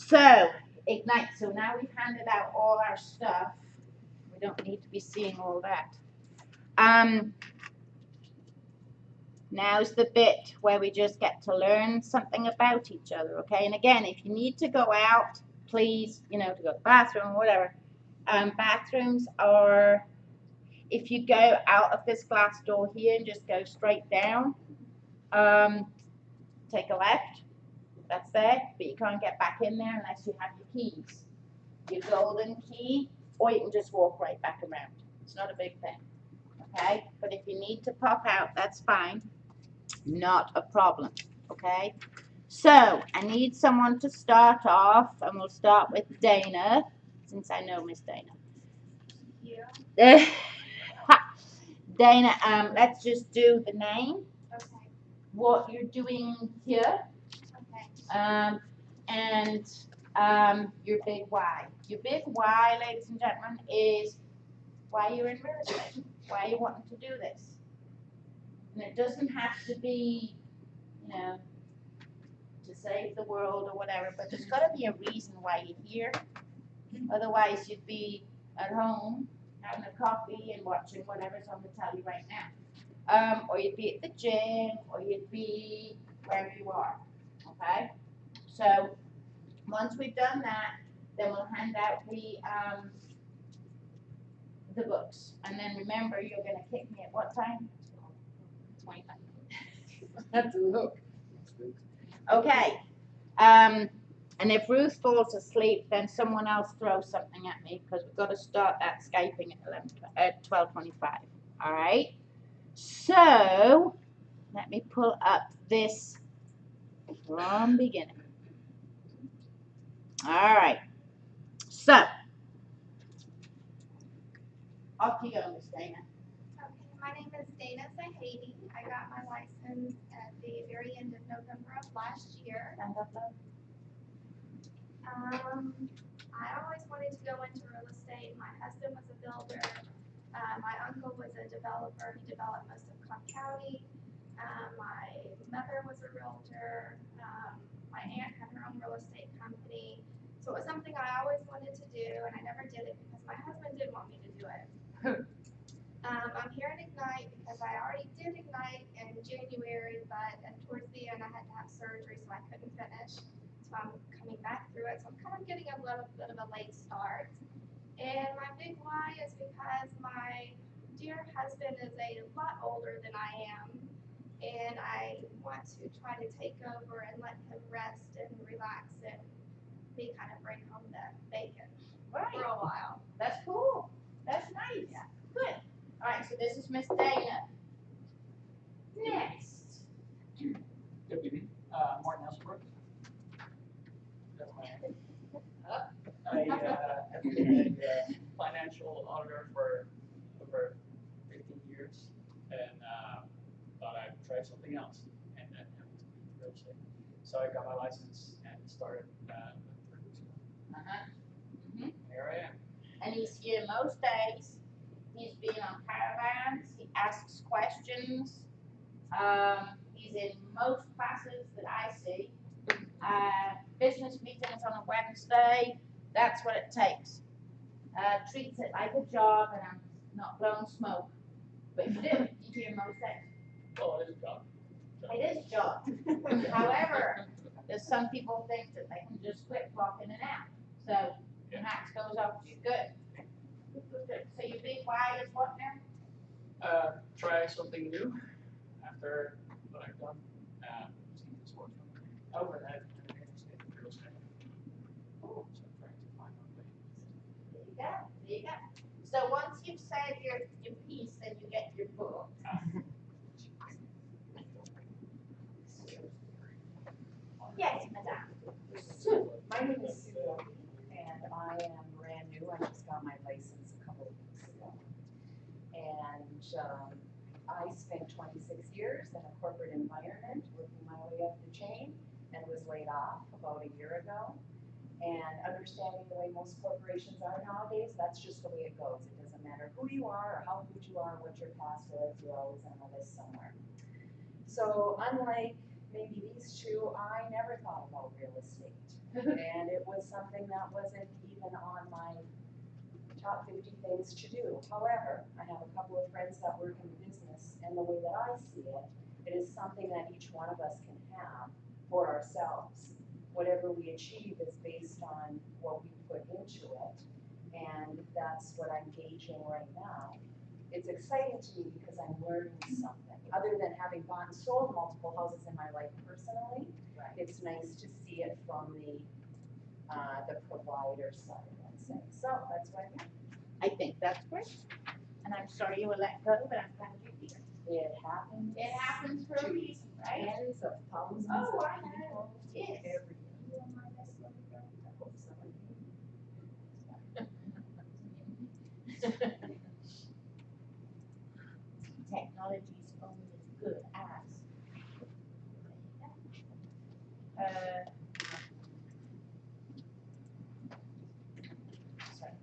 So, Ignite. So now we've handed out all our stuff. We don't need to be seeing all that. Now's the bit where we just get to learn something about each other, okay? And again, if you need to go out, please, to go to the bathroom or whatever. Bathrooms are, if you go out of this glass door here and just go straight down, take a left. That's there, but you can't get back in there unless you have your keys, your golden key, or you can just walk right back around. It's not a big thing, okay? But if you need to pop out, that's fine. Not a problem, okay? So I need someone to start off, and we'll start with Dana, since I know Miss Dana. Yeah. Dana, let's just do the name. Okay. What you're doing here. Okay. And your big why. Your big why, ladies and gentlemen, is why you're in real estate. Why you wanting to do this. And it doesn't have to be, to save the world or whatever, but there's got to be a reason why you're here. Otherwise, you'd be at home having a coffee and watching whatever's on the telly right now. Or you'd be at the gym, or you'd be wherever you are. Okay? So once we've done that, then we'll hand out the books. And then remember, you're going to kick me at what time? 25. Have to look. Okay. And if Ruth falls asleep, then someone else throws something at me because we've got to start that Skyping at 12:25. All right. So let me pull up this from beginning. All right. So off you go, Miss Dana. Okay, my name is Dana Zahedi. I got my license at the very end of November of last year. I always wanted to go into real estate. My husband was a builder. My uncle was a developer. He developed most of Cobb County. My mother was a realtor. My aunt had her own real estate company. So it was something I always wanted to do, and I never did it because my husband didn't want me to do it. I'm here at Ignite because I already did Ignite in January, but towards the end I had to have surgery, so I couldn't finish. So I'm coming back through it. So I'm kind of getting a little bit of a late start. And my big why is because my dear husband is a lot older than I am, and I want to try to take over and let him rest and relax and me kind of bring home the bacon for a while. That's cool. That's nice. Yeah. Good. All right, so this is Miss Dana. Next. Good evening. Martin Esbrook. That's my name. I have been a financial auditor for over 15 years and thought I'd try something else, and that happened to be real estate. So I got my license and started with 3 weeks ago. Mhm. Here I am. And he's here most days. He's been on caravans. He asks questions. He's in most classes that I see. Business meetings on a Wednesday. That's what it takes. Treats it like a job, and I'm not blowing smoke. But you do. You hear most days. Oh, it is a job. It is a job. However, there's some people think that they can just flip flop in and out. So the max goes up, you're good. So your big why is what now? Try something new after what I've done. See if this works over that. I'm interested in real estate. So I'm trying to find my way. There you go. There you go. So once you've said your piece, then you get your book. Yes, madame. So, my name is Sue Wilkie, and I am brand new. I just got my license a couple of weeks ago. And I spent 26 years in a corporate environment, working my way up the chain, and was laid off about a year ago. And understanding the way most corporations are nowadays, that's just the way it goes. It doesn't matter who you are or how good you are, what your past is, you're always on the list somewhere. So unlike maybe these two, I never thought about real estate. And it was something that wasn't even on my top 50 things to do. However, I have a couple of friends that work in the business, and the way that I see it, it is something that each one of us can have for ourselves. Whatever we achieve is based on what we put into it, and that's what I'm gauging right now. It's exciting to me because I'm learning something. Other than having bought and sold multiple houses in my life personally, it's nice to see it from the provider side, let's say. So that's what I think. I think that's great. And I'm sorry you were let go, but I'm glad you're here. It happens. It happens for a reason, right? Tens of thousands Oh, of I know. people Yes. every year. I hope so. Technology's only as good as. Sorry.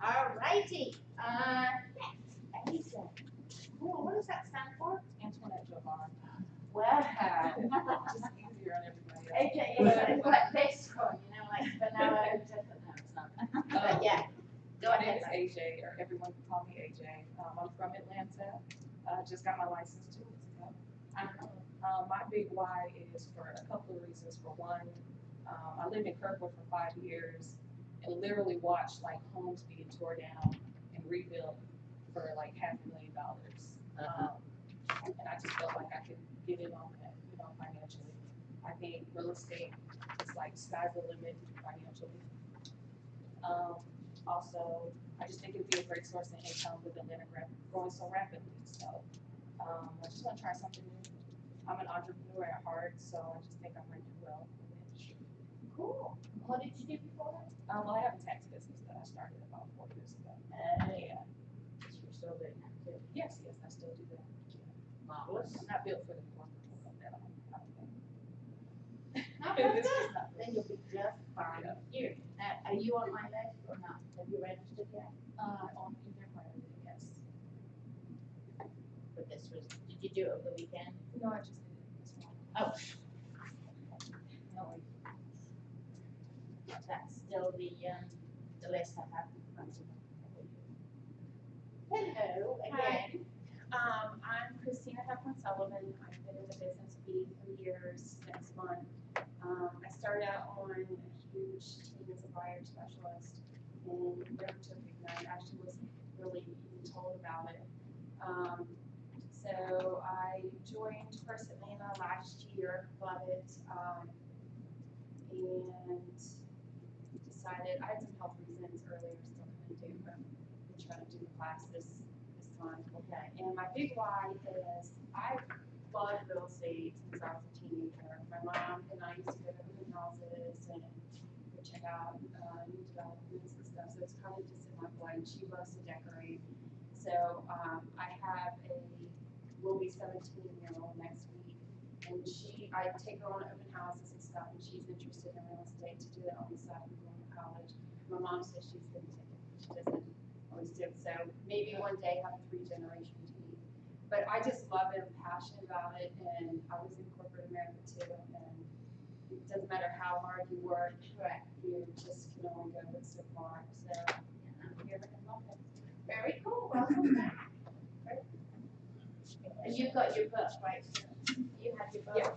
All righty, next, Asia. Cool, what does that stand for? Antoinette Jovan. Wow. Just easier on everybody else. AJ, it's like this one, you know, like vanilla, just, no, it's not. But yeah, go My ahead. name is AJ, or everyone can call me AJ. I'm from Atlanta. Just got my license 2 weeks ago. My big why is for a couple of reasons. For one, I lived in Kirkwood for 5 years and literally watched like homes being torn down and rebuilt for like $500,000. And I just felt like I could get in on that, you know, financially. I think real estate is like sky's the limit financially. Also, I just think it'd be a great source of income with Atlanta growing so rapidly. So I just want to try something new. I'm an entrepreneur at heart, so I just think I might do well in the industry. Cool. What did you do before that? Well, I have a tax business that I started about 4 years ago. Yeah. You're still doing that too. Yes, I still do that. Marvelous. I'm not built for the corporate world that I don't think. No, that's good. Then you'll be just fine Yeah. here. Are you on my list or not? Have you registered yet? On either part of it, yes. But this was, did you do it over the weekend? No, I just did it this morning. Oh. No worries. That's still the list I have in front of me. Hello again. I'm Christina Heflin Sullivan. I've been in the business 83 years next month. I started out on a huge team as a buyer specialist and never took Ignite. I actually wasn't really even told about it. So I joined First Atlanta last year, love it, and decided I had some health reasons earlier, still couldn't do, but I'm trying to do the class this time. Okay. And my big why is I've loved real estate since I was a teenager. My mom and I used to go to open houses and check out new developments and stuff. So it's kind of just in my blood. She loves to decorate. So I have will be 17-year-old next week. And I take her on open houses and stuff, and she's interested in real estate to do that on the side of going to college. My mom says she's going to take it. She doesn't always do it. So maybe one day have a 3-generation team. But I just love it. I'm passionate about it. And I was in corporate America too. And it doesn't matter how hard you work. Correct. You just can only go but so far. So I'm here and love it. Very cool. Welcome back. And you've got your book, right? You had your book. Yeah.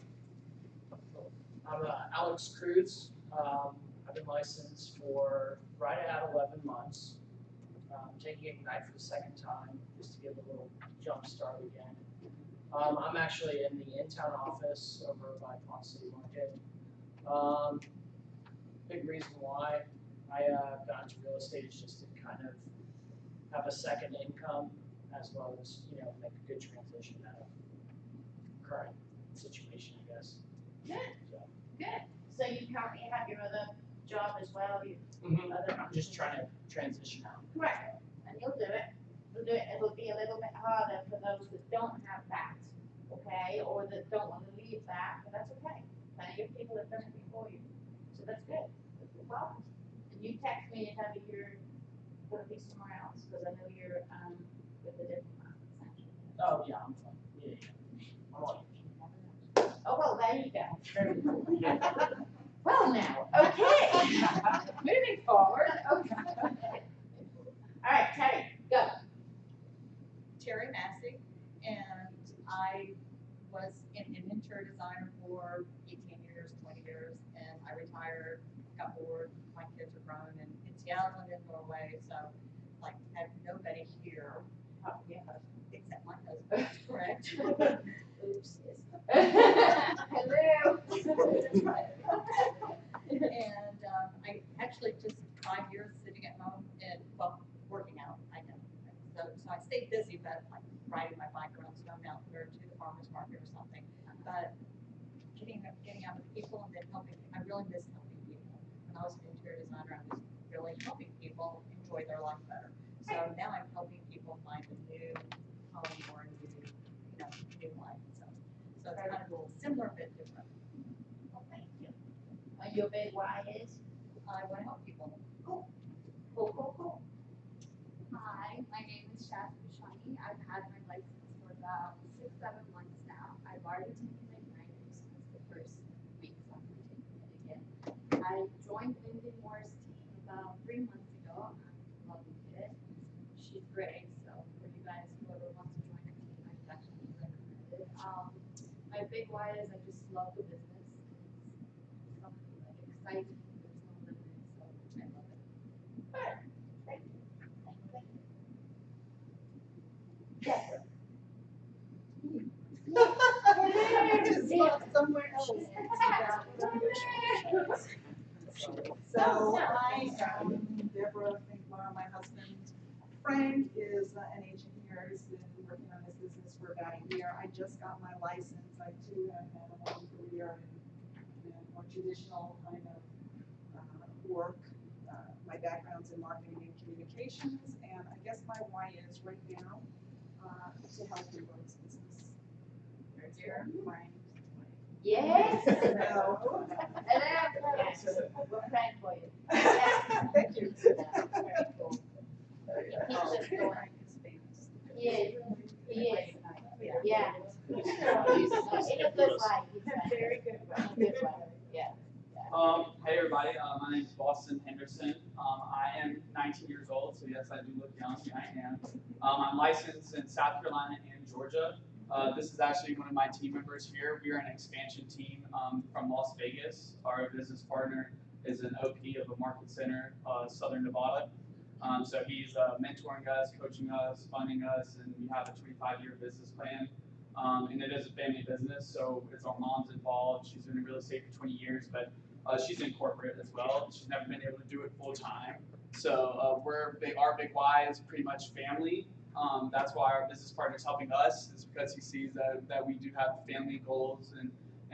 I'm Alex Cruz. I've been licensed for right at 11 months. Taking Ignite for the second time, just to give a little jump start again. I'm actually in the in-town office over by Ponce City Market. Big reason why I got into real estate is just to kind of have a second income, as well as, you know, make a good transition out of current situation, I guess. Good. So, Good. So you currently have your other job as well, your other. I'm just trying to transition out. Correct. And you'll do it. You'll do it. It'll be a little bit harder for those that don't have that, okay, or that don't want to leave that, but that's okay. Plenty of people have done it before you, so that's good. Well, and you text me and tell me you're gonna be somewhere else, because I know you're with the different essentially. Oh, yeah, I'm fine. Yeah. I'm on. Oh, well, there you go. Very cool. Well now, okay. Moving forward, okay. All right, Terry, go. Terry Massey, and I was an interior designer for 18 years, 20 years, and I retired, got bored, my kids are grown, and in Seattle and in Norway, so like had nobody here. Oh, yeah, except my husband, correct? Oops, yes. Hello. And I actually just 5 years sitting at home and, well, working out, I know. So I stayed busy, but like riding my bike around Stone Mountain or to the farmer's market or something. But getting out with people and then helping, I really miss helping people. When I was an interior designer, I was really helping people enjoy their life better. So now I'm helping people find a new home or a new, new life. So it's kind of a similar but different. Well, thank you. Your big why is? I want to help people. Cool. Hi, my name is Shaz Bishani. I've had my license for about 6-7 months now. I've already taken it, and I knew since the first week, so I'm taking it again. I joined Lindy Moore's team about 3 months ago. I'm loving it. She's great, so for you guys, whoever wants to join the team, I definitely recommend it. My big why is I just love the business. It's something like exciting. There's no limit, so I love it. Thank you. Deborah. Somewhere else. So I am Deborah Finkler. My husband Frank is an agent here. He's been working on this business for about a year. I just got my license. I too have had a long career in more traditional kind of work. My background's in marketing and communications, and I guess my why is right now to help you grow this business. Frank. Yes. No. Yes. We're praying for you. Thank you. Very cool. Keep us going. He is. Yeah. In a good way. Very good way. In a good way. Yeah. Hey everybody, my name is Boston Henderson. I am 19 years old, so yes, I do look young, I am. I'm licensed in South Carolina and Georgia. This is actually one of my team members here. We are an expansion team from Las Vegas. Our business partner is an OP of a market center, Southern Nevada. So he's mentoring us, coaching us, funding us, and we have a 25-year business plan. And it is a family business, so it's our mom's involved. She's been in real estate for 20 years, but she's in corporate as well. She's never been able to do it full time. So our big why is pretty much family. That's why our business partner is helping us, is because he sees that we do have family goals and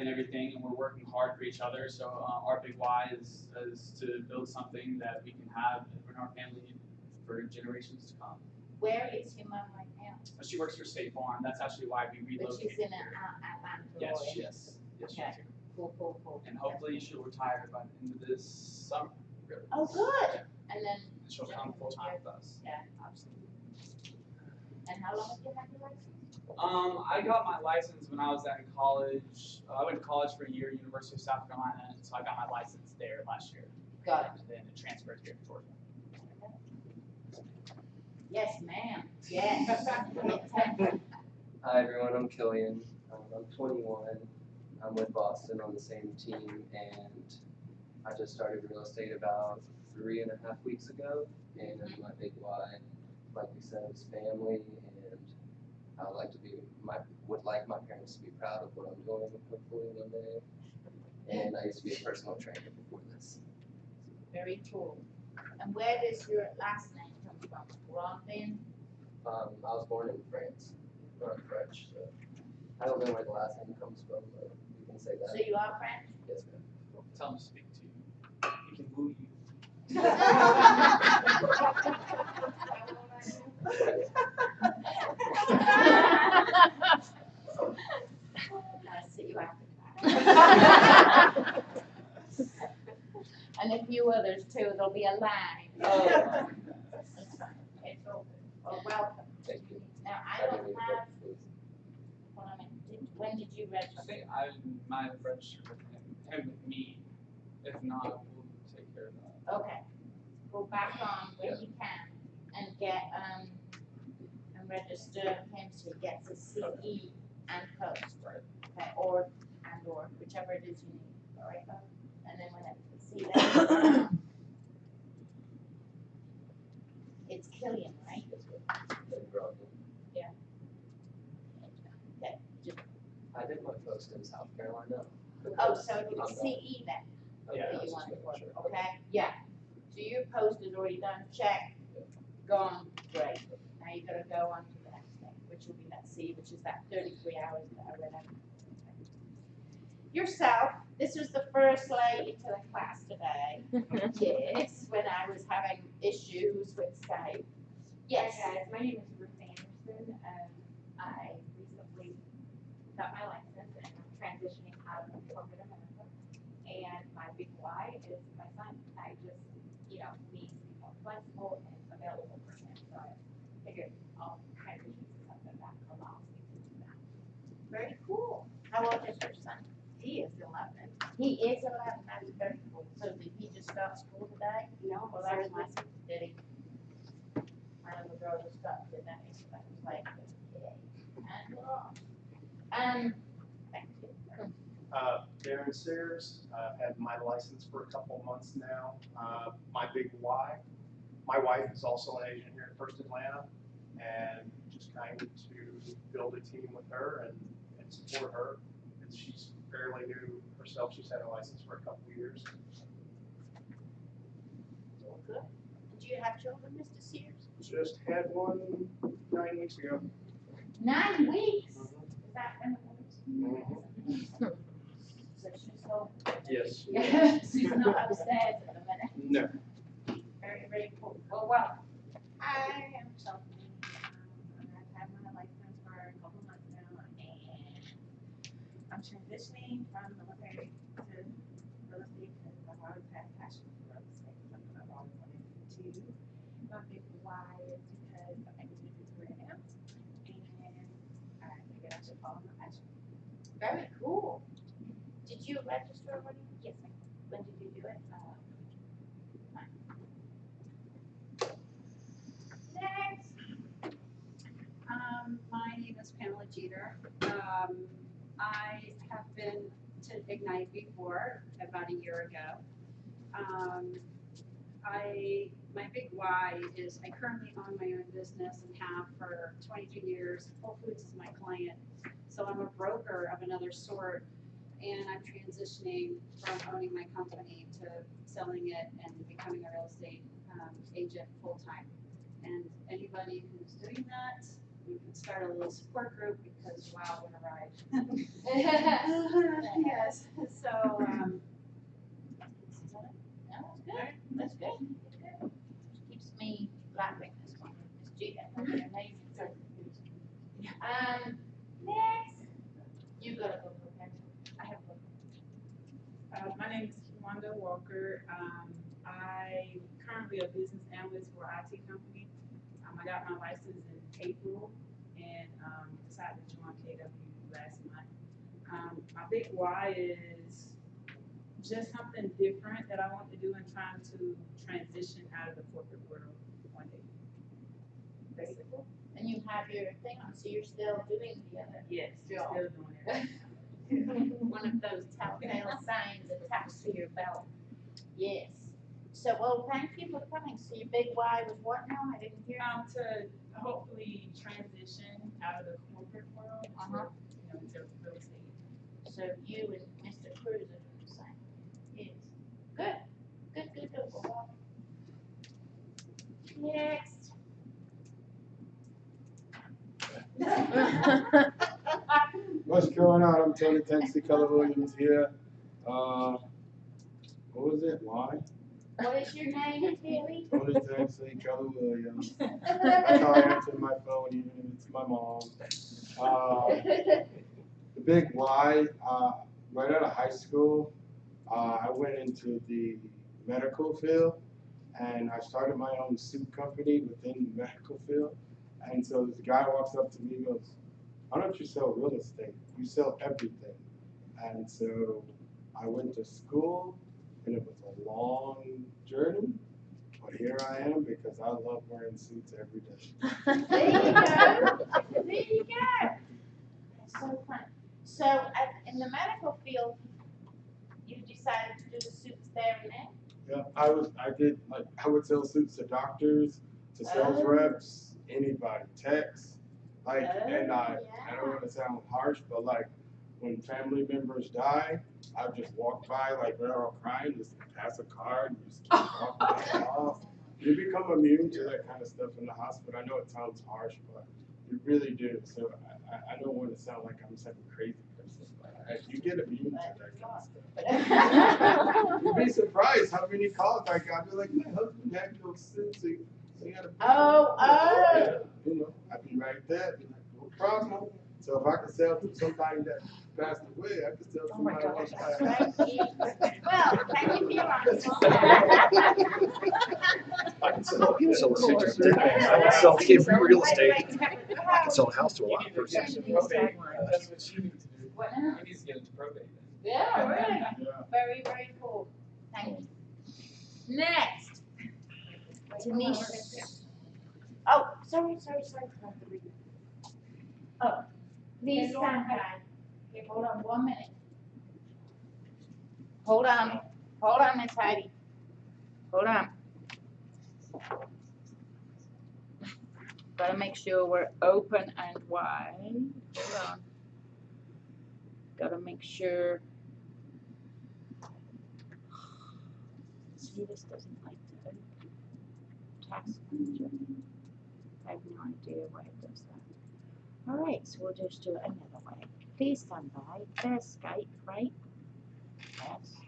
everything, and we're working hard for each other. So our big why is to build something that we can have in our family for generations to come. Where is your mom right now? She works for State Farm. That's actually why we But relocated. she's in Atlanta. Yes, or- yes, yes, she's Okay. here. Cool. And hopefully she'll retire by the end of this summer. Really. Oh, good. And then, And she'll come full time with us. yeah, absolutely. And how long have you had your license? I got my license when I was in college. I went to college for a year, University of South Carolina, so I got my license there last year. Got it. And then it transferred here to Georgia. Yes, ma'am. Yes. Hi everyone, I'm Killian. I'm 21. I'm with Boston on the same team, and I just started real estate about 3.5 weeks ago. And my big why, like we said, is family, and I would like my parents to be proud of what I'm doing, hopefully one day. And I used to be a personal trainer before this. Very cool. And where does your last name come from? Grandin? I was born in France, not French, so I don't know where the last name comes from, but you can say that. So you are French? Yes, ma'am. Tell him to speak to you. He can woo you. I'll see you after class. And a few others too, there'll be a line. Oh. It's fine. It's open. Well, welcome. Thank you. Now, I didn't don't mean to have, go, please. hold on a minute. When did you register? I think I might have registered with him with me. If not, we'll take They're not. Okay, go back on when you can and get, and register him so he gets a CE and post. Right. Okay, or whichever it is you need, all right? And then when see that, it's Killian, right? In Groveland. Yeah. Okay, I did my post in South Carolina. oh, so I'm it's not- CE then? Yeah, that I was you just want to making work, sure. okay? Yeah, so your post is already done, check, gone, great. Now you gotta go on to the next thing, which will be that C, which is that 33 hours that I read out. Yourself, this was the first lady to the class today. Yes, when I was having issues with Skype. Yes. Hi guys, my name is Ruth Anderson. I recently got my license and I'm transitioning out of corporate America. And my big why is my son. I just, need to be more flexible and available for him. So I figured I'll transition to something that allows me to do that. Very cool. How old is your son? He is 11. He is 11, that's very cool. So did he just start school today? No, Well, that was nice. Did he? My little girl just started today, so that was like, yay. And we're off. Thank you. Darren Sayers, I've had my license for a couple months now. My big why, my wife is also an agent here at First Atlanta, and just trying to build a team with her and support her. And she's fairly new herself, she's had a license for a couple of years. Well, good. Did you have children, Mr. Sears? Just had one 9 weeks ago. 9 weeks? Mhm. Is that when So she's home? Yes. She's not upstairs at the minute. No. Very, very cool. Well, I am Chelsea. I've had my license for a couple months now, and I'm transitioning from military to real estate because I've always had passion for real estate, something I've always wanted to do. My big why is because I need to do where I am, and I figured I should follow my passion. Very cool. Did you register already? Yes, ma'am. When did you do it? Next. My name is Pamela Jeter. I have been to Ignite before, about a year ago. My big why is I currently own my own business and have for 22 years. Whole Foods is my client. So I'm a broker of another sort, and I'm transitioning from owning my company to selling it and becoming a real estate agent full-time. And anybody who's doing that, we can start a little support group because wow, what a ride. Yes, so, No, that's good. That's good. Keeps me laughing, this one. Miss Jeter, you're amazing. Next. You gotta go for Pamela. I have one. My name is Kiwanda Walker. I currently a business analyst for an IT company. I got my license in April and decided to join KW last month. My big why is just something different that I want to do and trying to transition out of the corporate world one day. Basically. And you have your thing on, so you're still doing the other Yes, job. still doing it. One of those telltale signs attached to your belt. Yes. So, well, thank you for coming. So your big why was what now? I didn't hear. To hopefully transition out of the corporate world Uh-huh. to, into real estate. So you and Mr. Cruz are doing the same. Yes. Good. Good, good, good. Well, next. What's going on? I'm Tony Tennessee, Keller Williams here. What was it? Why? What is your name, Billy? Tony Tennessee, Keller Williams. That's how I answer my phone, even if it's my mom. The big why, right out of high school, I went into the medical field and I started my own soup company within the medical field. And so this guy walks up to me and goes, "Why don't you sell real estate? You sell everything." And so I went to school, and it was a long here I am because I love wearing suits every day. There you go. There you go. That's so fun. So in the medical field, you decided to do the suits there and then? Yeah, I would sell suits to doctors, to sales Oh. reps, anybody, techs, and I yeah. don't want to sound harsh, but like when family members die, I just walk by like they're all crying, just pass a card, and just keep walking off. You become immune to that kind of stuff in the hospital. I know it sounds harsh, but you really do. So I don't want to sound like I'm some crazy person, but you get immune to that kind of stuff. You'd be surprised how many calls I got. They're like, my husband had those suits. So you gotta Oh. You know, I'd be right there. Be like, no problem. So if I could sell to somebody that passed away, I could sell to somebody else. Thank you. Well, thank you for your honesty. I can sell suits to different I can sell real estate. I can sell a house to a lot of persons. That's what she needs to do. What? He needs to get into probate. Yeah, right. Yeah. Very, very cool. Thank you. Next. Tanisha. Oh, sorry. Oh, please stand by. Okay, hold on 1 minute. Hold on, Miss Heidi. Hold on. Gotta make sure we're open and wide. Hold on. Gotta make sure. See, this doesn't like to open. Task manager. I have no idea why it does that. All right, so we'll just do it another way. Please stand by. There's Skype, right? Yes.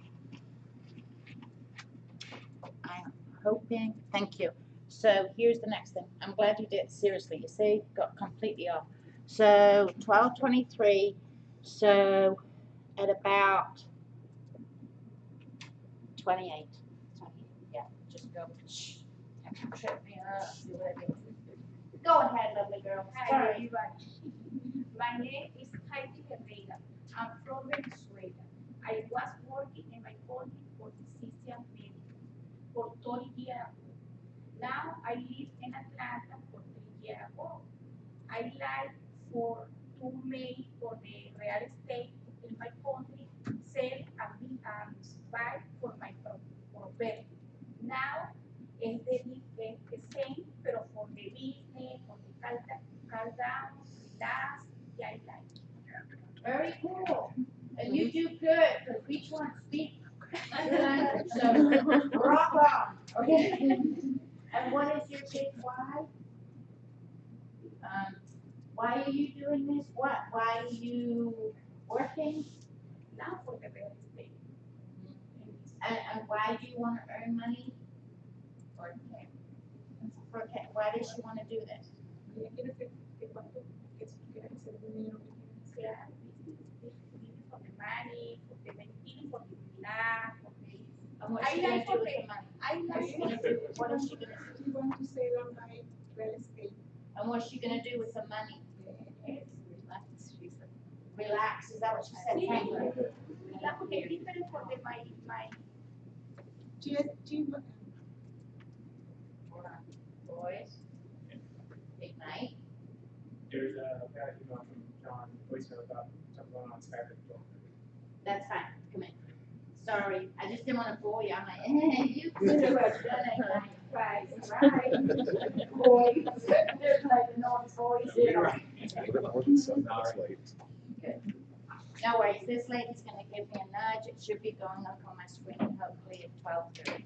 I'm hoping. Thank you. So here's the next thing. I'm glad you did. Seriously, you see, got completely off. So 12:23. So at about 28. Yeah, just go. Trip me up. Do whatever. Go ahead, lovely girl. Hi, Sorry. everybody. My name is Heidi Herrera. I'm from Venezuela. I was working in my country for physician medical for 30 years. Now I live in Atlanta for 3 years ago. I like to make for the real estate in my country, sell and buy for my property. Now es the same, pero for the business, for the calm down, relax, yeah, I like it. Very cool. And you do good, because we can't speak the language, so rock on. Okay. And what is your big why? Why are you doing this? Why are you working? Now for the real estate. And why do you want to earn money? Why does she want to do this? Ella quiere hacer que cuánto que quiere hacer el dinero que quiere hacer for the money, for the maintenance, for the relax, for the And what's she going to do with the money? What is she going to do? She wants to save on my real estate. And what's she going to do with the money? Relax, is that what she said? Thank you. Relax, porque es diferente for the my Hold on. Boys, ignite. There's a email from John, voicemail about something going on Skype. That's fine. Come in. Sorry, I just didn't want to bore you. I'm like, hey, you could have done it. Right. Boys. There's like the North boys. Good. No worries. This lady's going to give me a nudge. It should be going up on my screen hopefully at 12:30.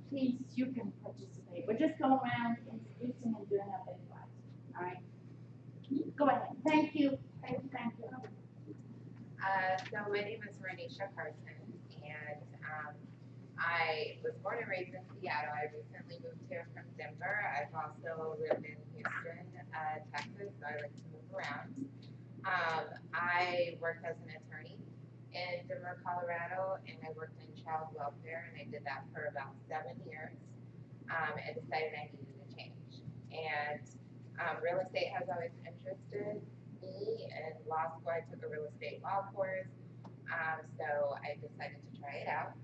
Please, you can participate. We're just going around introducing and doing our big lives. All right. Go ahead. Thank you. Thank you. So my name is Renisha Carson, and I was born and raised in Seattle. I recently moved here from Denver. I've also lived in Houston, Texas, so I like to move around. I worked as an attorney in Denver, Colorado, and I worked in child welfare, and I did that for about 7 years, and decided I needed a change. And real estate has always interested me. In law school, I took a real estate law course, so I decided to try it out.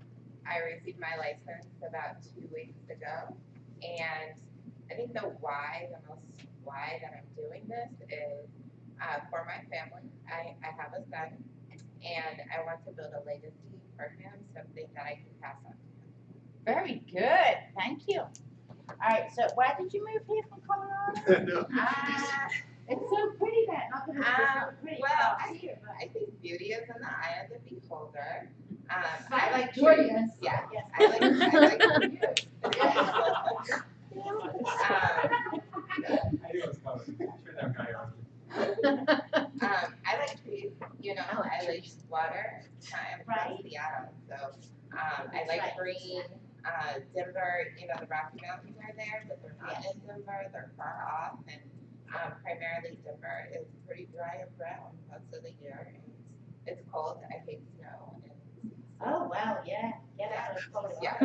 I received my license about 2 weeks ago, and I think the most why that I'm doing this is for my family. I have a son, and I want to build a legacy for him, something that I can pass on. Very good, thank you. All right, so why did you move here from Colorado? It's so pretty there, not that it's just so pretty. Well, I think beauty is in the eye of the beholder. I like Jordan. trees. Yeah, I like trees. I knew it was coming. Sure that guy I like trees, I like water. I'm from Seattle, so I like green. Denver, the Rocky Mountains are there, but they're not in Denver. They're far off, and primarily Denver is pretty dry and brown most of the year. And it's cold. I hate snow. Oh well, yeah, get out of Colorado. Yeah.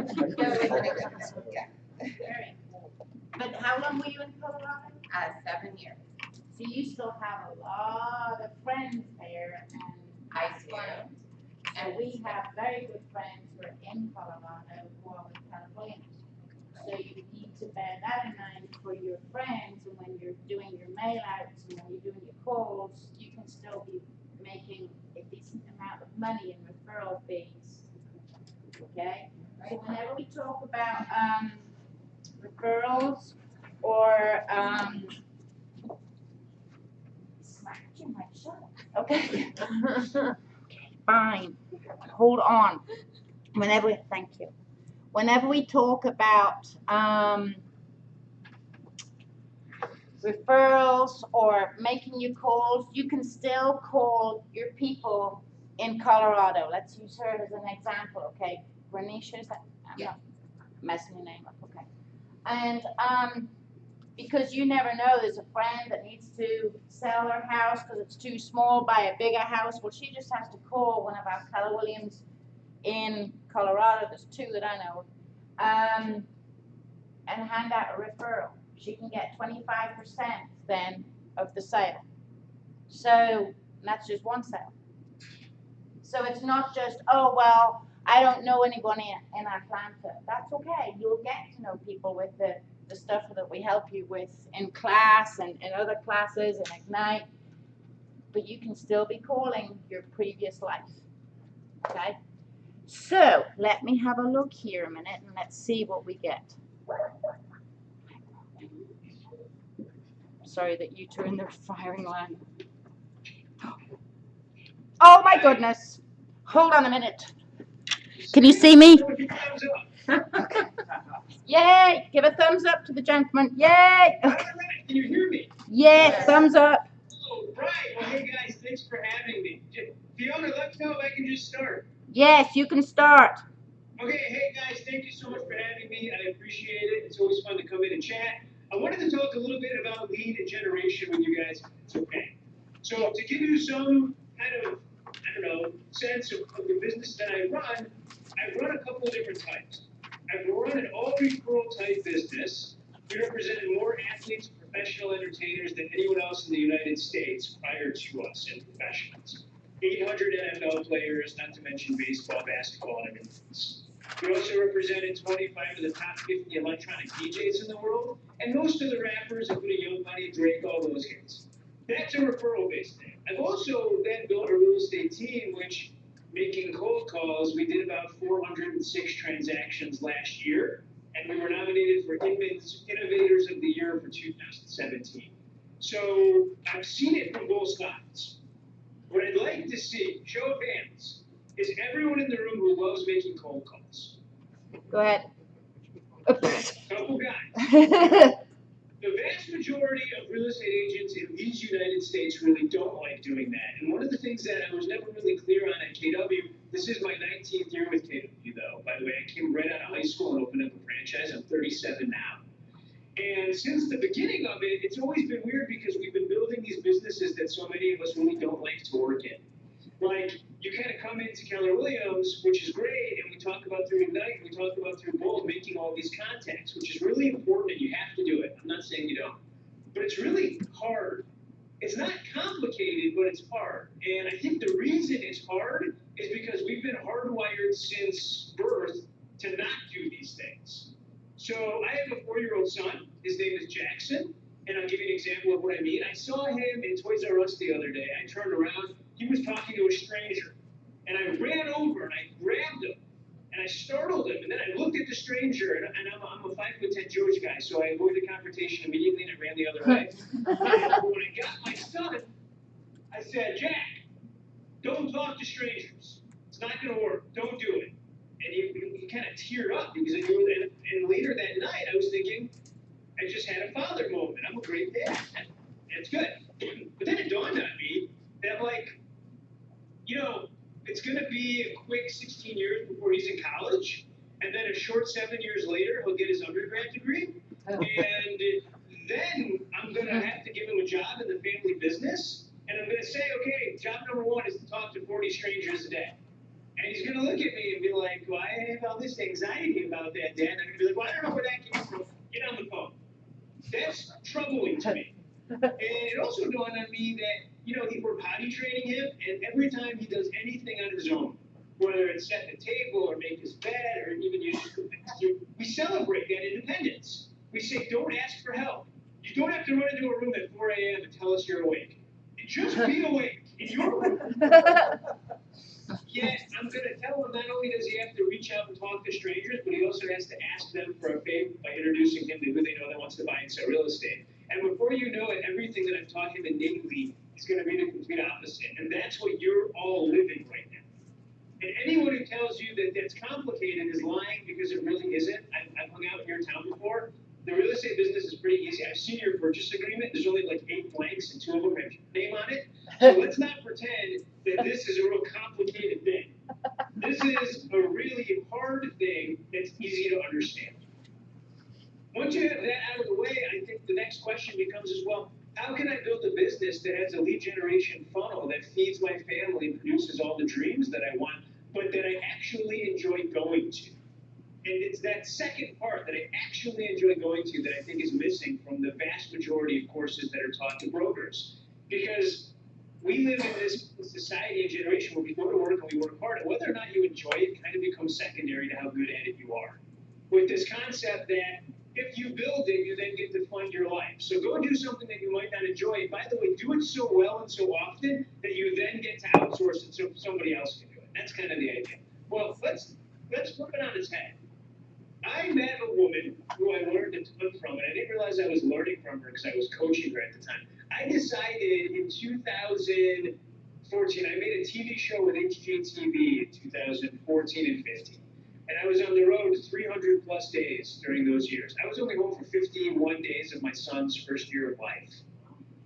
Very cool. But how long were you in Colorado? 7 years. So you still have a lot of friends there, and I do. And we have very good friends who are in Colorado who are with Californians. So you need to bear that in mind for your friends, and when you're doing your mail outs and when you're doing your calls, you can still be making a decent amount of money in referral fees. Okay? So whenever we talk about referrals or smacking my shut. Okay. Fine. Hold on. Thank you. Whenever we talk about referrals or making your calls, you can still call your people in Colorado. Let's use her as an example, okay? Renisha, is that? I'm not messing your name up, okay? And because you never know, there's a friend that needs to sell her house because it's too small, buy a bigger house. Well, she just has to call one of our Keller Williams in Colorado. There's 2 that I know, and hand out a referral. She can get 25% then of the sale. So that's just one sale. So it's not just, oh, well, I don't know anyone in Atlanta. That's okay. You'll get to know people with the stuff that we help you with in class and in other classes and Ignite. But you can still be calling your previous life. Okay? So let me have a look here a minute and let's see what we get. Sorry that you two are in the firing line. Oh my goodness. Hold on a minute. Can you see me? Okay. Yay! Give a thumbs up to the gentleman. Yay! Okay. Can you hear me? Yes, thumbs up. Oh, right. Well, hey guys, thanks for having me. Fiona, let me know if I can just start. Yes, you can start. Okay, hey guys, thank you so much for having me. I appreciate it. It's always fun to come in and chat. I wanted to talk a little bit about lead generation with you guys, if it's okay. So to give you some kind of, sense of the business that I run a couple of different types. I run an all referral type business. We represented more athletes, professional entertainers than anyone else in the United States prior to us and professionals. 800 NFL players, not to mention baseball, basketball, and everything else. We also represented 25 of the top 50 electronic DJs in the world, and most of the rappers, including Young Money, Drake, all those guys. That's a referral-based thing. I've also then built a real estate team, which, making cold calls, we did about 406 transactions last year, and we were nominated for Inman's Innovators of the Year for 2017. So I've seen it from both sides. What I'd like to see, show of hands, is everyone in the room who loves making cold calls. Go ahead. Couple guys. The vast majority of real estate agents in these United States really don't like doing that. And one of the things that I was never really clear on at KW, this is my 19th year with KW though. By the way, I came right out of high school and opened up a franchise. I'm 37 now. And since the beginning of it, it's always been weird because we've been building these businesses that so many of us really don't like to work in. Like, you kind of come into Keller Williams, which is great, and we talk about through Ignite, we talk about through Bold, making all these contacts, which is really important, and you have to do it. I'm not saying you don't. But it's really hard. It's not complicated, but it's hard. And I think the reason it's hard is because we've been hardwired since birth So I have a 4-year-old son. His name is Jackson. And I'll give you an example of what I mean. I saw him in Toys R Us the other day. I turned around. He was talking to a stranger. And I ran over and I grabbed him. And I startled him. And then I looked at the stranger. And I'm a 5'10" Jewish guy. So I avoided the confrontation immediately and I ran the other way. And when I got my son, I said, Jack, don't talk to strangers. It's not going to work. Don't do it. And he kind of teared up because I knew that. And later that night, I was thinking, I just had a father moment. I'm a great dad. And it's good. But then it dawned on me that, like, you know, it's going to be a quick 16 years before he's in college. And then a short 7 years later, he'll get his undergrad degree. And then I'm going to have to give him a job in the family business. And I'm going to say, okay, job number 1 is to talk to 40 strangers a day. And he's going to look at me and be like, well, I have all this anxiety about that, Dad. And I'm going to be like, well, I don't know where that came from. Get on the phone. That's troubling to me. And it also dawned on me that, you know, we're potty training him, and every time he does anything on his own, whether it's set the table or make his bed or even use the bathroom, we celebrate that independence. We say, don't ask for help. You don't have to run into a room at 4 a.m. and tell us you're awake. Just be awake in your room. Yet, I'm going to tell him not only does he have to reach out and talk to strangers, but he also has to ask them for a favor by introducing him to who they know that wants to buy and sell real estate. And before you know it, everything that I've taught him innately is going to be the complete opposite. And that's what you're all living right now. And anyone who tells you that that's complicated is lying because it really isn't. I've hung out in your town before. The real estate business is pretty easy. I've seen your purchase agreement. There's only like 8 blanks and 2 of them have your name on it. So let's not pretend that this is a real complicated thing. This is a really hard thing that's easy to understand. Once you have that out of the way, I think the next question becomes as well, how can I build a business that has a lead generation funnel that feeds my family and produces all the dreams that I want, but that I actually enjoy going to? And it's that second part that I actually enjoy going to that I think is missing from the vast majority of courses that are taught to brokers. Because we live in this society and generation where we go to work and we work hard, and whether or not you enjoy it kind of becomes secondary to how good at it you are. With this concept that if you build it, you then get to fund your life. So go do something that you might not enjoy. By the way, do it so well and so often that you then get to outsource it so somebody else can do it. That's kind of the idea. Well, let's flip it on its head. I met a woman who I learned a ton from, and I didn't realize I was learning from her because I was coaching her at the time. I decided in 2014, I made a TV show with HGTV in 2014 and 15. And I was on the road 300 plus days during those years. I was only home for 51 days of my son's first year of life.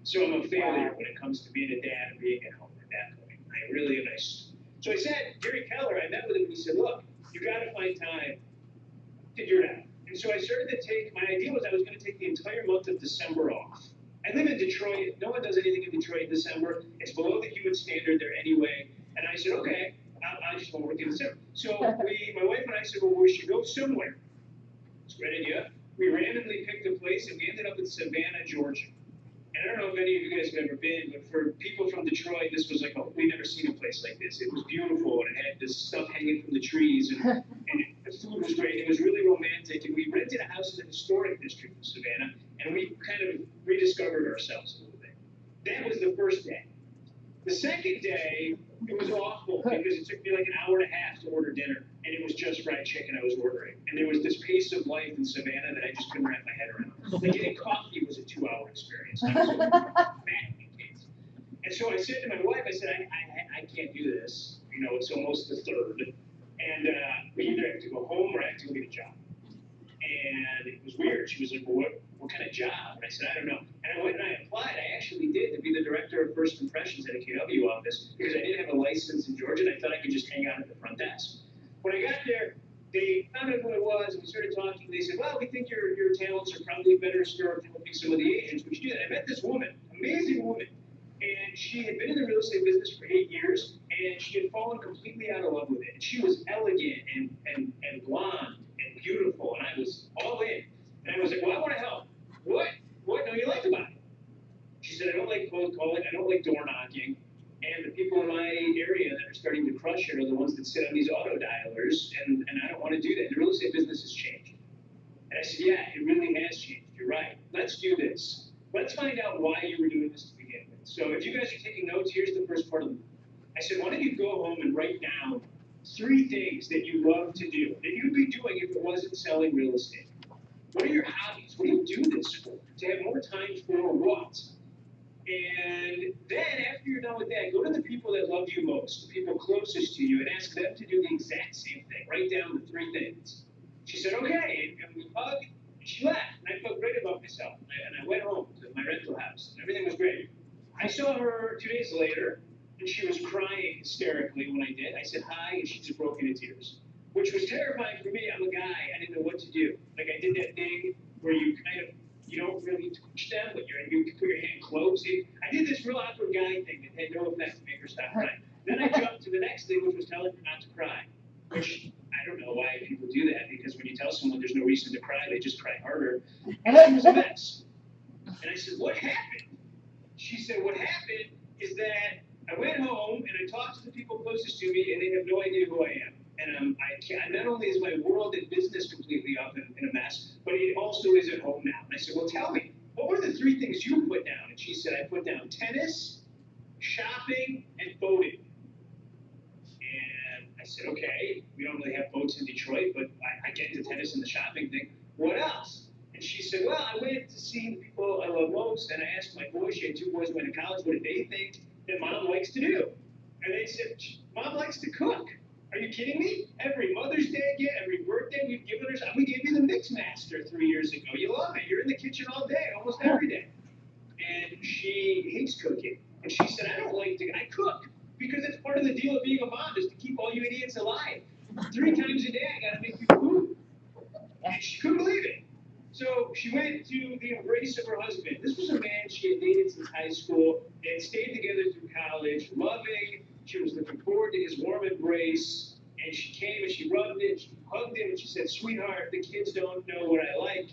So I'm a failure when it comes to being a dad and being at home at that point. I really am nice. So I said, Gary Keller, I met with him and he said, look, you got to find time to figure it out. And so I started to my idea was I was going to take the entire month of December off. I live in Detroit. No one does anything in Detroit in December. It's below the human standard there anyway. And I said, okay, I just won't work in December. So my wife and I said, well, we should go somewhere. It's a great idea. We randomly picked a place and we ended up in Savannah, Georgia. And I don't know if any of you guys have ever been, but for people from Detroit, this was like, we've never seen a place like this. It was beautiful and it had this stuff hanging from the trees and the food was great. It was really romantic. And we rented a house in the historic district of Savannah and we kind of rediscovered ourselves a little bit. That was the first day. The second day, it was awful because it took me like an hour and a half to order dinner, and it was just fried chicken I was ordering. And there was this pace of life in Savannah that I just couldn't wrap my head around. Like getting coffee was a 2-hour experience. I was and so I said to my wife, I said, I can't do this. You know, it's almost the third, and we either have to go home or I have to go get a job. And it was weird. She was like, well, what kind of job? And I said, I don't know. And I went and I applied. I actually did to be the director of first impressions at a KW office because I didn't have a license in Georgia and I thought I could just hang out at the front desk. When I got there, they found out who I was and we started talking. They said, well, we think your talents are probably better served helping some of the agents. We should do that. I met this woman, amazing woman. And she had been in the real estate business for 8 years and she had fallen completely out of love with it. And she was elegant and blonde and beautiful, and I was all in. And I was like, well, I want to help. What don't you like about it? She said, I don't like cold calling, I don't like door knocking, and the people in my area that are starting to crush it are the ones that sit on these auto dialers, and I don't want to do that. The real estate business has changed. And I said, yeah, it really has changed. You're right. Let's do this. Let's find out why you were doing this to begin with. So if you guys are taking notes, here's the first part of the I said, why don't you go home and write down 3 things that you love to do, that you'd be doing if it wasn't selling real estate. What are your hobbies? What do you do this for? To have more time for what? And then after you're done with that, go to the people that love you most, the people closest to you, and ask them to do the exact same thing. Write down the 3 things. She said, okay, and we hugged, and she left, and I felt great about myself. And I went home to my rental house, and everything was great. I saw her 2 days later, and she was crying hysterically when I did. I said hi, and she just broke into tears, which was terrifying for me. I'm a guy. I didn't know what to do. Like, I did that thing where you kind of, you don't really touch them, but you put your hand close. I did this real awkward guy thing that had no effect to make her stop crying. Then I jumped to the next thing, which was telling her not to cry, which I don't know why people do that, because when you tell someone there's no reason to cry, they just cry harder. And she was a mess. And I said, what happened? She said, what happened is that I went home and I talked to the people closest to me, and they have no idea who I am. And not only is my world and business completely up in a mess, but it also is at home now. And I said, well, tell me, what were the 3 things you put down? And she said, I put down tennis, shopping, and boating. And I said, okay, we don't really have boats in Detroit, but I get the tennis and the shopping thing. What else? And she said, well, I went to see the people I love most, and I asked my boys, she had 2 boys going to college, what did they think that Mom likes to do? And they said, Mom likes to cook. Are you kidding me? Every Mother's Day again, every birthday, we've given her, we gave you the Mix Master 3 years ago. You love it. You're in the kitchen all day, almost every day. And she hates cooking. And she said, I don't like to, I cook. Because it's part of the deal of being a mom is to keep all you idiots alive. 3 times a day, I gotta make you food. And she couldn't believe it. So she went to the embrace of her husband. This was a man she had dated since high school. They had stayed together through college, loving. She was looking forward to his warm embrace. And she came and she rubbed it, she hugged him, and she said, sweetheart, the kids don't know what I like.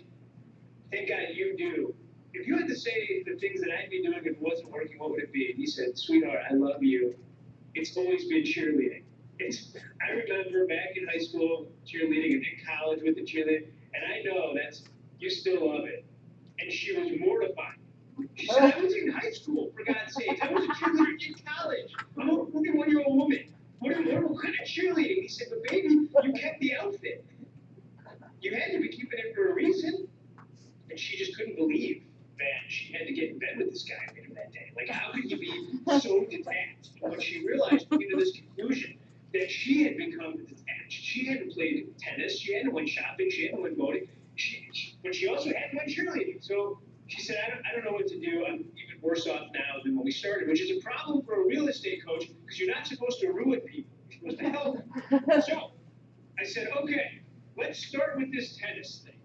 Thank God you do. If you had to say the things that I'd be doing if it wasn't working, what would it be? And he said, sweetheart, I love you. It's always been cheerleading. I remember back in high school cheerleading and in college with the cheerleading, and I know you still love it. And she was mortified. She said, I was in high school, for God's sake. I was a cheerleader in college. I'm a 41-year-old woman. What kind of cheerleading? He said, but baby, you kept the outfit. You had to be keeping it for a reason. And she just couldn't believe that she had to get in bed with this guy later that day. Like, how could you be so detached? And when she realized, came to this conclusion, that she had become detached. She hadn't played tennis, she hadn't went shopping, she hadn't went boating, but she also hadn't went cheerleading. So she said, I don't know what to do. I'm even worse off now than when we started, which is a problem for a real estate coach, because you're not supposed to ruin people. You're supposed to help them. So I said, okay, let's start with this tennis thing.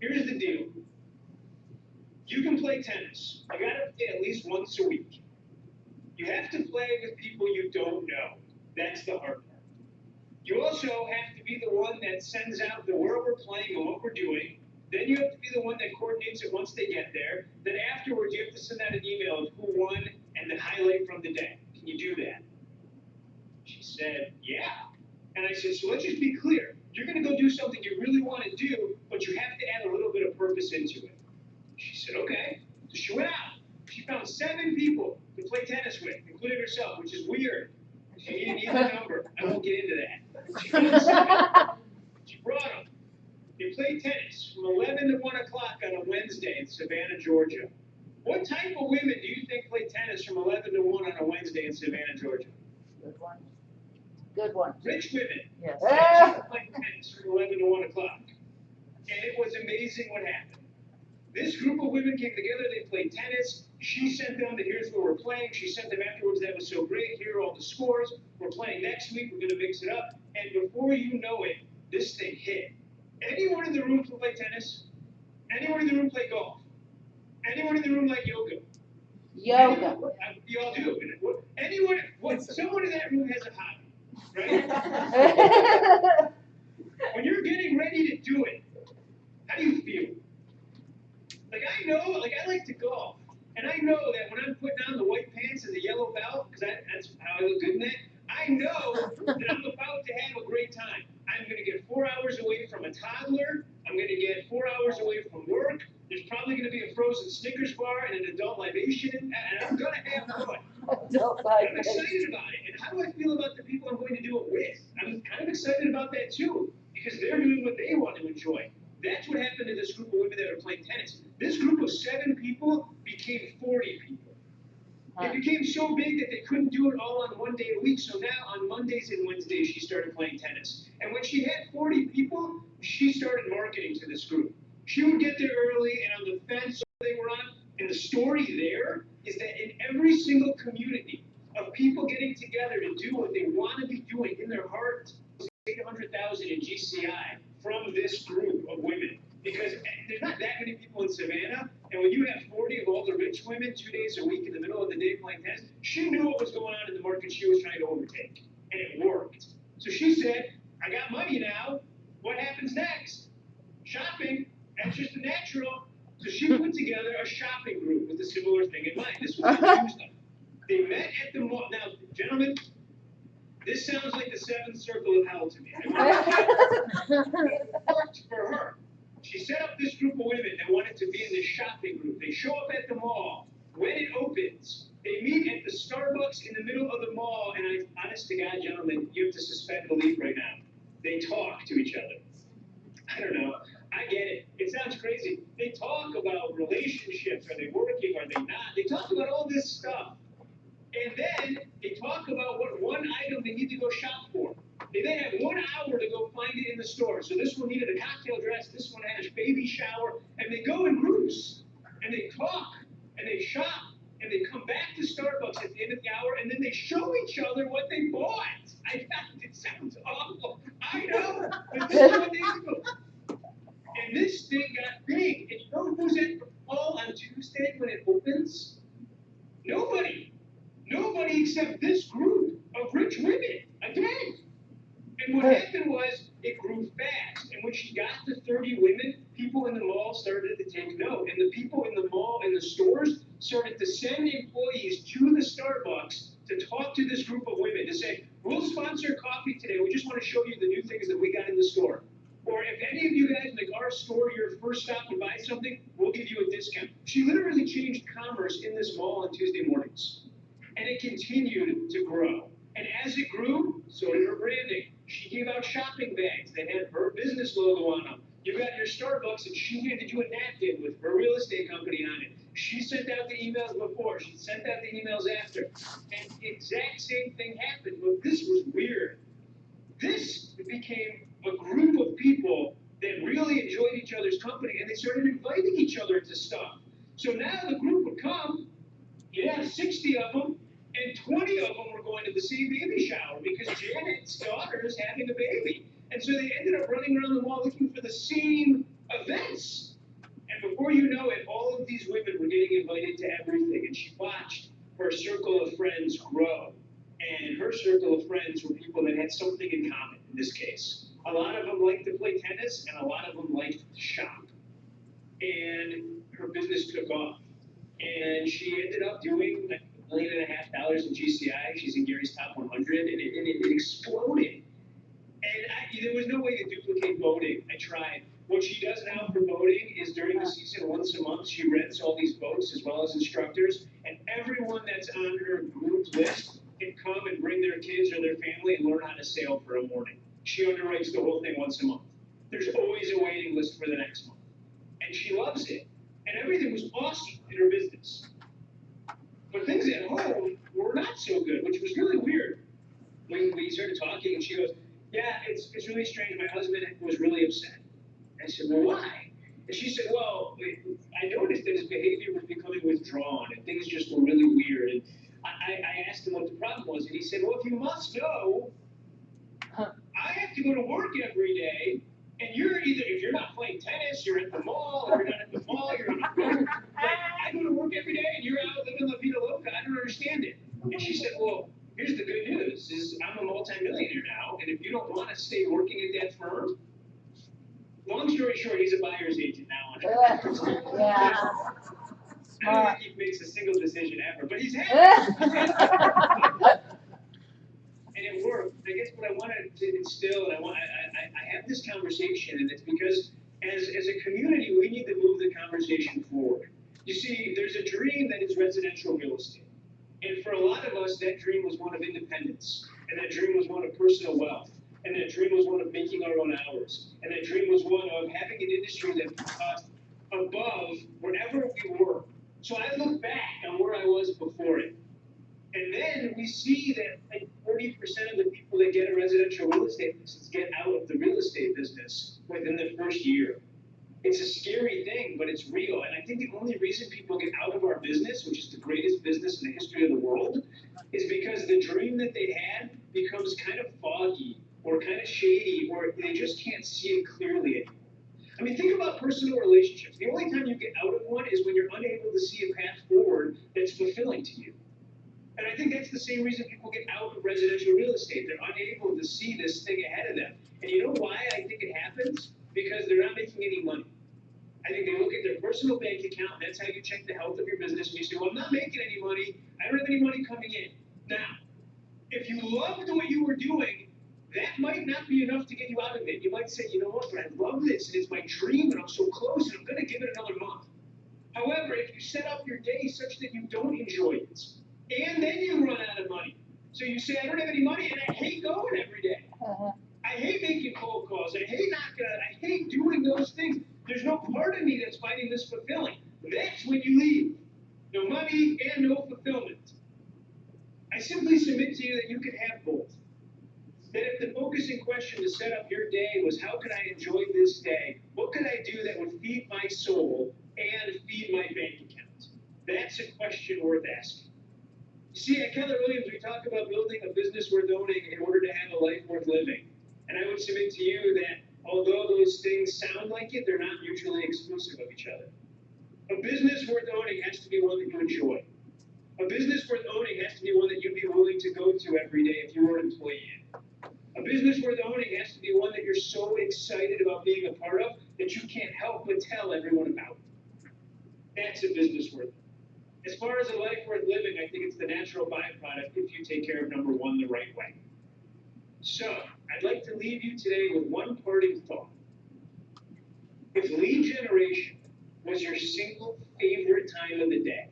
Here's the deal. You can play tennis. You gotta play at least once a week. You have to play with people you don't know. That's the hard part. You also have to be the one that sends out where we're playing and what we're doing. Then you have to be the one that coordinates it once they get there. Then afterwards, you have to send out an email of who won and the highlight from the day. Can you do that? She said, yeah. And I said, so let's just be clear. You're going to go do something you really want to do, but you have to add a little bit of purpose into it. She said, okay. So she went out. She found 7 people to play tennis with, including herself, which is weird. She needed either number. I won't get into that. She found 7. She brought them. They played tennis from 11 to 1 o'clock on a Wednesday in Savannah, Georgia. What type of women do you think play tennis from 11 to 1 on a Wednesday in Savannah, Georgia? Good one. Good one. Rich women. Yes. They played tennis from 11 to 1 o'clock. And it was amazing what happened. This group of women came together, they played tennis. She sent them that here's where we're playing. She sent them afterwards, that was so great. Here are all the scores. We're playing next week. We're going to mix it up. And before you know it, this thing hit. Anyone in the room can play tennis? Anyone in the room play golf? Anyone in the room like yoga? Yoga. You all do. Someone in that room has a hobby, right? When you're getting ready to do it, how do you feel? Like, I like to golf. And I know that when I'm putting on the white pants and the yellow belt, because that's how I look good in that, I know that I'm about to have a great time. I'm going to get 4 hours away from a toddler I'm gonna get 4 hours away from work. There's probably gonna be a frozen Snickers bar and an adult libation, and I'm gonna have fun. I'm excited about it. And how do I feel about the people I'm going to do it with? I'm kind of excited about that too, because they're doing what they want to enjoy. That's what happened to this group of women that are playing tennis. This group of 7 people became 40 people. It became so big that they couldn't do it all on one day a week. So now on Mondays and Wednesdays, she started playing tennis. And when she had 40 people, she started marketing to this group. She would get there early, and on the fence they were on. And the story there is that in every single community of people getting together to do what they want to be doing in their heart, 800,000 in GCI from this group of women. Because there's not that many people in Savannah, and when you have 40 of all the rich women 2 days a week in the middle of the day playing tennis, she knew what was going on in the market she was trying to overtake, and it worked. So she said, I got money now, what happens next? Shopping, that's just a natural. So she put together a shopping group with a similar thing in mind. This was on Tuesday. They met at the mall. Now, gentlemen, this sounds like the 7th circle of hell to me. It worked for her. She set up this group of women that wanted to be in this shopping group. They show up at the mall. When it opens, they meet at the Starbucks in the middle of the mall. And honest to God, gentlemen, you have to suspend belief right now. They talk to each other. I don't know. I get it. It sounds crazy. They talk about relationships. Are they working? Are they not? They talk about all this stuff. And then they talk about what one item they need to go shop for. They then have 1 hour to go find it in the store. So this one needed a cocktail dress, this one had a baby shower, and they go in groups, and they talk, and they shop, and they come back to Starbucks at the end of the hour, and then they show each other what they bought. I found it sounds awful. I know, but this is what they do. And this thing got big. And you know who's at the mall on Tuesday when it opens? Nobody. Nobody except this group of rich women. Again. And what happened was it grew fast. And when she got to 30 women, people in the mall started to take note. And the people in the mall and the stores started to send employees to the Starbucks to talk to this group of women to say, we'll sponsor coffee today. We just want to show you the new things that we got in the store. Or if any of you guys make our store your first stop to buy something, we'll give you a discount. She literally changed commerce in this mall on Tuesday mornings. And it continued to grow. And as it grew, so did her branding. She gave out shopping bags that had her business logo on them. You got your Starbucks, and she handed you a napkin with her real estate company on it. She sent out the emails before. She sent out the emails after. And the exact same thing happened. But this was weird. This became a group of people that really enjoyed each other's company, and they started inviting each other to stuff. So now the group would come, you'd have 60 of them, and 20 of them were going to the same baby shower because Janet's daughter is having a baby. And so they ended up running around the mall looking for the same events. And before you know it, all of these women were getting invited to everything, and she watched her circle of friends grow. And her circle of friends were people that had something in common in this case. A lot of them liked to play tennis, and a lot of them liked to shop. And her business took off. And she ended up doing like $1.5 million in GCI. She's in Gary's top 100, and it exploded. And there was no way to duplicate boating. I tried. What she does now for boating is during the season, once a month, she rents all these boats as well as instructors, and everyone that's on her group list can come and bring their kids or their family and learn how to sail for a morning. She underwrites the whole thing once a month. There's always a waiting list for the next month. And she loves it. And everything was awesome in her business. But things at home were not so good, which was really weird. When we started talking, and she goes, yeah, it's really strange. My husband was really upset. I said, well, why? And she said, well, I noticed that his behavior was becoming withdrawn, and things just were really weird. And I asked him what the problem was, and he said, well, if you must know, I have to go to work every day, and you're either, if you're not playing tennis, you're at the mall. If you're not at the mall, you're on a boat. I go to work every day, and you're out living La Vida Loca. I don't understand it. And she said, well, here's the good news, is I'm a multimillionaire now, and if you don't want to stay working at that firm, long story short, he's a buyer's agent now. Yeah. I don't think he makes a single decision ever, but he's happy. And it worked. I guess what I wanted to instill, and I have this conversation, and it's because as industry that put us above wherever we were. So I look back on where I was before it. And then we see that like 40% of the people that get a residential real estate license get out of the real estate business within the first year. It's a scary thing, but it's real. And I think the only reason people get out of our business, which is the greatest business in the history of the world, is because the dream that they had becomes kind of foggy or kind of shady, or they just can't see it clearly anymore. I mean, think about personal relationships. The only time you get out of one is when you're unable to see a path forward that's fulfilling to you. And I think that's the same reason people get out of residential real estate. They're unable to see this thing ahead of them. And you know why I think it happens? Because they're not making any money. I think they look at their personal bank account, and that's how you check the health of your business. And you say, well, I'm not making any money. I don't have any money coming in. Now, if you loved what you were doing, that might not be enough to get you out of it. You might say, you know what, but I love this, and it's my dream, and I'm so close, and I'm going to give it another month. However, if you set up your day such that you don't enjoy it, and then you run out of money, so you say, I don't have any money, and I hate going every day. I hate making cold calls. I hate doing those things. There's no part of me that's finding this fulfilling. That's when you leave. No money and no fulfillment. I simply submit to you that you can have both. That if the focusing question to set up your day was how could I enjoy this day? What could I do that would feed my soul and feed my bank account? That's a question worth asking. You see, at Keller Williams, we talk about building a business worth owning in order to have a life worth living. And I would submit to you that although those things sound like it, they're not mutually exclusive of each other. A business worth owning has to be one that you enjoy. A business worth owning has to be one that you'd be willing to go to every day if you were an employee in. A business worth owning has to be one that you're so excited about being a part of that you can't help but tell everyone about. That's a business worth. As far as a life worth living, I think it's the natural byproduct if you take care of number one the right way. So, I'd like to leave you today with one parting thought. If lead generation was your single favorite time of the day,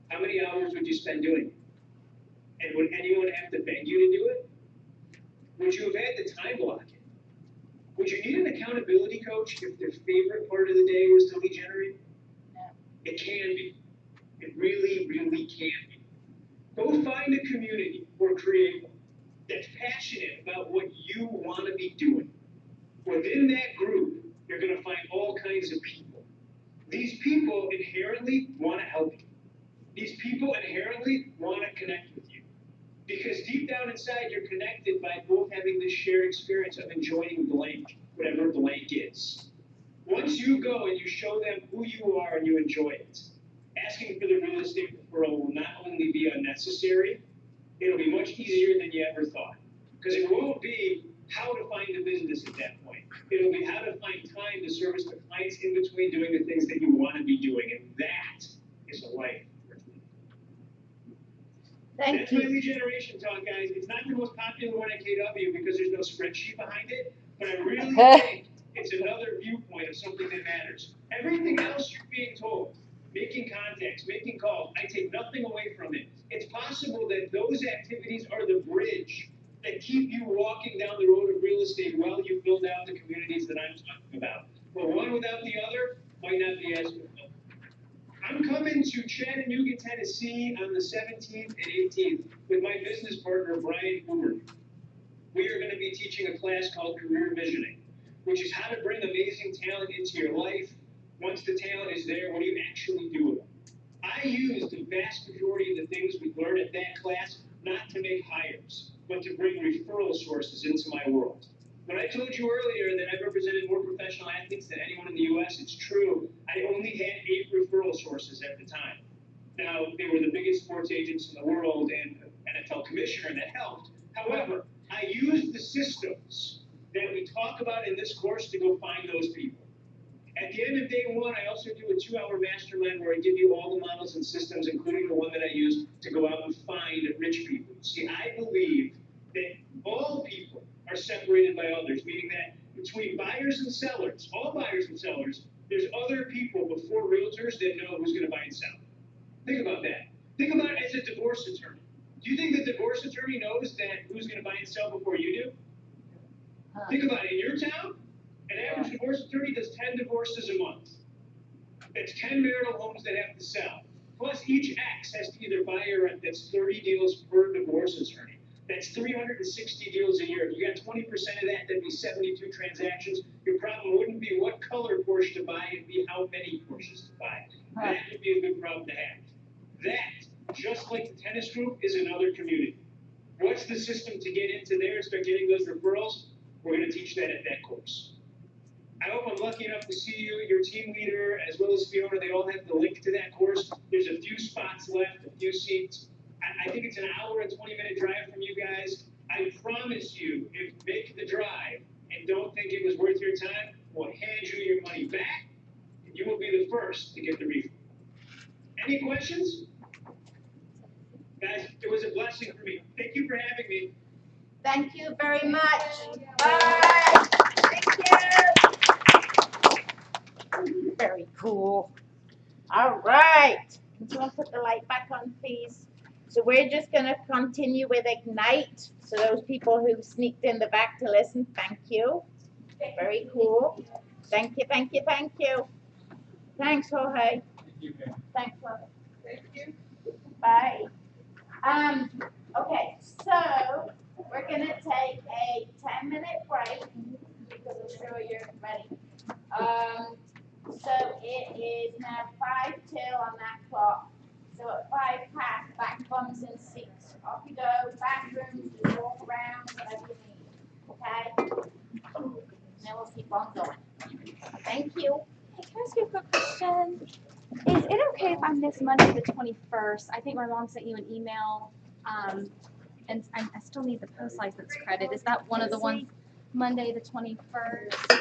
how many hours would you spend doing it? And would anyone have to beg you to do it? Would you have had the time block it? Would you need an accountability coach if their favorite part of the day was to lead generate? No. It can be. It really, really can be. Go find a community or create one that's passionate about what you want to be doing. Within that group, you're going to find all kinds of people. These people inherently want to help you. These people inherently want to connect with you. Because deep down inside, you're connected by both having this shared experience of enjoying blank, whatever blank is. Once you go and you show them who you are and you enjoy it, asking for the real estate referral will not only be unnecessary, it'll be much easier than you ever thought. Because it won't be how to find a business at that point. It'll be how to find time to service the clients in between doing the things that you want to be doing. And that is a life. That's my lead generation talk, guys. It's not the most popular one at KW because there's no spreadsheet behind it, but I really think it's another viewpoint of something that matters. Everything else you're being told, making contacts, making calls, I take nothing away from it. It's possible that those activities are the bridge that keep you walking down the road of real estate while you build out the communities that I'm talking about. But one without the other might not be as fulfilling. I'm coming to Chattanooga, Tennessee on the 17th and 18th with my business partner, Brian Hoover. We are going to be teaching a class called Career Visioning, which is how to bring amazing talent into your life. Once the talent is there, what do you actually do with it? I use the vast majority of the things we learned at that class not to make hires, but to bring referral sources into my world. When I told you earlier that I represented more professional athletes than anyone in the U.S., it's true. I only had 8 referral sources at the time. Now, they were the biggest sports agents in the world and NFL commissioner, and that helped. However, I used the systems that we talk about in this course to go find those people. At the end of day one, I also do a 2-hour mastermind where I give you all the models and systems, including the one that I use to go out and find rich people. See, I believe that all people are separated by others, meaning that between buyers and sellers, all buyers and sellers, there's other people before realtors that know who's going to buy and sell. Think about that. Think about it as a divorce attorney. Do you think the divorce attorney knows that who's going to buy and sell before you do? Think about it. In your town, an average divorce attorney does 10 courses a month. That's 10 marital homes that have to sell. Plus each ex has to either buy or rent. That's 30 deals per divorce attorney. That's 360 deals a year. If you got 20% of that, that'd be 72 transactions. Your problem wouldn't be what color Porsche to buy, it'd be how many Porsches to buy. That would be a good problem to have. That, just like the tennis group, is another community. What's the system to get into there and start getting those referrals? We're gonna teach that at that course. I hope I'm lucky enough to see you, your team leader, as well as Fiona. They all have the link to that course. There's a few spots left, a few seats. I think it's an hour and 20-minute drive from you guys. I promise you, if you make the drive and don't think it was worth your time, we'll hand you your money back, and you will be the first to get the refund. Any questions? Guys, it was a blessing for me. Thank you for having me. Thank you very much. Bye. Thank you. Very cool. All right. Can someone put the light back on, please? So we're just going to continue with Ignite. So those people who sneaked in the back to listen, thank you. Very cool. Thank you, thank you, thank you. Thanks, Jorge. Thanks, Jorge. Thank you. Bye. Okay, so we're going to take a 10-minute break because I'm sure you're ready. So it is now 5 till on that clock. So at 5 past, back bums and seats. Off you go, bathrooms, just walk around, whatever you need. Okay? And then we'll keep on going. Thank you. Hey, can I ask you a quick question? Is it okay if I miss Monday the 21st? I think my mom sent you an email, and I still need the post license credit. Is that one of the ones, Monday the 21st?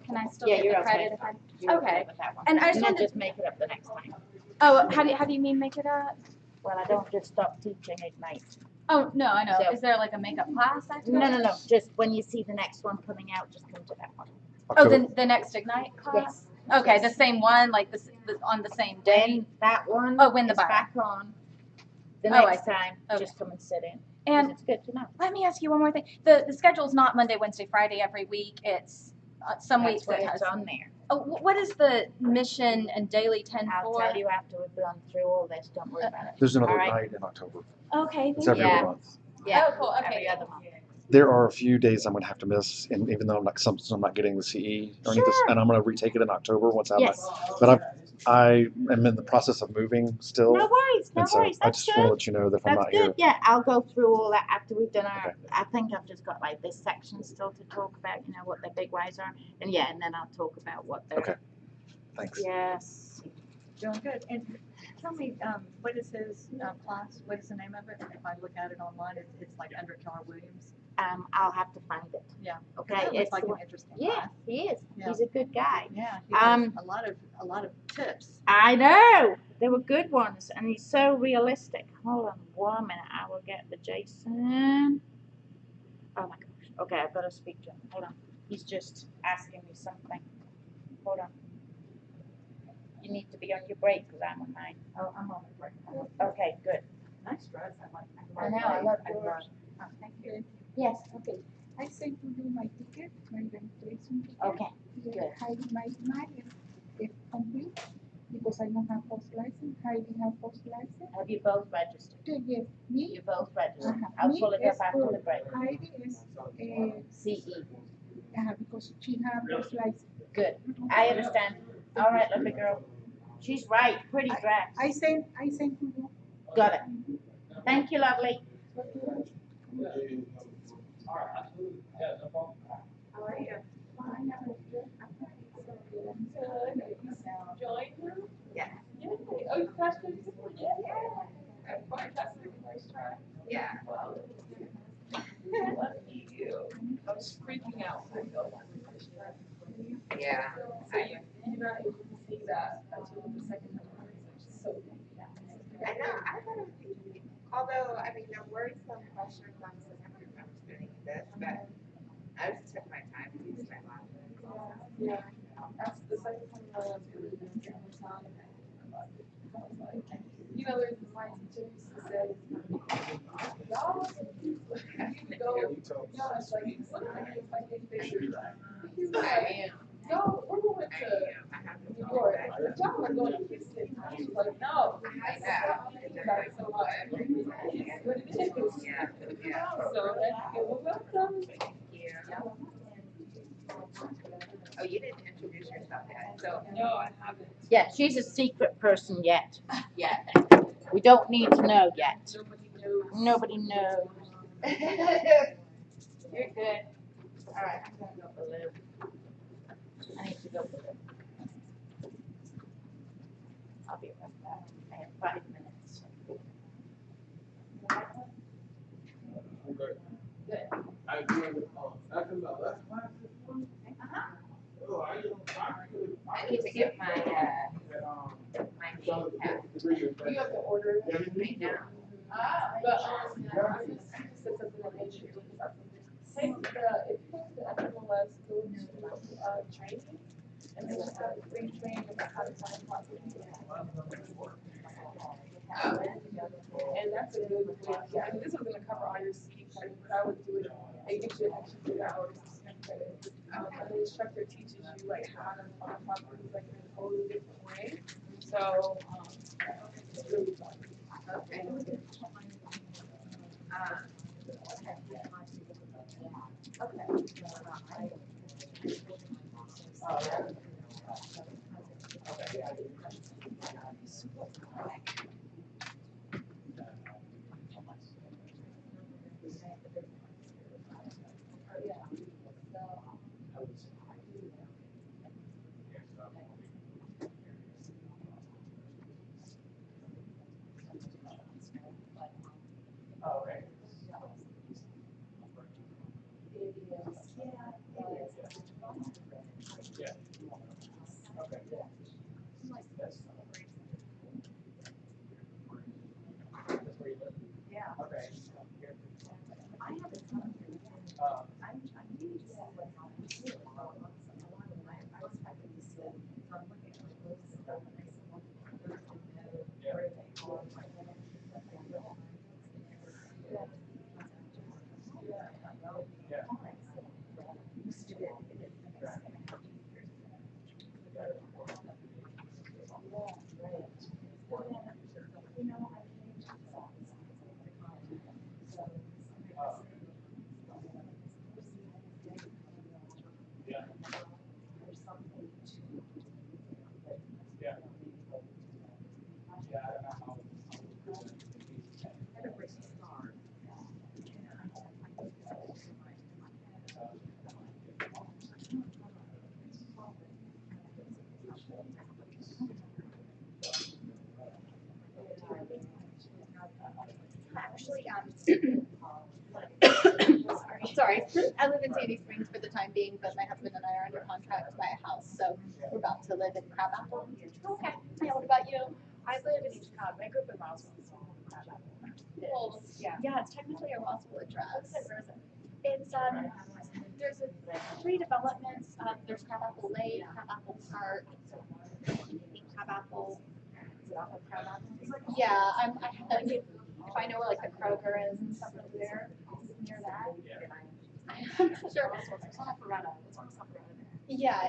Can I still get you're the credit okay. if I? You're Okay. with that one. And I just then wanted to. just make it up the next time. Oh, how do you mean make it up? Well, I don't just stop teaching Ignite. Oh, no, I know. So- Is there like a makeup class I have to go No. to? Just when you see the next one coming out, just come to that one. Oh, the next Ignite class? Yes. Okay, the same one, like the on the same day? Then that one Oh, when the is buyer. back on. The Oh, I next see. time, Okay. just come and sit in. 'Cause And it's good to know. let me ask you one more thing. The schedule's not Monday, Wednesday, Friday every week. It's some That's weeks what it it's has. on there. Oh, what is the mission and daily 10 I'll for? tell you after we've gone through all this. Don't worry about it. There's another All right. night in October. Okay, It's thank every you. Yeah. other month. Yeah. Oh, cool. Okay. Every other month. There are a few days I'm gonna have to miss, and even though I'm not getting the CE or any of this, Sure. and I'm gonna retake it in October once I have Yes. but I am in the process of moving still. No worries. No and so worries. I That's just want to good. let you know that if I'm That's not good. here, Yeah, I'll go through all that after we've done our. Okay. I think I've just got like this section still to talk about. You know what the big whys are, and yeah, and then I'll talk about what they're. Okay. Thanks. Yes. Doing good. And tell me, what is his class? What is the name of it? If I look at it online, it's like under Keller Williams. I'll have to find it. Yeah. Okay. That looks It's like the an one- interesting Yeah, class. he is. Yeah. He's a good guy. Yeah. He has Um, a lot of tips. I know. They were good ones, and he's so realistic. Hold on 1 minute. I will get the Jason. Oh my gosh. Okay, I've got to speak to him. Hold on. He's just asking me something. Hold on. You need to be on your break because I'm on mine. Oh, I'm on the break. Okay, good. Nice dress. I like. I know. I love yours. Oh, thank you. Yes. Okay. I sent to you my ticket, my registration ticket. Okay. Here, Good. Heidi, my is complete because I don't have post license. Heidi have post license. Have you both registered? Yes, me. You both registered. Uh-huh. I'll Me pull it up is after for the break. Heidi is CE. because she have post license. Good. I understand. All right, lovely girl. She's right. Pretty dress. I sent to you. Got it. Thank you, lovely. How are you? Yeah. Oh, questions? Yeah. Of course. That's the first try. Yeah. Lucky you. I was freaking out when I go on the first try. Yeah. So you're not able to see that until the second time. It's so I know. I thought it was easy. Although, I mean, there were some questions on some of the understanding of this, but I just took my time to use my logic. yeah. That's the second time I was doing it. I was like, you know, there's this line teacher used to say, y'all, you need to go, you know, it's like, look at me, it's like, he's like, y'all, we're going I to am. I have to New go York. back. Y'all want to go to Houston. I was like, no. I know. Like, so much. It's what it is. Yeah, yeah. So, you're welcome. Thank you. Oh, you didn't introduce yourself yet, so. No, I haven't. Yeah, she's a secret person yet. Yeah. We don't need to know yet. Nobody knows. Nobody knows. You're good. All right, I'm gonna go for Lou. I need to go for Lou. I'll be right back. I have 5 minutes. I'm good. Good. I do, after my last class this morning. Oh, I need to get my, my name tag. You have to order it. Right now. But, I just said something that made you do something. Take if you go to the FMLS, go to, training, and then you have a free training about how to find property. And that's a good way, yeah, I mean, this is gonna cover all your CE credit, but I would do it, and get you an extra 2 hours of CE credit. And the instructor teaches you like how to find properties like in a totally different way, so, it's really fun. Okay. Oh, right. Yeah. Okay. Yes. That's where you live? Yeah. Okay. I have a son. I'm really just what happened to a lot of my advice back in the school. So I'm looking at those stuff and I said, well, there's to know where they are, like, what they will. Actually, sorry, I live in Sandy Springs for the time being, but my husband and I are under contract to buy a house, so we're about to live in Crabapple. Okay, yeah, what about you? I live in East Cobb, I grew up in Roswell, so. Well, yeah, it's technically a Roswell address. It's, there's 3 developments, there's Crabapple Lake, Crabapple Park, Crabapple. Yeah, I think if I know where like the Kroger is and stuff over there, near that. I'm not sure. It's on Alpharetta, it's on Alpharetta. Yeah,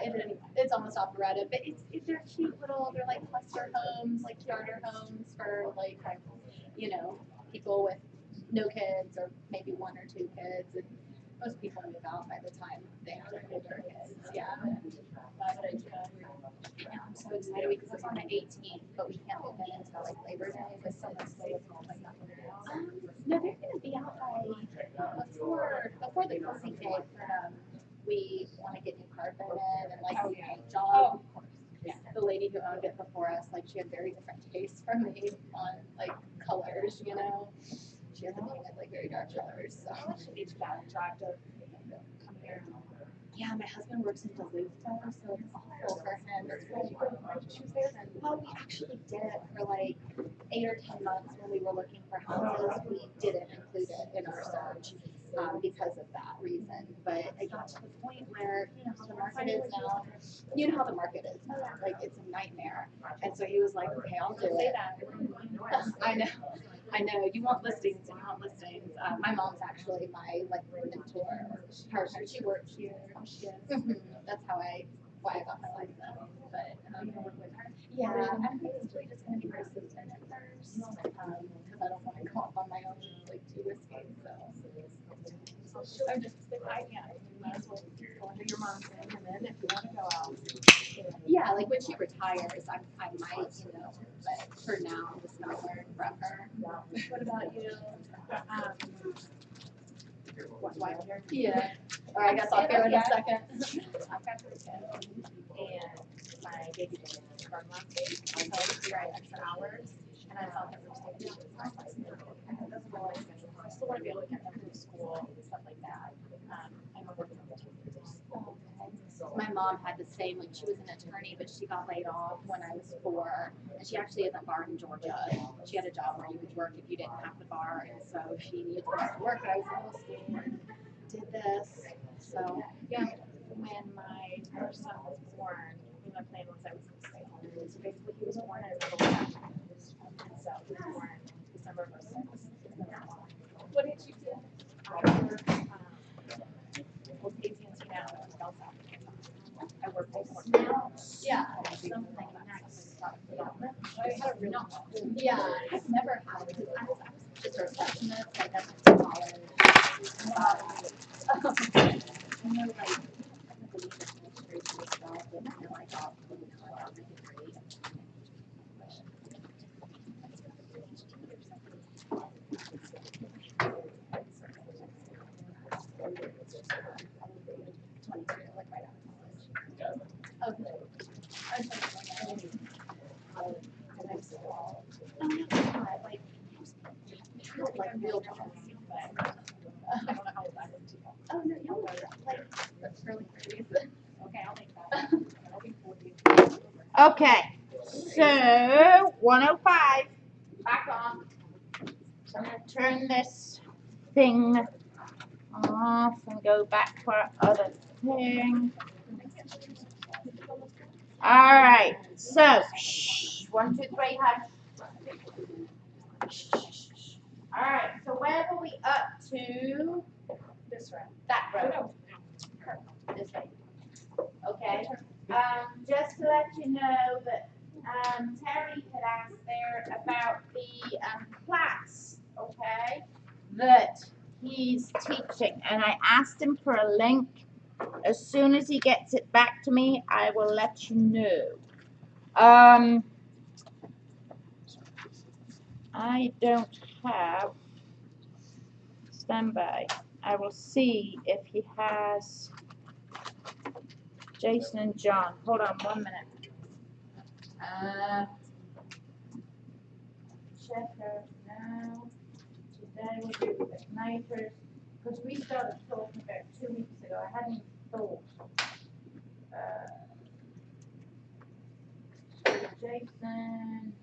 it's almost Alpharetta, but they're cute little, they're like cluster homes, like starter homes for like, you know, people with no kids or maybe 1 or 2 kids, and most people move out by the time they have older kids. Yeah. I'm so excited because it's on the 18th, but we can't move in until like Labor Day with some of the no, they're gonna be out by before the closing date. We want to get new carpet in and like paint job. The lady who owned it before us, like she had very different tastes from me on like colors, you know. She had to paint it like very dark colors. So It's bad attractive. Come here. yeah, my husband works in Duluth though, so it's awful for him. Well, we actually did it for like 8 or 10 months when we were looking for houses. We didn't include it in our search because of that reason. But it got to the point where, you know how the market is now. You know how the market is now. Like it's a nightmare. And so he was like, okay, I'll do it. I know. You want listings and you want listings. My mom's actually my like mentor. She works here. That's why I got my license. you to work with her? Yeah, I'm basically just gonna be her assistant at first. Because I don't want to go off on my own, it's like too risky, so. I'm just, yeah, you might as well go under your mom's name, and then if you want to go out. Yeah, like when she retires, I might, you know, but for now, I'm just gonna learn from her. What about you? Wife here? Yeah. Or I guess I'll go in a second. I've got 3 kids, and my baby did start last week, so I was here extra hours, and I saw that first day, my license. It doesn't go like schedule, I still want to be able to get them through school and stuff like that. I'm working on the 2 years. My mom had the same, like she was an attorney, but she got laid off when I was 4, and she actually isn't barred in Georgia. She had a job where you could work if you didn't have the bar, and so she needed to work, but I was in middle school and did this, so. Yeah, when my first son was born, my plan was I was going to stay home. So basically, he was born in the middle of September. And so he was born December of 06. What did you do? I worked with AT&T now in Bell South. I work both mornings. Yeah. Something nice. I had a real job. Yeah, I've never had it. I was just a receptionist, like I went to college. I know, like, I don't believe in administration and stuff, but I know I got, you know, I got my degree. Like right out of college. Okay. And I'm still, I like real jobs, but I don't know how old I am too. Oh, no, you're like, that's early 30s. Okay, I'll make that. I'll be 40. Okay, so 105, back on. So I'm gonna turn this thing off and go back to our other thing. All right, so, shh, 1, 2, 3, hush. Shh, shh, shh, shh. All right, so where were we up to? This round. That road. This way. Okay. Just to let you know that Terry had asked there about the class, okay, that he's teaching, and I asked him for a link. As soon as he gets it back to me, I will let you know. I don't have standby. I will see if he has Jason and John. Hold on 1 minute. Checker now. Today we'll do the igniters. Because we started talking about 2 weeks ago. I hadn't even thought. Jason.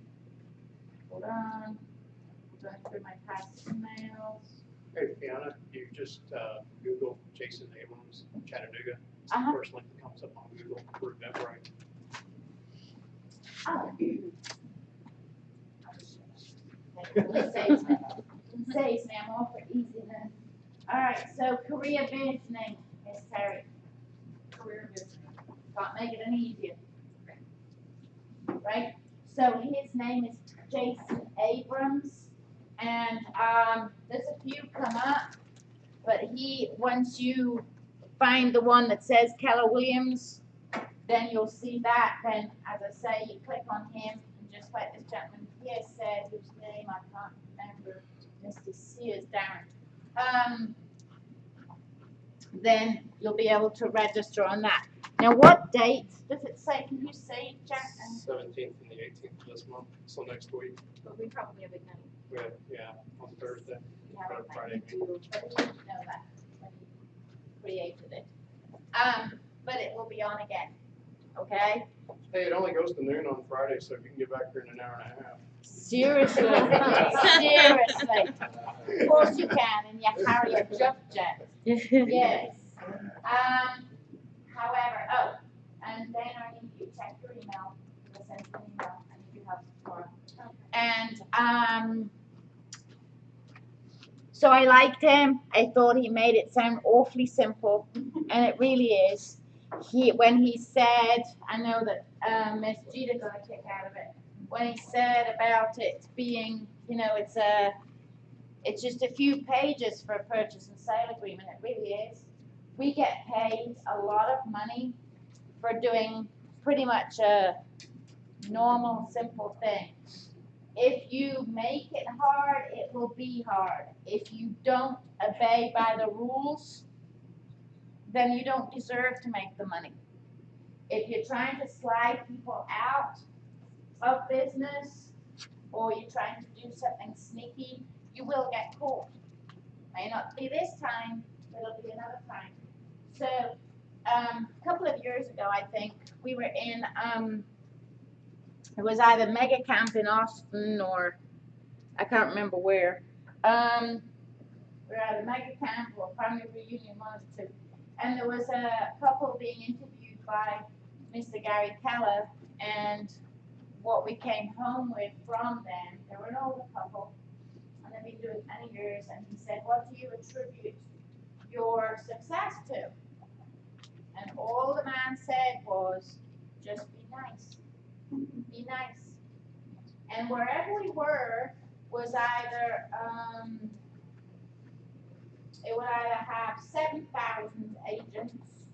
Hold on. Going through my past emails. Hey, Fiona, you just Google Jason Abrams, Chattanooga. It's Uh-huh. the first link that comes up on Google for Eventbrite. Saves me, I'm all for easy then. All right, so career visioning, Miss Terry. Career visioning. Can't make it any easier. Right? So his name is Jason Abrams, and there's a few come up, but once you find the one that says Keller Williams, then you'll see that. Then, as I say, you click on him, and just like this gentleman here said, whose name I can't remember, Mr. Sears Darren. Then you'll be able to register on that. Now, what date does it say? Can you say, Jack? 17th and the 18th of this month, so next week. But we probably have a big night. We have, yeah, on Thursday, Yeah, or I Friday. need to know that when you created it. But it will be on again, okay? Hey, it only goes to noon on Friday, so if you can get back here in an hour and a half. Seriously, seriously. Of course you can, and you carry a jump jet. Yes. However, and then I need you to check your email. I sent you an email, I need you to have tomorrow. And so I liked him. I thought he made it sound awfully simple, and it really is. when he said, I know that Miss Jeter got a kick out of it, when he said about it being, you know, it's just a few pages for a purchase and sale agreement. It really is. We get paid a lot of money for doing pretty much a normal, simple thing. If you make it hard, it will be hard. If you don't obey by the rules, then you don't deserve to make the money. If you're trying to slide people out of business, or you're trying to do something sneaky, you will get caught. May not be this time, but it'll be another time. So, a couple of years ago, I think, we were in, it was either Mega Camp in Austin or I can't remember where. We were at a Mega Camp or Family Reunion, one of the two. And there was a couple being interviewed by Mr. Gary Keller, and what we came home with from them, they were an older couple, and they've been doing it many years, and he said, what do you attribute your success to? And all the man said was, just be nice. Be nice. And wherever we were was either, it would either have 7,000 agents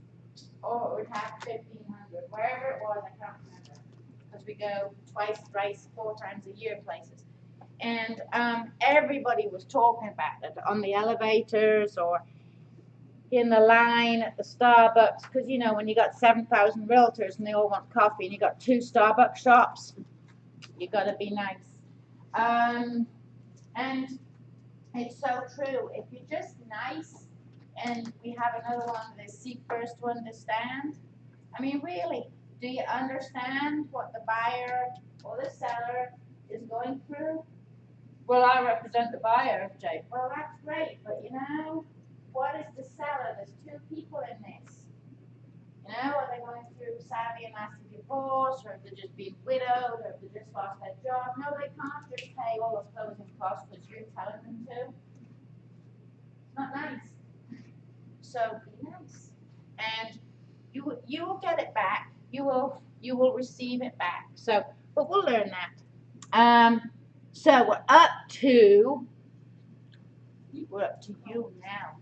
or it would have 1,500. Wherever it was, I can't remember. Because we go twice, thrice, 4 times a year places. And everybody was talking about it on the elevators or in the line at the Starbucks. Because, you know, when you got 7,000 realtors and they all want coffee and you got 2 Starbucks shops, you got to be nice. And it's so true. If you're just nice, and we have another one, the seek first to understand. I mean, really, do you understand what the buyer or the seller is going through? Well, I represent the buyer, Jake. Well, that's great, but you know, what is the seller? There's 2 people in this. You know, are they going through sadly a massive divorce, or if they're just being widowed, or if they just lost their job? No, they can't just pay all those closing costs because you're telling them to. It's not nice. So be nice, and you will get it back. You will receive it back. So, but we'll learn that. So we're up to you now.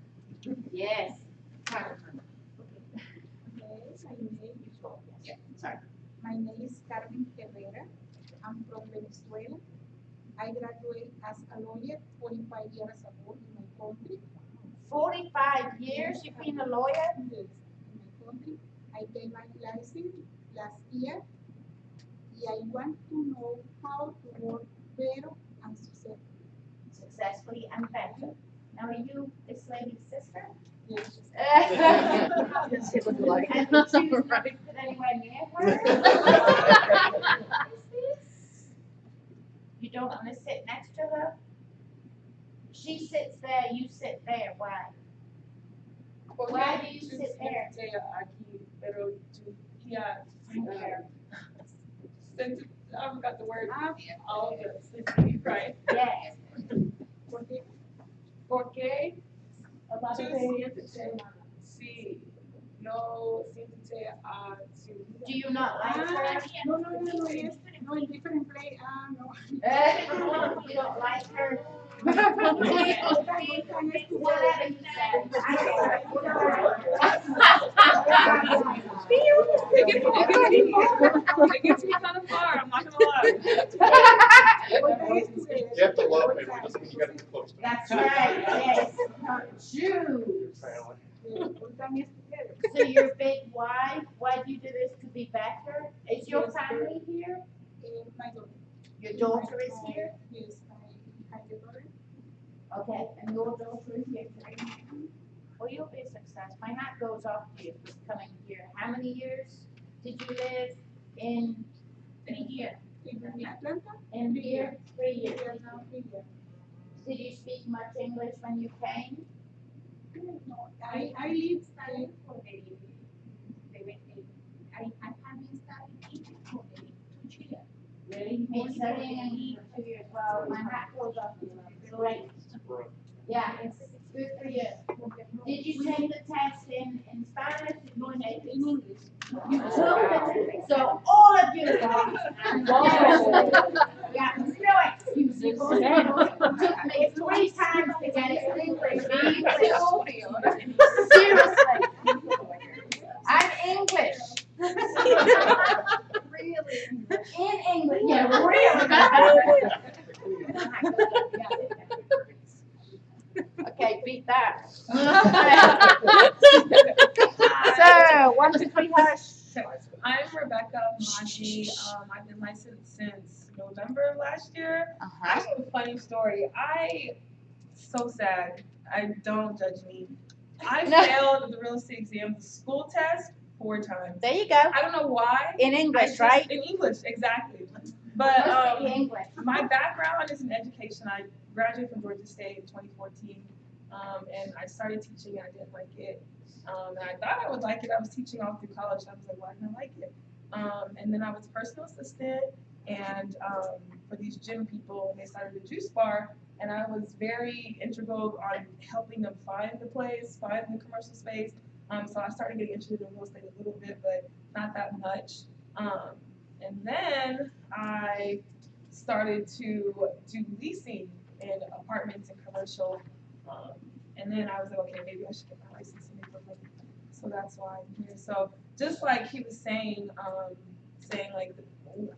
Yes. My name is Carmen Herrera. I'm from Venezuela. I graduated as a lawyer 45 years ago in my country. 45 years you've been a lawyer? Yes, in my country. I gained my license last year. I want to know how to work better and successfully and better. Now, are you this lady's sister? Yes. And you choose not to put anywhere near her? You don't want to sit next to her? She sits there, you sit there. Why? Why do you sit there? I forgot the word. All of it, right? Yes. Porque sí, no siéntete do you not like her? No, yes. No, in different place. No. You don't like her? Whatever you said. It gets me kind of far, I'm not gonna lie. You have to love him, it doesn't mean you gotta be close to him. That's right, yes. Jews. So your big why do you do this to be better? Is your family here? My daughter. Your daughter is here? Yes, my daughter. Okay, and your daughter is here too? Well, you'll be a success. My hat goes off to you for coming here. How many years did you live in 3 years? In Atlanta? In here? 3 years. 3 years. Did you speak much English when you came? No, I live I have been studying English for 2 years. Really? You've been studying English for 2 years. Well, my hat goes off to you. Great. Yeah, it's good for you. Did you take the test in Spanish? Did No, in English. You took, so all of you are, yeah, no excuses. It took me 3 times to get it in English. Seriously. I'm English. Really? In English, yeah, really. Okay, beat that. So, 1, 2, 3, hush. I'm Rebecca Monty. I've been licensed since November of last year. I have a funny story. So sad. Don't judge me. I failed the real estate exam, the school test, 4 times. There you go. I don't know why. In English, right? In English, exactly. But Mostly English. my background is in education. I graduated from Georgia State in 2014, and I started teaching. And I didn't like it, and I thought I would like it. I was teaching all through college. I was like, why didn't I like it? And then I was personal assistant and for these gym people, and they started a juice bar. And I was very integral on helping them find the place, find the commercial space. So I started getting interested in real estate a little bit, but not that much. And then I started to do leasing in apartments and commercial. And then I was like, okay, maybe I should get my license in April. So that's why I'm here. So just like he was saying like,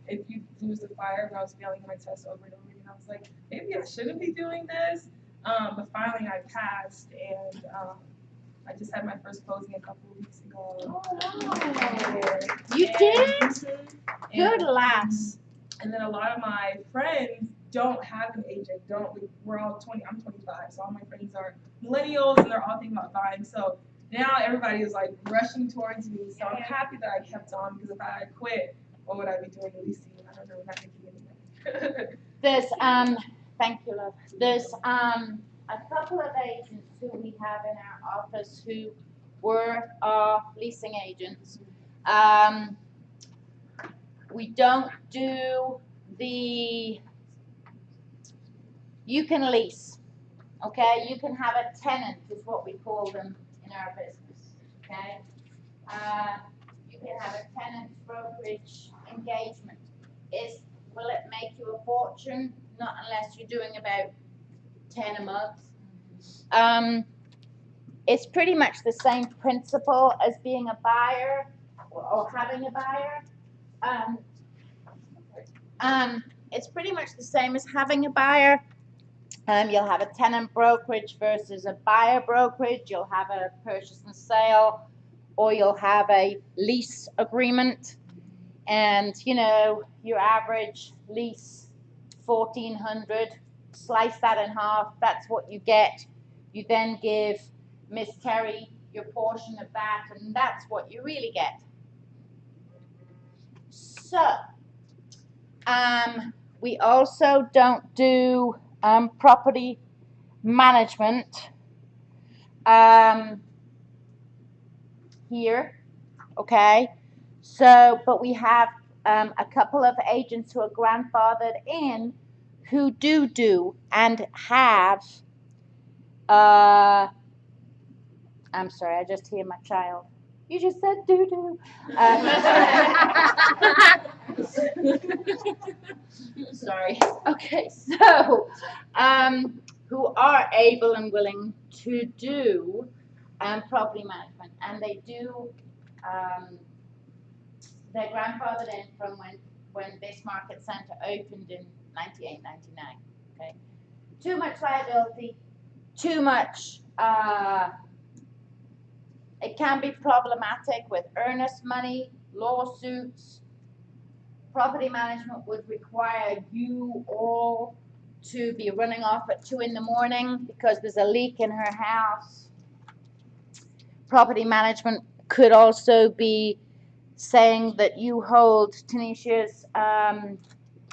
if you lose the fire, when I was failing my test over and over again, I was like, maybe I shouldn't be doing this. But finally I passed, and I just had my first closing a couple of weeks ago. Oh, wow. You did? Good lass. And then a lot of my friends don't have an agent. We're all 20. I'm 25, so all my friends are millennials, and they're all thinking about buying. So now everybody is like rushing towards me. So I'm happy that I kept on, because if I had quit, what would I be doing leasing? I don't know, not making anything. There's thank you, love. There's a couple of agents who we have in our office who were our leasing agents. We don't do you can lease, okay? You can have a tenant is what we call them in our business, okay? You can have a tenant brokerage engagement. Will it make you a fortune? Not unless you're doing about 10 a month. It's pretty much the same principle as being a buyer or having a buyer. It's pretty much the same as having a buyer. You'll have a tenant brokerage versus a buyer brokerage. You'll have a purchase and sale, or you'll have a lease agreement. And, you know, your average lease, $1,400, slice that in half, that's what you get. You then give Miss Terry your portion of that, and that's what you really get. So, we also don't do property management here, okay? So, but we have a couple of agents who are grandfathered in who do and have, I'm sorry, I just hear my child. You just said doo-doo. Sorry. Okay, so, who are able and willing to do property management, and they do, they're grandfathered in from when this market center opened in 98, 99, okay? Too much liability, too much, it can be problematic with earnest money, lawsuits. Property management would require you all to be running off at 2 in the morning because there's a leak in her house. Property management could also be saying that you hold Tanisha's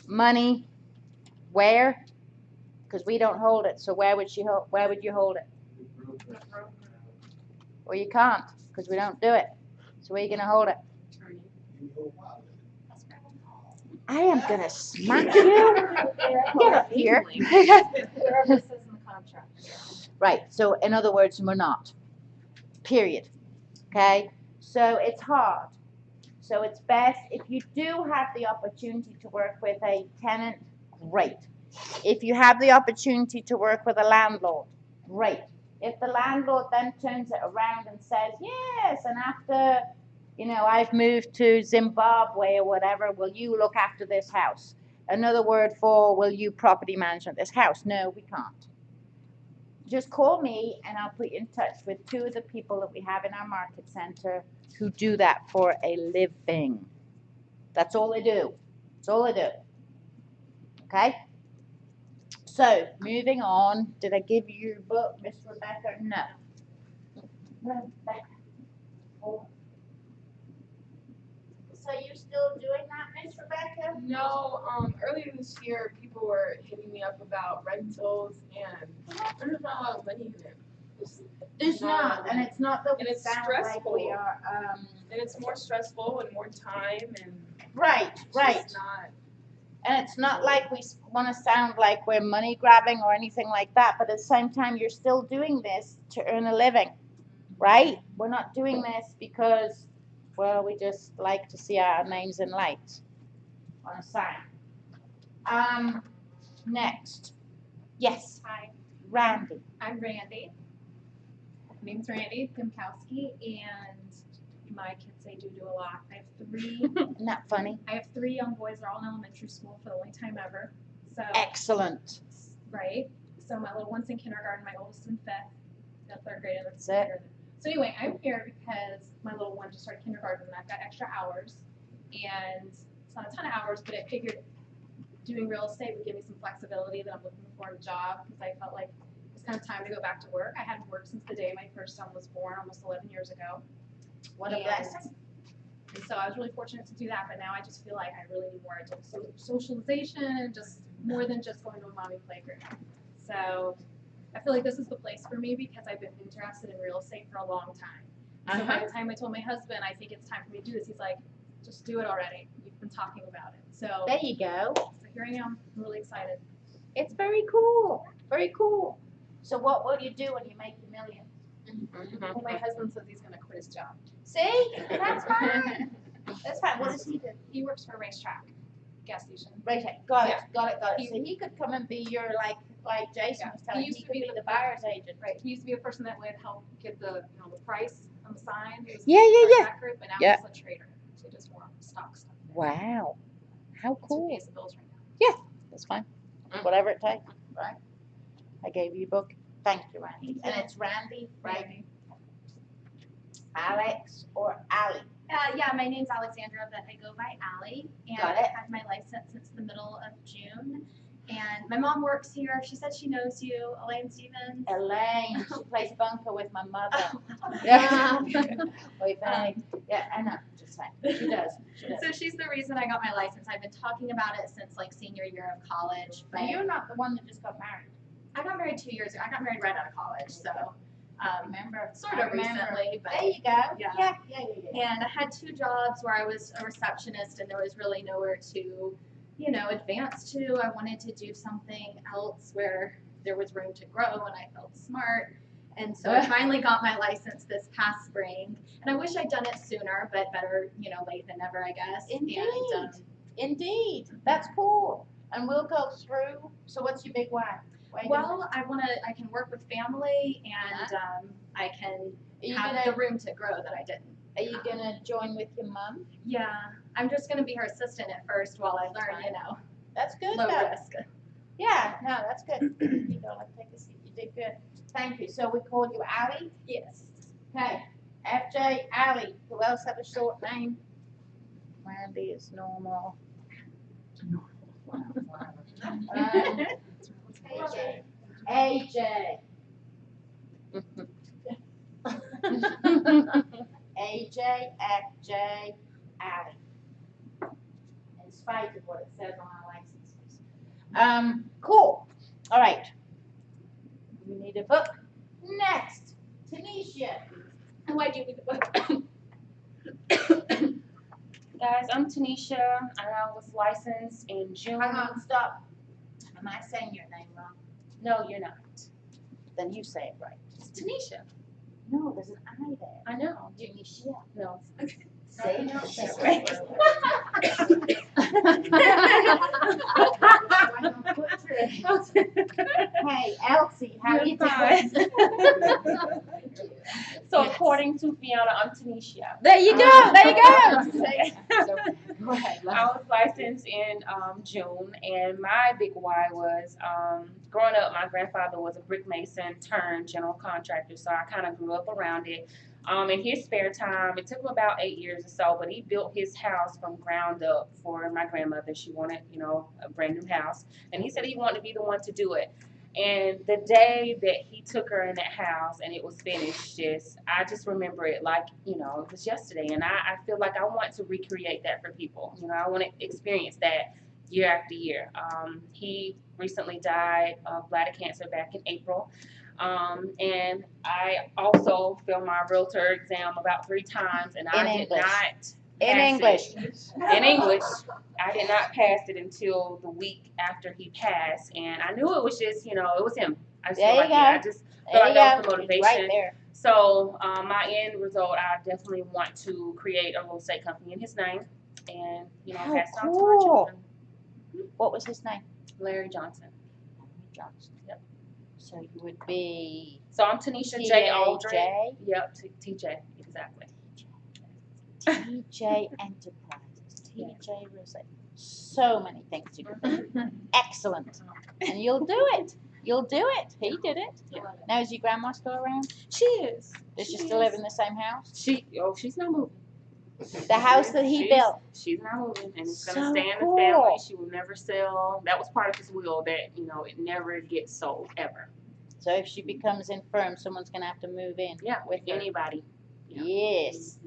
money where? Because we don't hold it. So where would you hold it? Well, you can't because we don't do it. So where are you going to hold it? I am going to smack you. Get up here. Wherever it says in the contract. Right. So in other words, we're not. Period. Okay. So it's hard. So it's best if you do have the opportunity to work with a tenant, great. If you have the opportunity to work with a landlord, great. If the landlord then turns it around and says, yes, and after, I've moved to Zimbabwe or whatever, will you look after this house? Another word for, will you property manage this house? No, we can't. Just call me and I'll put you in touch with 2 of the people that we have in our market center who do that for a living. That's all they do. That's all they do. Okay? So, moving on. Did I give you your book, Miss Rebecca? No. Rebecca. Oh. So you're still doing that, Miss Rebecca? No, earlier this year, people were hitting me up about rentals, and there's not a lot of money in it. There's not, and it's not that we it's sound stressful. like we are. And it's more stressful and more time, and Right, right. It's not. And it's not like we want to sound like we're money grabbing or anything like that, but at the same time, you're still doing this to earn a living, right? We're not doing this because, well, we just like to see our names in lights on a sign. Next. Yes. Hi. Randy. I'm Randy. My name's Randy Pimkowski, and my kids, they do a lot. I have 3. Not funny. I have 3 young boys. They're all in elementary school for the only time ever. So Excellent. right. So my little one's in kindergarten. My oldest in 5th, the 3rd grade, and the That's it. 3rd. So anyway, I'm here because my little one just started kindergarten, and I've got extra hours, and it's not a ton of hours, but I figured doing real estate would give me some flexibility that I'm looking for in a job, because I felt like it's kind of time to go back to work. I hadn't worked since the day my first son was born, almost 11 years ago. What a blessing. And so I was really fortunate to do that, but now I just feel like I really need more socialization and just more than just going to a mommy playgroup. So I feel like this is the place for me because I've been interested in real estate for a long time. So by the time I told my husband, I think it's time for me to do this, he's like, just do it already. You've been talking about it. So there you go. So here I am. I'm really excited. It's very cool. Very cool. So what will you do when you make the million? Well, my husband says he's going to quit his job. See? That's fine. That's fine. What does he do? He works for a racetrack, gas station. Racetrack. Got it. Yeah. Got it. Got it. He- So he could come and be your like Jason was telling. He used to could be the buyer's agent. Right. He used to be a person that would help get the the price on the sign. He was Yeah, yeah, that group, but now yeah. he's a trader. So he does more stock stuff. Wow. How That's who cool. pays the bills right now. Yeah, that's fine. Whatever it takes, right? I gave you a book. Thank you, Randy. And it's Randy, right? Alex or Allie? Yeah, my name's Alexandra, but I go by Allie. And Got I've it. had my license since the middle of June. And my mom works here. She said she knows you, Elaine Stevens. Elaine, she plays bunker with my mother. Yeah. Wait, yeah, I know. Just saying. She does. She does. So she's the reason I got my license. I've been talking about it since like senior year of college. But Now, you're not the one that just got married. I got married 2 years ago. I got married right out of college. So remember, sort I of remember. recently. But There you go. Yeah. Yeah. And I had 2 jobs where I was a receptionist, and there was really nowhere to, advance to. I wanted to do something else where there was room to grow, and I felt smart. And so I finally got my license this past spring. And I wish I'd done it sooner, but better, late than never, I guess. Indeed. And, Indeed. That's cool. And we'll go through. So what's your big why? Why you doing well, I can work with family, and I can you have gonna- the room to grow that I didn't. Are you going to join with your mom? Yeah, I'm just going to be her assistant at first while I learn, That's good, low though. risk. Yeah, no, that's good. You go, let's take a seat. You did good. Thank you. So we called you Allie? Yes. Okay. FJ, Allie. Who else have a short name? Randy is normal. AJ. AJ, FJ, Allie. In spite of what it says on our licenses. Cool. All right. We need a book. Next, Tanisha. Why do you need the book? Guys, I'm Tanisha. I was licensed in June. Hang on, stop. Am I saying your name wrong? No, you're not. Then you say it right. It's Tanisha. No, there's an I there. I know. Tunisia. No. See? That's right. Hey, Elsie, how you Fine. doing? So according to Fiona, I'm Tanisha. There you go, there you So, Go ahead, I was licensed in June, and my big why was growing up, my grandfather was a brick mason turned general contractor, so I kind of grew up around it. In his spare time, it took him about 8 years or so, but he built his house from ground up for my grandmother. She wanted, a brand new house, and he said he wanted to be the one to do it. And the day that he took her in that house and it was finished, I just remember it like, it was yesterday. And I feel like I want to recreate that for people. I want to experience that year after year. He recently died of bladder cancer back in April. And I also failed my realtor exam about 3 times, and I did not pass it. In English, I did not pass it until the week after he passed, and I knew it was just, it was him. I just felt like I just felt like that was the motivation. Right there. So my end result, I definitely want to create a real estate company in his name, and pass it on to my children. What was his name? Larry Johnson. Larry Johnson. Yep. So you would be. So I'm Tanisha J. Aldrin. TJ? Yep, TJ, exactly. TJ Enterprises. TJ Real Estate. So many things you could do. Excellent. And you'll do it. You'll do it. He did it. Yeah. Now, is your grandma still around? She is. Does she still live in the same house? She's not moving. The house that he built. She's not moving, and it's So gonna stay in the cool. family. She will never sell. That was part of his will that it never gets sold ever. So if she becomes infirm, someone's going to have to move in. Yeah, with her. anybody. Yeah. Yes.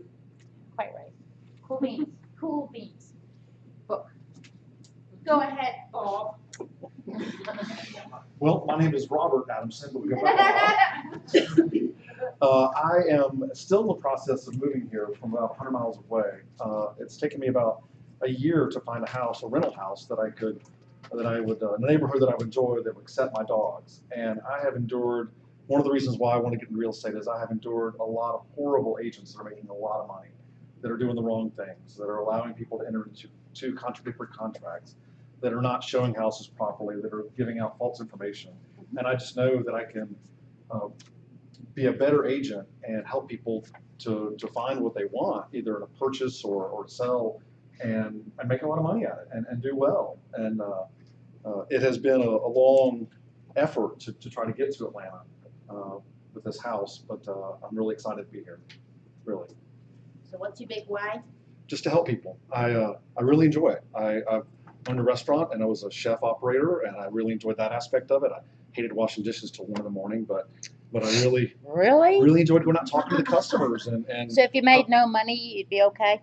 Quite right. Cool beans, cool beans. Go ahead, Bob. Well, my name is Robert Adamson. But I am still in the process of moving here from about 100 miles away. It's taken me about a year to find a house, a rental house in a neighborhood that I would enjoy, that would accept my dogs. And I have endured, one of the reasons why I want to get in real estate is I have endured a lot of horrible agents that are making a lot of money, that are doing the wrong things, that are allowing people to enter into contradictory contracts, that are not showing houses properly, that are giving out false information. And I just know that I can be a better agent and help people to find what they want, either in a purchase or to sell, and make a lot of money at it and do well. And it has been a long effort to try to get to Atlanta with this house, but I'm really excited to be here, really. So what's your big why? Just to help people. I really enjoy it. I've owned a restaurant and I was a chef operator, and I really enjoyed that aspect of it. I hated washing dishes till 1 in the morning, but I really enjoyed going out and talking to the customers. And So if you made no money, you'd be okay?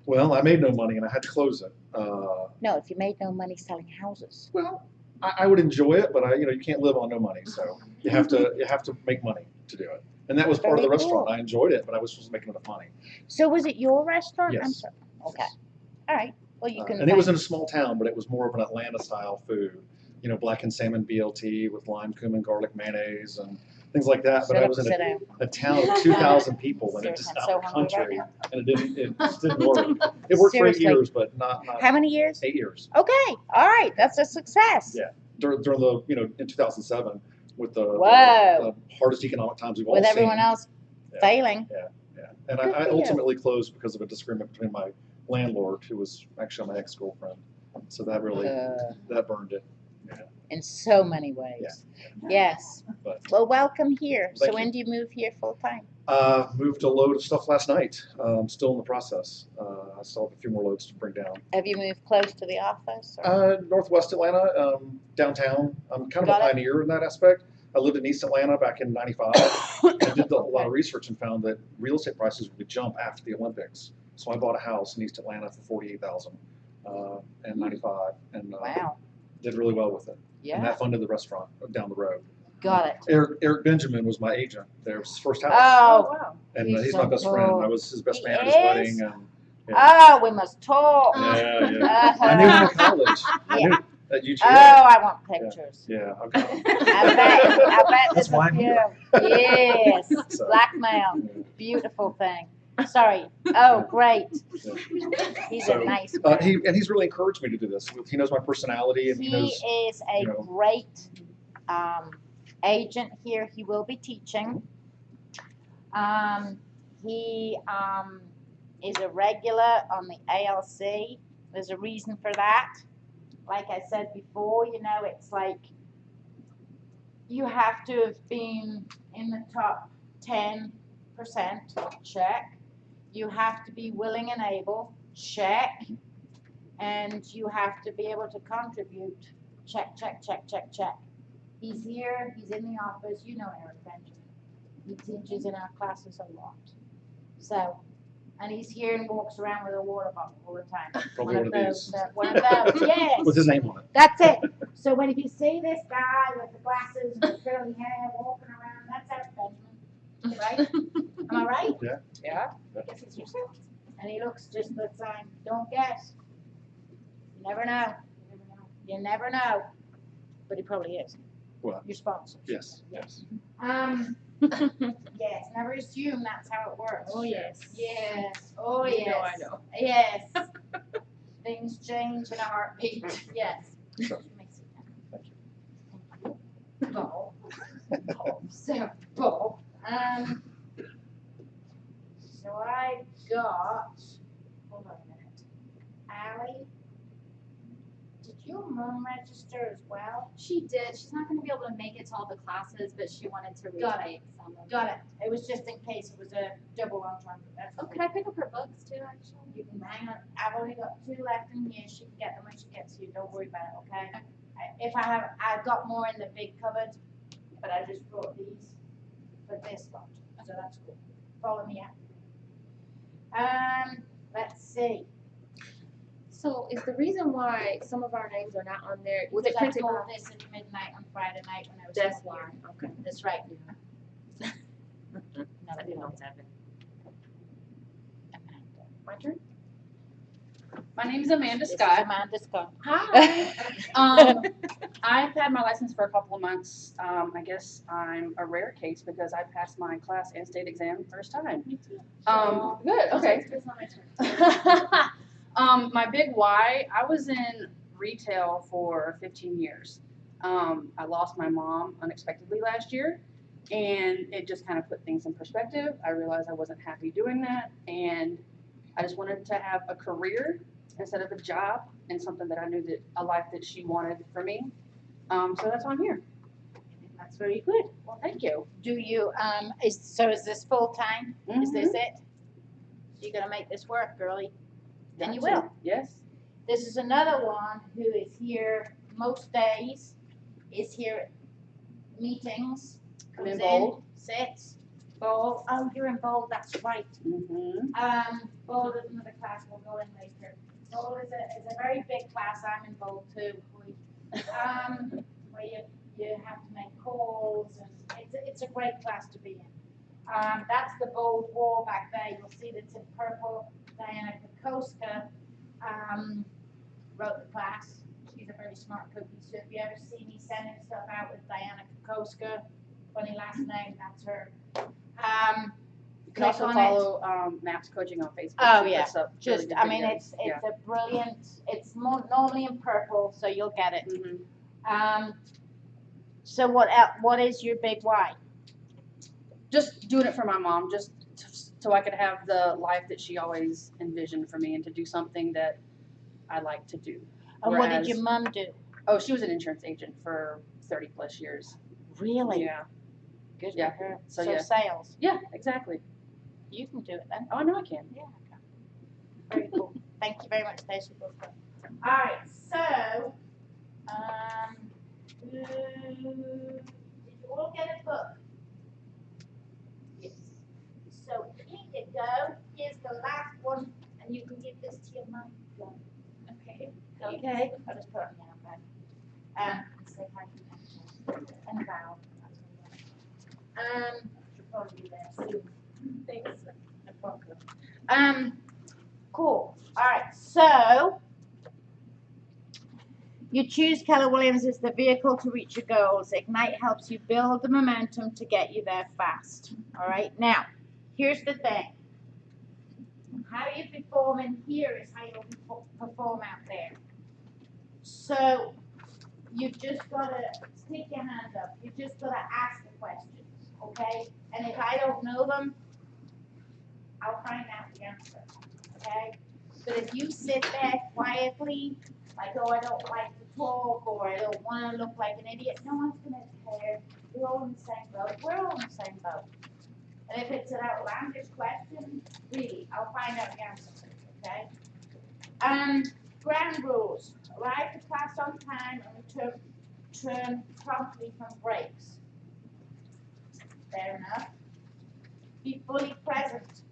well, I made no money and I had to close it. No, if you made no money selling houses. Well, I would enjoy it, but you can't live on no money, so you have to make money to do it. And that was part of the Very restaurant. cool. I enjoyed it, but I was supposed to make enough money. So was it your restaurant? I'm Yes. sorry. Okay. All right. Well, you can. And it was in a small town, but it was more of an Atlanta-style food. Blackened salmon BLT with lime, cumin, garlic, mayonnaise, and things like that. But I was in a town of 2,000 people, and it just I'm out so of the hungry country, right and it just didn't work. It worked for 8 Seriously. years, but not How many years? 8 years. Okay. All right. That's a success. Yeah, during the in 2007 with the Whoa. hardest economic times we've all With seen. everyone else failing. Yeah. And Good I for you. ultimately closed because of a disagreement between my landlord, who was actually my ex-girlfriend. So that really that burned it. Yeah. In so many ways. Yes. But Well, welcome here. So Thank when you. do you move here full time? moved a load of stuff last night. I'm still in the process. I still have a few more loads to bring down. Have you moved close to the office? Or? Northwest Atlanta, downtown. I'm kind of Got a it. pioneer in that aspect. I lived in East Atlanta back in '95. I did a lot of research and found that real estate prices would jump after the Olympics. So I bought a house in East Atlanta for $48,000 in '95, and Wow. did really well with it. Yeah. And that funded the restaurant down the road. Got it. Eric Benjamin was my agent. There was his first house. Oh, wow. And He's he's so my best friend. cool. I was his best He man at his is? wedding. And, Oh, we must talk. yeah. I knew him in college. I At UGA. Oh, I want pictures. Yeah, okay. I bet That's there's why a I'm few. here. Yes, So- blackmail, beautiful thing. Sorry. Oh, great. He's So, a nice man. he's really encouraged me to do this. He knows my personality, and he He knows. is a you know. great agent here. He will be teaching. He is a regular on the ALC. There's a reason for that. Like I said before, you know, it's like you have to have been in the top 10%, check. You have to be willing and able, check. And you have to be able to contribute, check, check, check, check, check. He's here, he's in the office, you know Eric Benjamin. He teaches in our classes a lot. So, and he's here and walks around with a water bottle all the time. Probably one of these. One of those, yes. With his name on it. That's it. So when if you see this guy with the glasses and the curly hair walking around, that's Eric Benjamin, right? Am I right? Yeah. Yeah. I guess he's yourself. And he looks just the same. Don't guess. You never know. You never know. But he probably is. What? Your sponsor. Yes. Yes. Yes. Never assume that's how it works. Oh, yes. Yes. Oh, You yes. know I know. Yes. Things change in a heartbeat. Yes. Sure. Bob. So, Bob. So I got, hold on a minute. Allie, did your mom register as well? She did. She's not going to be able to make it to all the classes, but she wanted to Got retake some of Got it. It was just in case it was a double entendre. That's Oh, could I pick up her books too, actually? You can hang on. I've only got 2 left in here. She can get them when she gets here. Don't worry about it, okay? I've got more in the big cupboard, but I just brought these for this lot. So that's cool. Follow me out. Let's see. So is the reason why some of our names are not on there, was it Because I printed told off? this at midnight on Friday night when I was That's in why, here. okay. That's right. I didn't know what's happening. My turn? My name is Amanda This is Scott. Amanda Scott. Hi. I've had my license for a couple of months. I guess I'm a rare case because I passed my class and state exam first time. Me too. Good, okay. It's not my turn. My big why, I was in retail for 15 years. I lost my mom unexpectedly last year, and it just kind of put things in perspective. I realized I wasn't happy doing that, and I just wanted to have a career instead of a job, and something that I knew that a life that she wanted for me. So that's why I'm here. That's very good. Well, thank you. Do you, is this full time? Is this it? You're gonna make this work, girlie? And you Gotcha. will. Yes. This is another one who is here most days, is here at meetings, I'm comes in in, Bold. sits, Bold. Oh, you're in Bold, that's right. Bold is another class we'll go in later. Bold is a very big class. I'm in Bold too. Where you have to make calls, and it's a great class to be in. That's the Bold wall back there. You'll see that's in purple. Diana Kokoska wrote the class. She's a very smart cookie. So if you ever see me sending stuff out with Diana Kokoska, funny last name, that's her. You can also follow Maps Coaching on Facebook. Oh She yeah, puts up just really good I mean videos. it's Yeah. a brilliant. It's normally in purple, so you'll get it. So what is your big why? Just doing it for my mom, just so I could have the life that she always envisioned for me, and to do something that I like to do. And what did your mom do? Oh, she was an insurance agent for 30 plus years. Really? Yeah. Good Yeah. for her. So, So yeah. sales. Yeah, exactly. You can do it then. Oh, I know I can. Yeah. Very cool. Thank you very much, Stacy. All right. So, did you all get a book? Yes. So here you go. Here's the last one, and you can give this to your mom. Okay. Okay. I'll just put it on the iPad. And say hi to them. And bow. She'll probably be there soon. Thanks. No problem. Cool. All right. So You choose Keller Williams as the vehicle to reach your goals. Ignite helps you build the momentum to get you there fast. All right, now, here's the thing. How you perform in here is how you'll perform out there. So, you've just got to stick your hand up. You've just got to ask the questions, okay? And if I don't know them, I'll find out the answer, okay? But if you sit there quietly, like, oh, I don't like to talk, or I don't want to look like an idiot, no one's going to care. You're all in the same boat. We're all in the same boat. And if it's an outlandish question, really, I'll find out the answer, okay? Ground rules. Arrive to class on time and return promptly from breaks. Fair enough. Be fully present.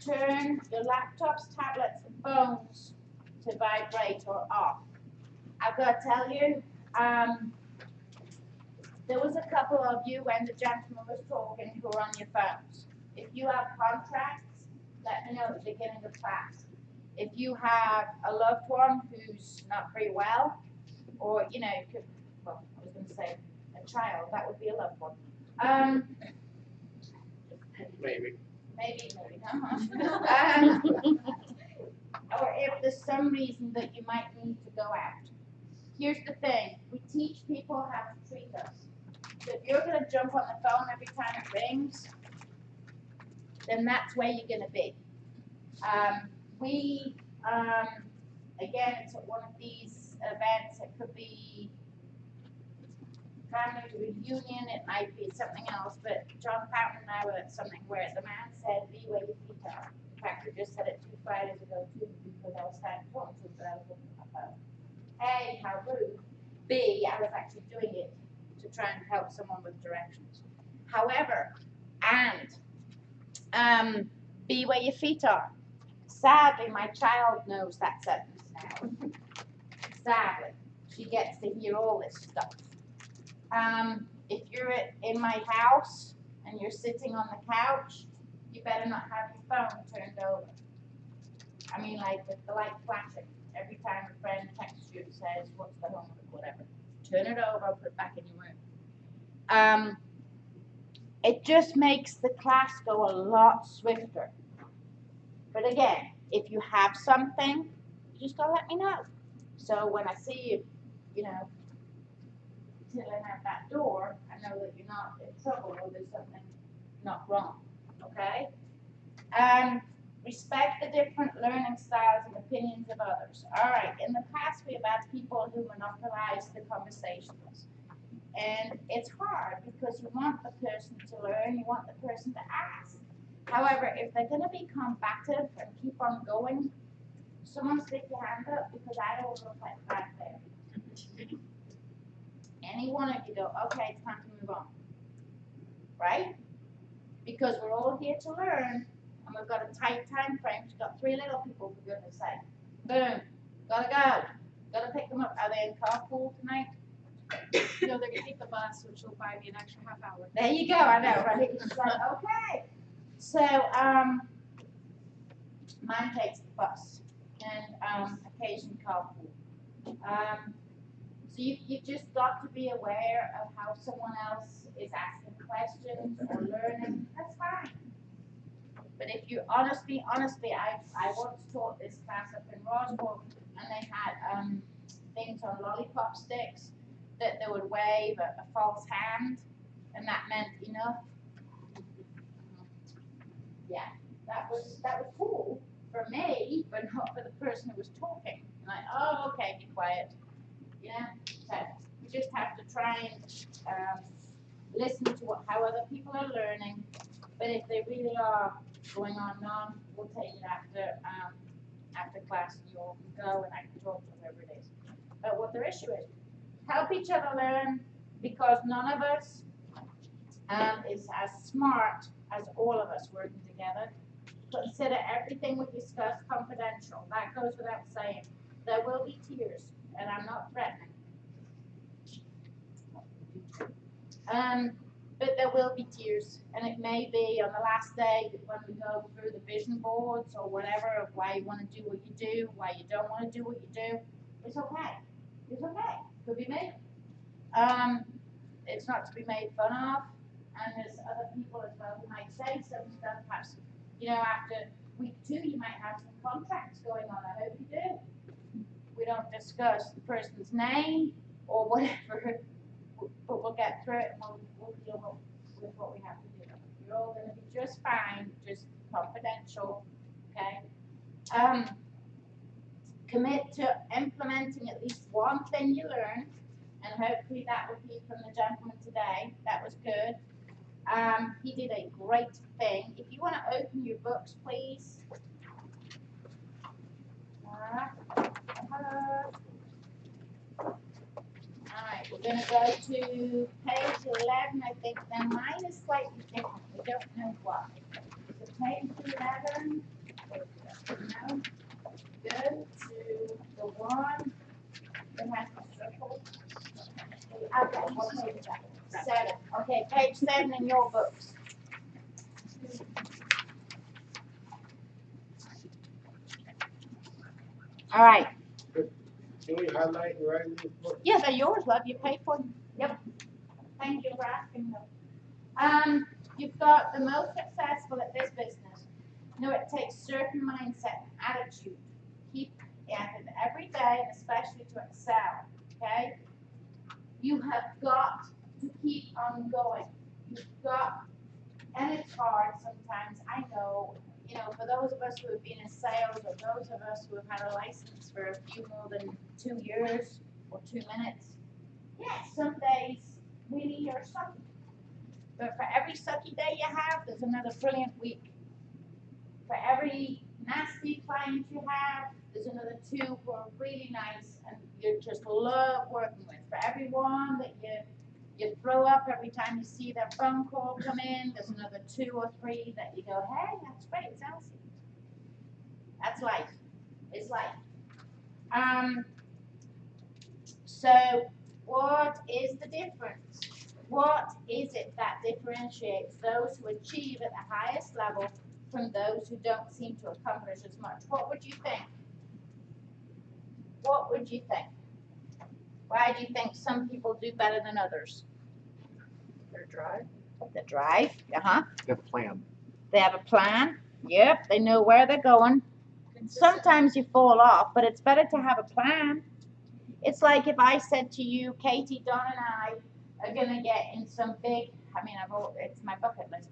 Turn your laptops, tablets, and phones to vibrate or off. I've got to tell you, there was a couple of you when the gentleman was talking who were on your phones. If you have contracts, let me know at the beginning of class. If you have a loved one who's not very well, or, you know, well, I was going to say a child, that would be a loved one. Maybe. Maybe, or if there's some reason that you might need to go out. Here's the thing, we teach people how to treat us. So if you're going to jump on the phone every time it rings, then that's where you're going to be. Again, it's at one of these events, it could be family reunion, it might be something else, but John Patton and I were at something where the man said, be where your feet are. In fact, we just said it 2 Fridays ago too, because I was standing talking to him, but I was looking at my phone. A, how rude. B, I was actually doing it to try and help someone with directions. However, be where your feet are. Sadly, my child knows that sentence now. Sadly, she gets to hear all this stuff. If you're in my house and you're sitting on the couch, you better not have your phone turned over. I mean, like with the light flashing. Every time a friend texts you and says, what's the homework, whatever. Turn it over, put it back in your room. It just makes the class go a lot swifter. But again, if you have something, you just gotta let me know. So when I see you, you know, tiddling at that door, I know that you're not in trouble or there's something not wrong, okay? Respect the different learning styles and opinions of others. All right, in the past we've had people who monopolize the conversations. And it's hard because you want the person to learn, you want the person to ask. However, if they're going to be combative and keep on going, someone stick your hand up because I don't look like that there. Any one of you go, okay, it's time to move on. Right? Because we're all here to learn, and we've got a tight time frame. We've got 3 little people, for goodness sake. Boom. Gotta go. Gotta pick them up. Are they in carpool tonight? No, they're gonna take the bus, which will buy me an extra half hour. There you go, I know, right? It's like, okay. So, mine takes the bus and occasion carpool. So you've just got to be aware of how someone else is asking questions or learning. That's fine. But if you honestly, I once taught this class up in Roswell, and they had things on lollipop sticks that they would wave a false hand, and that meant enough. Yeah, that was cool for me, but not for the person who was talking. Like, oh, okay, be quiet. You know, so we just have to try and listen to how other people are learning. But if they really are going on, we'll take it after class, and you all can go and I can talk to whoever it is. But what their issue is, help each other learn, because none of us is as smart as all of us working together. Consider everything we discuss confidential. That goes without saying. There will be tears, and I'm not threatening. But there will be tears, and it may be on the last day when we go through the vision boards or whatever of why you want to do what you do, why you don't want to do what you do. It's okay. It's okay. Could be me. It's not to be made fun of, and there's other people as well who might say some stuff. Perhaps, after week 2, you might have some contracts going on. I hope you do. We don't discuss the person's name or whatever, but we'll get through it and we'll deal with what we have to do. You're all going to be just fine, just confidential, okay? Commit to implementing at least one thing you learned, and hopefully that would be from the gentleman today. That was good. He did a great thing. If you want to open your books, please. Alright, we're going to go to page 11. I think now mine is slightly different. We don't know why. So page 11. No. Good to the one that has the circle. Okay, what page is that? 7. Okay, page 7 in your books. All right. Can we highlight and write these books? Yeah, they're yours, love. You paid for them. Yep. Thank you for asking them. You've got the most successful at this business. It takes certain mindset and attitude. Keep at it every day, and especially to excel. Okay? You have got to keep on going. You've got, and it's hard sometimes. I know. For those of us who have been in sales, or those of us who have had a license for a few more than 2 years or 2 minutes, yes, some days really are sucky. But for every sucky day you have, there's another brilliant week. For every nasty client you have, there's another 2 who are really nice and you just love working with. For everyone that you throw up every time you see their phone call come in, there's another 2 or 3 that you go, hey, that's great, it's Elsie. That's life. It's life. So what is the difference? What is it that differentiates those who achieve at the highest level from those who don't seem to accomplish as much? What would you think? What would you think? Why do you think some people do better than others? Their drive. The drive, uh-huh. They have a plan. They have a plan. Yep, they know where they're going. Sometimes you fall off, but it's better to have a plan. It's like if I said to you, Katie, Don, and I are going to get in some big, it's my bucket list,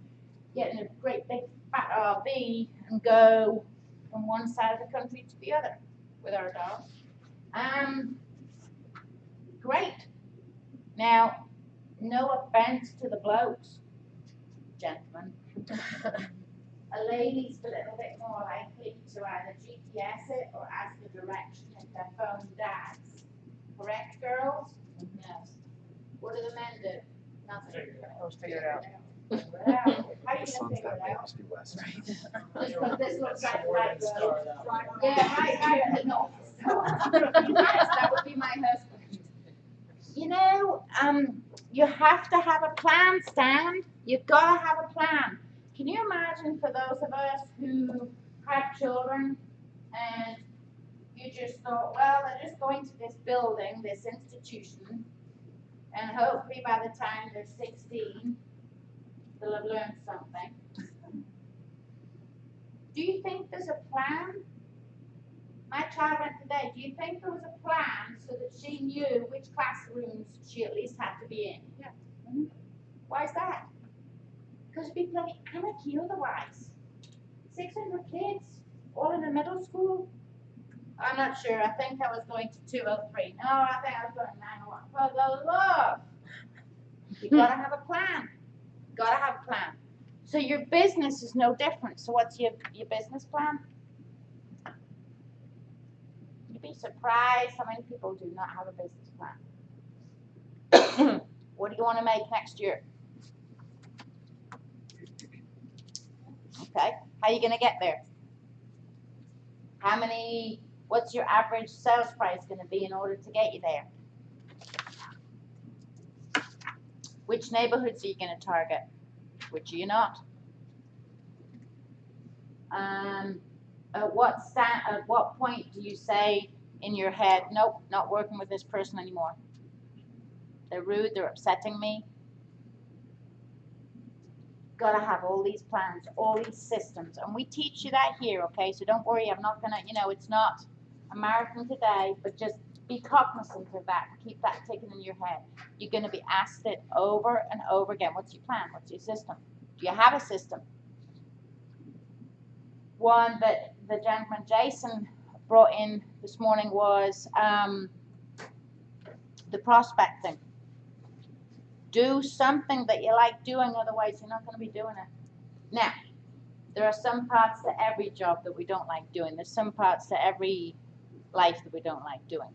get in a great big fat RV and go from one side of the country to the other with our dogs. Great. Now, no offense to the blokes, gentlemen. A lady's a little bit more likely to either GPS it or ask the direction if their phone dies. Correct, girls? Yes. What do the men do? Nothing. Figure it out. Well, how are you The gonna sun's figure that it way, out? must be west. Because this looks like right road. Right. Yeah, right at the north. Yes, that would be my husband. You have to have a plan, Stan. You've got to have a plan. Can you imagine for those of us who have children and you just thought, well, they're just going to this building, this institution, and hopefully by the time they're 16, they'll have learned something. Do you think there's a plan? My child went today. Do you think there was a plan so that she knew which classrooms she at least had to be in? Yeah. Mm-hmm. Why is that? Because it'd be bloody anarchy otherwise. 600 kids, all in a middle school. I'm not sure. I think I was going to 203. No, I think I was going to 901. For the love, you gotta have a plan. Gotta have a plan. So your business is no different. So what's your business plan? You'd be surprised how many people do not have a business plan. What do you want to make next year? Okay. How are you going to get there? What's your average sales price going to be in order to get you there? Which neighborhoods are you going to target? Which are you not? At what point do you say in your head, nope, not working with this person anymore? they're rude, they're upsetting me. Gotta have all these plans, all these systems, and we teach you that here, okay? So don't worry, I'm not gonna, it's not a marathon today, but just be cognizant of that. Keep that ticking in your head. You're gonna be asked it over and over again. What's your plan? What's your system? Do you have a system? One that the gentleman Jason brought in this morning was the prospecting. Do something that you like doing, otherwise you're not going to be doing it. Now, there are some parts to every job that we don't like doing. There's some parts to every life that we don't like doing,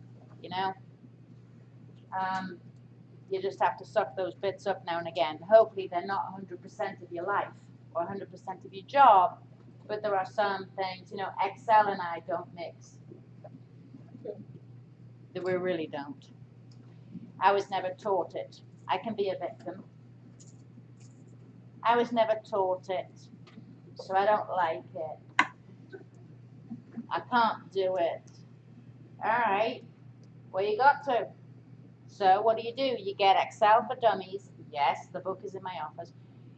You just have to suck those bits up now and again. Hopefully they're not 100% of your life or 100% of your job, but there are some things, Excel and I don't mix. That we really don't. I was never taught it. I can be a victim. I was never taught it, so I don't like it. I can't do it. All right, well, you got to. So what do? You get Excel for Dummies. Yes, the book is in my office.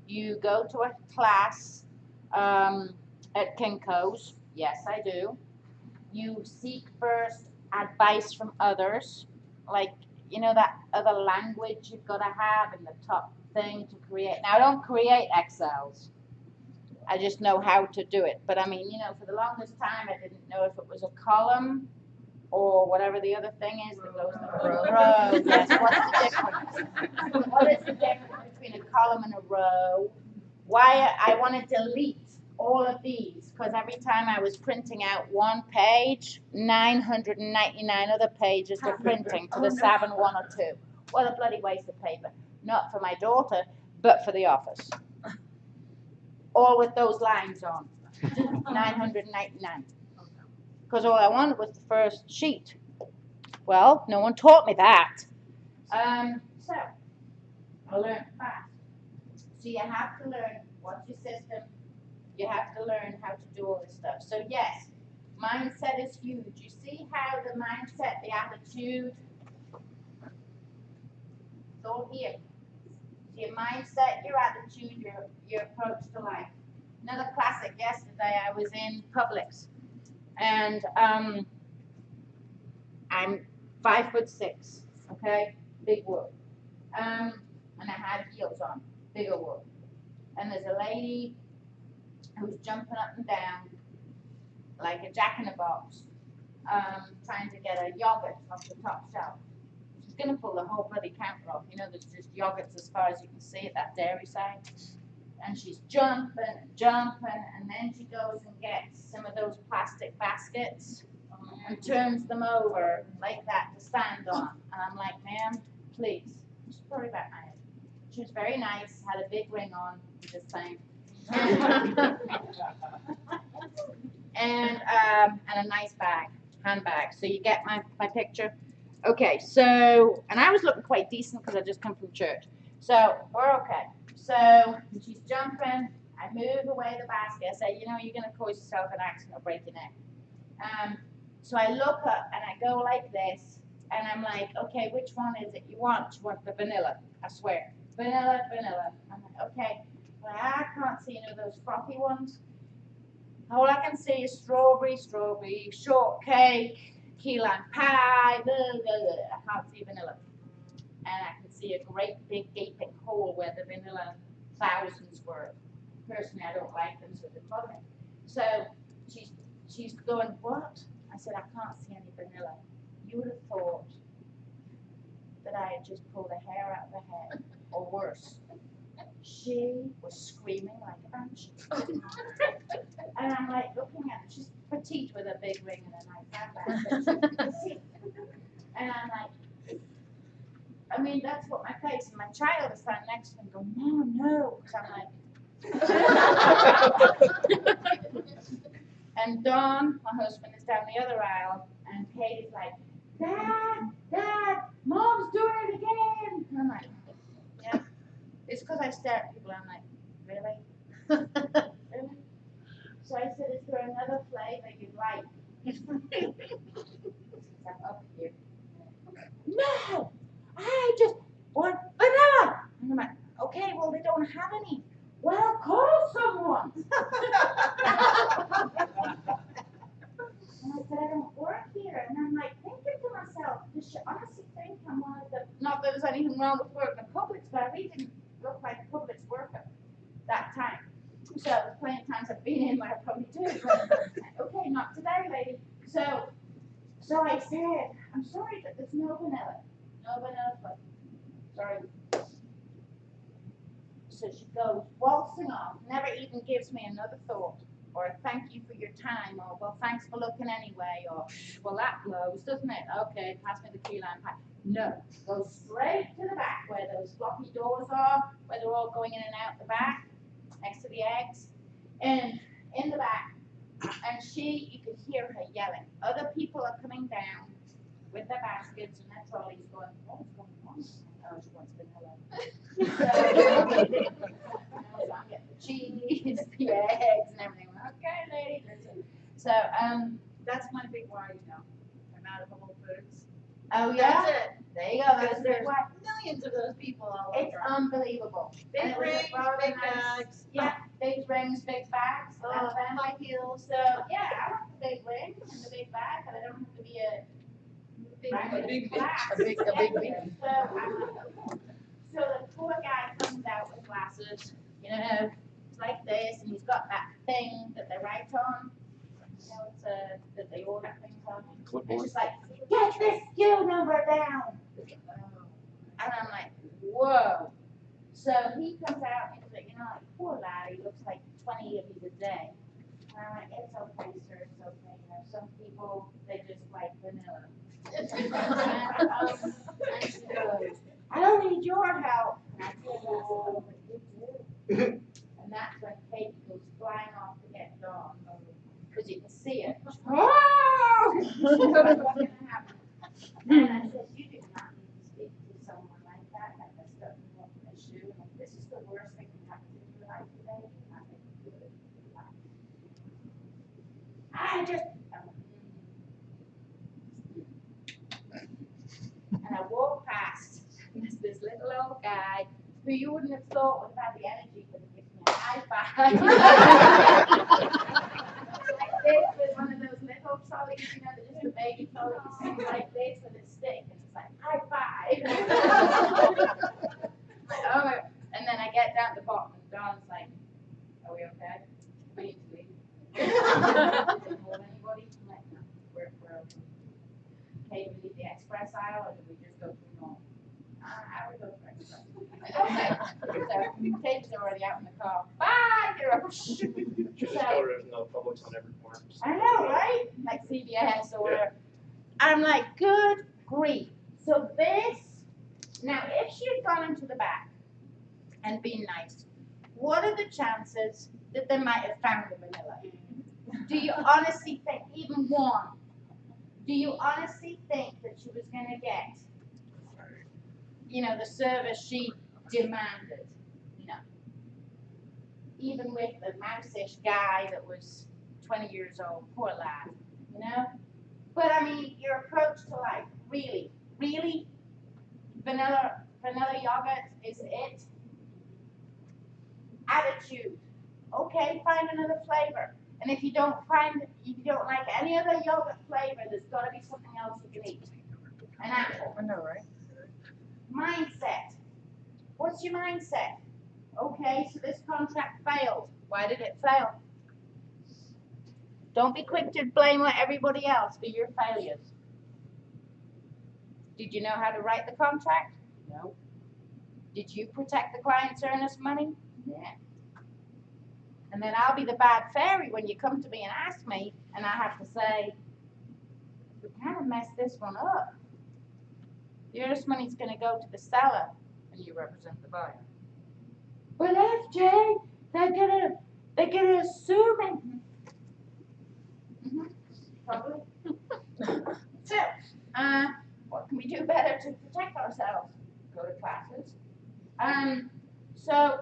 You go to a class at Kinko's. Yes, I do. You seek first advice from others, like, that other language you've got to have in the top thing to create. Now, I don't create Excels. I just know how to do it. But I mean, for the longest time, I didn't know if it was a column or whatever the other thing is that goes in a row. Yes, what's the difference? What is the difference between a column and a row? Why I want to delete all of these, because every time I was printing out one page, 999 other pages were printing to the 7-102. What a bloody waste of paper. Not for my daughter, but for the office. All with those lines on. 999. Because all I wanted was the first sheet. Well, no one taught me that. So, I learned fast. So you have to learn what's your system. You have to learn how to do all this stuff. So yes, mindset is huge. You see how the mindset, the attitude, it's all here. Your mindset, your attitude, your approach to life. Another classic, yesterday I was in Publix, and I'm 5'6", okay, big wood, and I had heels on, bigger wood, and there's a lady who's jumping up and down like a jack-in-the-box, trying to get a yogurt off the top shelf. She's going to pull the whole bloody counter off. There's just yogurts as far as you can see at that dairy side. And she's jumping and jumping, and then she goes and gets some of those plastic baskets and turns them over like that to stand on. And I'm like, ma'am, please, just worry about my head. She was very nice, had a big ring on, just saying. And a nice bag, handbag. So you get my picture? Okay, so, and I was looking quite decent because I just come from church. So we're okay. So she's jumping, I move away the basket. I say, you're going to cause yourself an accident or break your neck. So I look up and I go like this, and I'm like, okay, which one is it you want? You want the vanilla, I swear. Vanilla, vanilla. I'm like, okay. Well, I can't see any of those frothy ones. All I can see is strawberry, strawberry, shortcake, key lime pie, blah, blah, blah. I can't see vanilla. And I can see a great big gaping hole where the vanilla thousands were. Personally, I don't like them, so they're bugging. So she's going, what? I said, I can't see any vanilla. You would have thought that I had just pulled a hair out of her head, or worse. She was screaming like a banshee. And I'm like looking at her. She's petite with a big ring and a nice handbag. And I'm like, I mean, that's what my face, and my child is standing next to me going, Mom, no. Because I'm like, and Dawn, my husband, is down the other aisle, and Katie's like, Dad, Mom's doing it again. And I'm like, yeah. It's because I stare at people, I'm like, really? Really? So I said, is there another flavor you'd like? I'm up here. No! I just, was anything wrong with working at Publix, but I really didn't look like a Publix worker that time. So plenty of times I've been in where I probably do, but okay, not today, lady. So I said, I'm sorry, but there's no vanilla. No vanilla pudding. Sorry. So she goes waltzing off, never even gives me another thought, or a thank you for your time, or well, thanks for looking anyway, or well, that blows, doesn't it? Okay, pass me the key lime pie. No, go straight to the back where those floppy doors are, where they're all going in and out the back, next to the eggs, and in the back. And you could hear her yelling. Other people are coming down with their baskets and their trolleys going, what's going on? Oh, she wants vanilla. So I'm getting the cheese, the eggs, and everything. Okay, lady, listen. So, That's my big why, you know. I'm out of Whole Foods. oh yeah? That's it. There you go, that's Because the there's why. millions of those people all It's over. unbelievable. And Big it was a rings, rather big nice- bags. Yeah, big rings, big bags. That's them. High heels. So, yeah, I want the big ring and the big bag, but I don't have to be a Big glass. a big Yeah, so I'm like, okay. So the poor guy comes out with glasses, you know, like this, and he's got that thing that they write on. You know, it's that they order things on. And she's like, get this SKU number down. And I'm like, whoa. So he comes out and he's like, you know, like, poor lad, he looks like 20 of these a day. And I'm like, it's okay, sir, it's okay. You know, some people, they just like vanilla. And she goes, I don't need your help. And I said, oh, but you do. And that's when Kate goes flying off to get Dawn. Because you can see it. Oh! She knows what's going to happen. And I said, you do not need to speak to someone like that. That messed up and what an issue. And if this is the worst thing that happens in your life today, nothing good. I just. And I walk past this little old guy who you wouldn't have thought would have had the energy to give me a high five. Like this with one of those little trolleys, you know, just the baby trolley, things like this with a stick, and it's like high five. Like, oh, and then I get down to the bottom, and Dawn's like, "Are we okay? We need to leave." Didn't hold anybody. I'm like, no, we're okay. Okay, we leave the express aisle, or do we just go through normal? I would go through express. Okay. So Kate's already out in the car. Bye, hero. Just tell her there's no Publix on every corner. I know, right? Like CVS or whatever. I'm like, good grief. So this, now if she had gone into the back and been nice, what are the chances that they might have found the vanilla? Do you honestly think, even one, do you honestly think that she was going to get, you know, the service she demanded? No. Even with the mouse-ish guy that was 20 years old, poor lad, you know? But I mean, your approach to life, really, vanilla yogurt is it? Attitude. Okay, find another flavor. And if you don't like any other yogurt flavor, there's got to be something else you can eat. An apple. I know, right? Mindset. What's your mindset? Okay, so this contract failed. Why did it fail? Don't be quick to blame everybody else for your failures. Did you know how to write the contract? No. Did you protect the client's earnest money? Yeah. And then I'll be the bad fairy when you come to me and ask me, and I have to say, we kind of messed this one up. The earnest money's going to go to the seller, and you represent the buyer. But FJ, they're gonna assume it. Probably. So, what can we do better to protect ourselves? Go to classes. So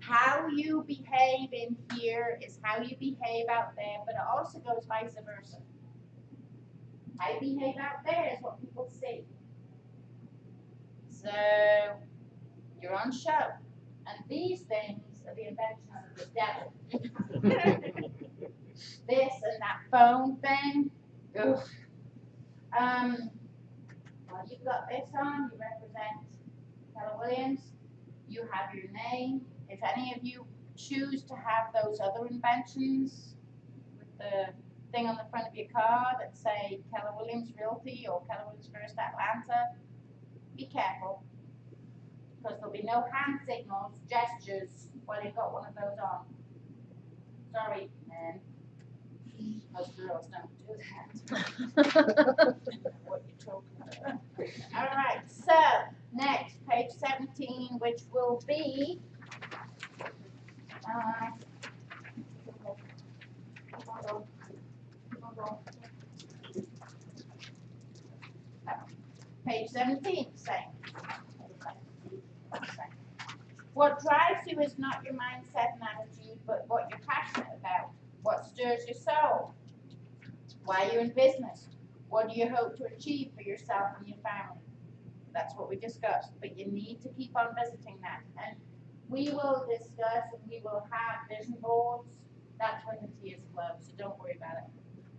how you behave in here is how you behave out there, but it also goes vice versa. How you behave out there is what people see. So you're on show. And these things are the inventions of the devil. This and that phone thing. Ugh. What While you've got this on, you represent Keller Williams. You have your name. If any of you choose to have those other inventions with the thing on the front of your car that say Keller Williams Realty or Keller Williams First Atlanta, be careful, because there'll be no hand signals, gestures while you've got one of those on. Sorry, man. Most girls don't do that. What you're talking about. All right, so next, page 17, which will be page 17, same. What drives you is not your mindset and attitude, but what you're passionate about. What stirs your soul? Why you're in business? What do you hope to achieve for yourself and your family? That's what we discussed, but you need to keep on visiting that. And we will discuss and we will have vision boards. That's when the tears flow, so don't worry about it.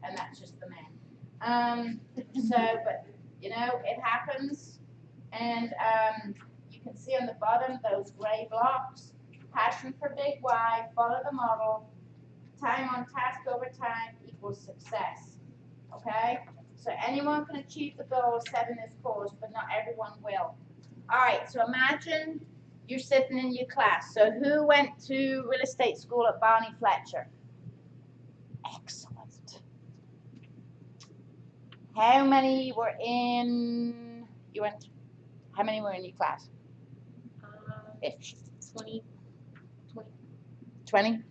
And that's just the man. But you know, it happens. And you can see on the bottom those gray blocks. Passion for big why, follow the model. Time on task over time equals success. Okay? So anyone can achieve the goals set in this course, but not everyone will. All right, so imagine you're sitting in your class. So who went to real estate school at Barney Fletcher? Excellent. How many were in, how many were in your class? 20. 20?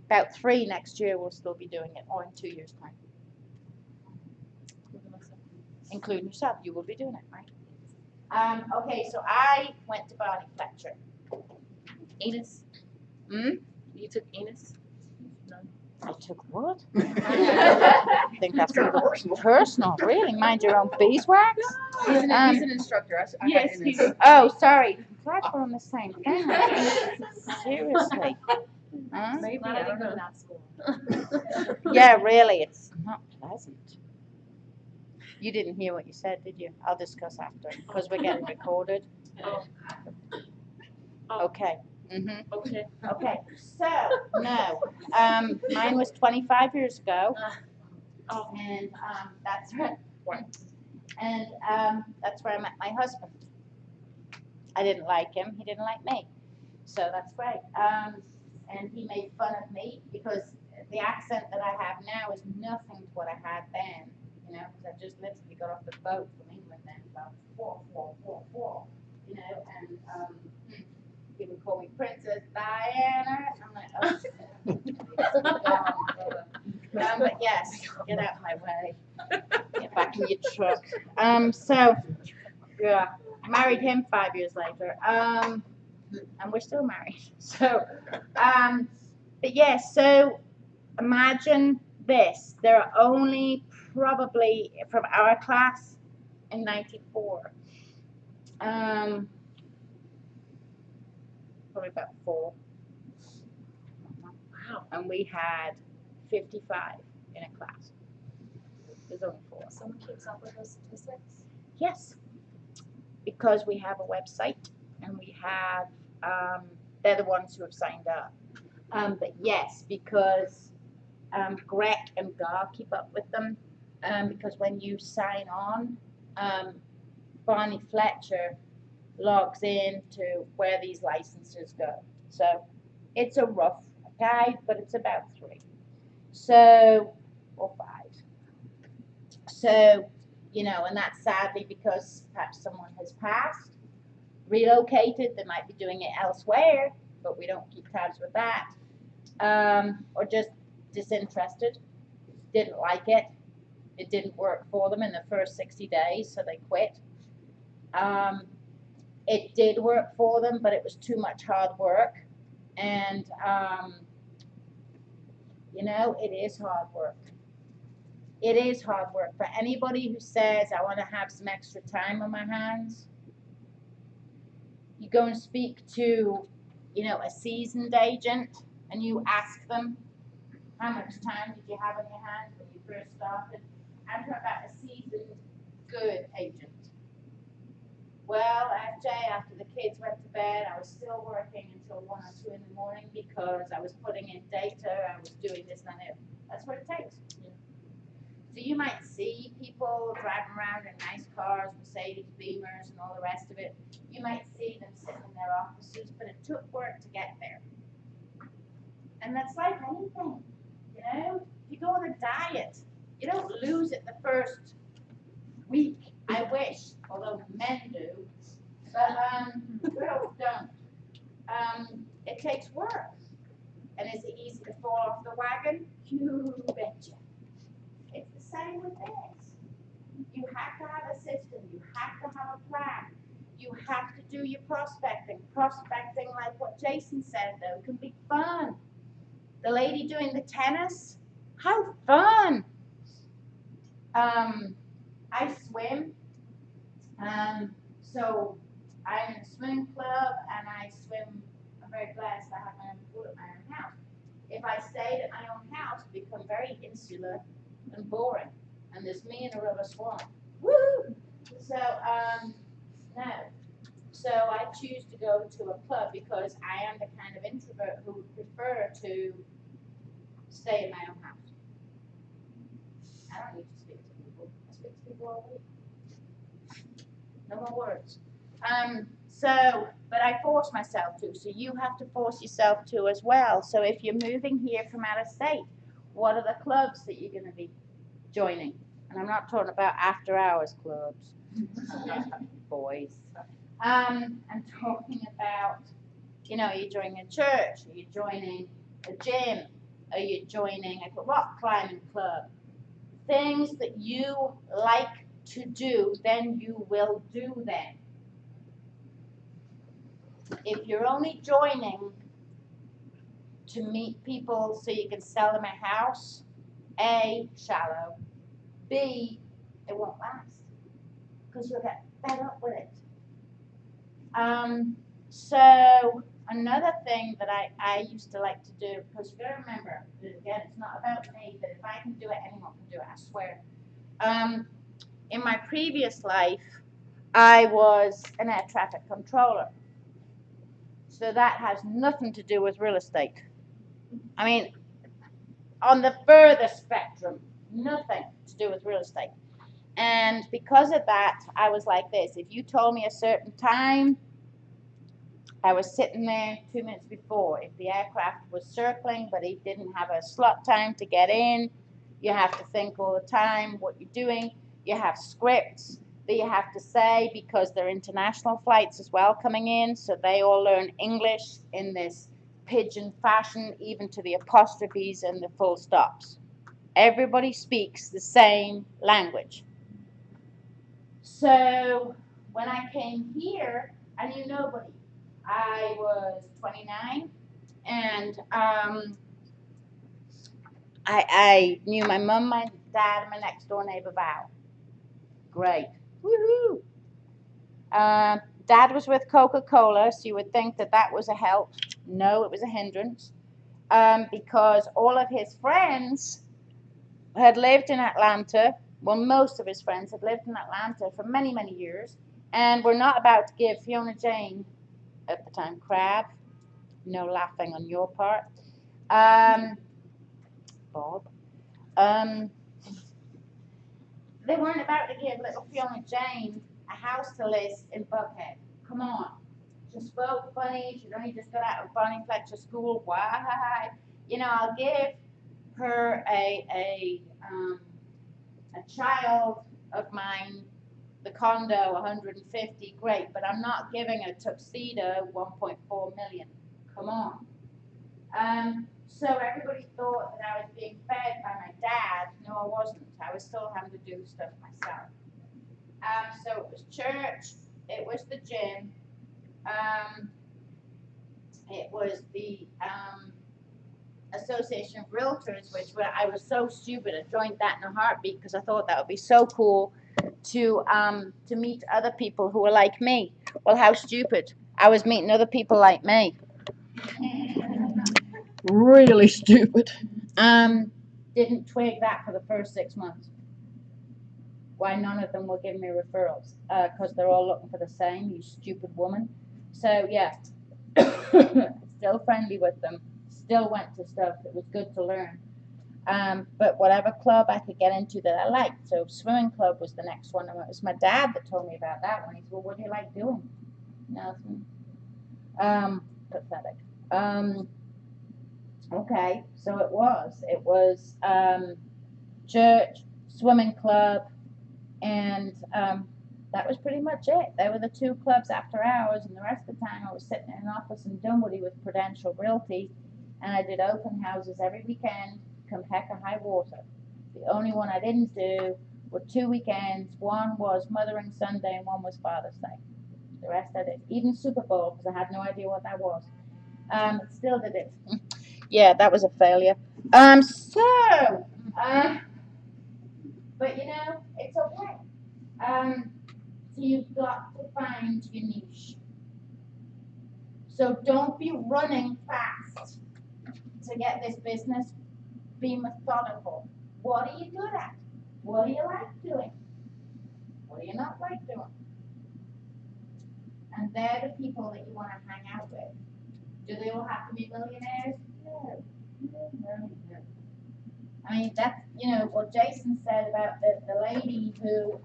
About 3 next year will still be doing it, or in 2 years' time. Including yourself, you will be doing it, right? Okay, so I went to Barney Fletcher. Enos. You took Enos? No. I took what? I think that's a little personal, really. Mind your own beeswax? He's an instructor. I Yes, got Enos. oh, sorry. I'm glad we're on the same thing. Seriously. Huh? Maybe I didn't go to that school. Yeah, really, it's not pleasant. You didn't hear what you said, did you? I'll discuss after, because we're getting recorded. Okay. Okay. Okay, so, no, mine was 25 years ago, and that's right. And that's where I met my husband. I didn't like him, he didn't like me, so that's great. And he made fun of me because the accent that I have now is nothing to what I had then, you know, because I just literally got off the boat from England then, about 4, you know, and he would call me Princess Diana. I'm like, oh, but yes, get out of my way. Get back in your truck. So, yeah, I married him 5 years later. And we're still married. So, but yes, so imagine this. There are only probably from our class in 94. Probably about 4. Wow. And we had 55 in a class. There's only 4. Someone keeps up with those statistics? Yes. Because we have a website and we have, they're the ones who have signed up. But yes, because Greg and Gar keep up with them. Because when you sign on, Barney Fletcher logs in to where these licenses go. So it's a rough guide, but it's about 3. So, or 5. So, you know, and that's sadly because perhaps someone has passed, relocated, they might be doing it elsewhere, but we don't keep tabs with that. Or just disinterested, didn't like it. It didn't work for them in the first 60 days, so they quit. It did work for them, but it was too much hard work. And, you know, it is hard work. It is hard work. For anybody who says, I want to have some extra time on my hands, you go and speak to, you know, a seasoned agent, and you ask them, how much time did you have on your hands when you first started? I'm talking about a seasoned, good agent. Jay after the kids went to bed. I was still working until 1 or 2 in the morning because I was putting in data, I was doing this and that. That's what it takes. So you might see people driving around in nice cars, Mercedes, Beamers, and all the rest of it. You might see them sitting in their offices, but it took work to get there. And that's like anything, you know? If you go on a diet, you don't lose it the first week. I wish, although men do, but girls don't. It takes work. And is it easy to fall off the wagon? You betcha. It's the same with this. You have to have a system. You have to have a plan. You have to do your prospecting. Prospecting, like what Jason said, though, can be fun. The lady doing the tennis, how fun. I swim. So I'm in a swimming club and I swim. I'm very blessed. I have my own pool at my own house. If I stayed at my own house, it'd become very insular and boring. And there's me and a rubber swan. Woo! So, no. So I choose to go to a club because I am the kind of introvert who would prefer to stay in my own house. I don't need to speak to people. I speak to people all week. No more words. But I force myself to. So you have to force yourself to as well. So if you're moving here from out of state, what are the clubs that you're going to be joining? And I'm not talking about after hours clubs, boys. I'm talking about, you know, are you joining a church? Are you joining a gym? Are you joining a rock climbing club? Things that you like to do, then you will do them. If you're only joining to meet people so you can sell them a house, A, shallow, B, it won't last because you'll get fed up with it. So another thing that I used to like to do, because you gotta remember, again, it's not about me, but if I can do it, anyone can do it, I swear. In my previous life, I was an air traffic controller. So that has nothing to do with real estate. I mean, on the further spectrum, nothing to do with real estate. And because of that, I was like this. If you told me a certain time, I was sitting there 2 minutes before. If the aircraft was circling, but it didn't have a slot time to get in, you have to think all the time what you're doing. You have scripts that you have to say because there are international flights as well coming in, so they all learn English in this pidgin fashion, even to the apostrophes and the full stops. Everybody speaks the same language. So when I came here, I knew nobody. I was 29, and I knew my mom, my dad, and my next door neighbor Val. Great. Woohoo! Dad was with Coca-Cola, so you would think that that was a help. No, it was a hindrance. Because all of his friends had lived in Atlanta. Well, most of his friends had lived in Atlanta for many, many years. And were not about to give Fiona Jane, at the time, crab. No laughing on your part. Bob. They weren't about to give little Fiona Jane a house to list in Buckhead. Come on. She spoke funny. She'd only just got out of Bonnie Fletcher School. Why? You know, I'll give her a child of mine the condo 150, great, but I'm not giving a tuxedo 1.4 million. Come on. So everybody thought that I was being fed by my dad. No, I wasn't. I was still having to do stuff myself. So it was church, it was the gym, it was the Association of Realtors, which I was so stupid. I joined that in a heartbeat because I thought that would be so cool to meet other people who were like me. Well, how stupid. I was meeting other people like me. Really stupid. Didn't twig that for the first 6 months. why none of them were giving me referrals. Because they're all looking for the same, you stupid woman. So yeah, still friendly with them. Still went to stuff. It was good to learn. But whatever club I could get into that I liked. So swimming club was the next one. And it was my dad that told me about that one. He said, well, what do you like doing? Nothing. Pathetic. Okay, so it was church, swimming club, and that was pretty much it. They were the two clubs after hours, and the rest of the time I was sitting in an office in Dunwoody with Prudential Realty, and I did open houses every weekend, come heck or high water. The only one I didn't do were 2 weekends. One was Mothering Sunday, and one was Father's Day. The rest I did. Even Super Bowl, because I had no idea what that was. Still did it. Yeah, that was a failure. But you know, it's okay. So you've got to find your niche. So don't be running fast to get this business. Be methodical. What are you good at? What do you like doing? What do you not like doing? And they're the people that you want to hang out with. Do they all have to be millionaires? No. I mean, that's, you know, what Jason said about the lady who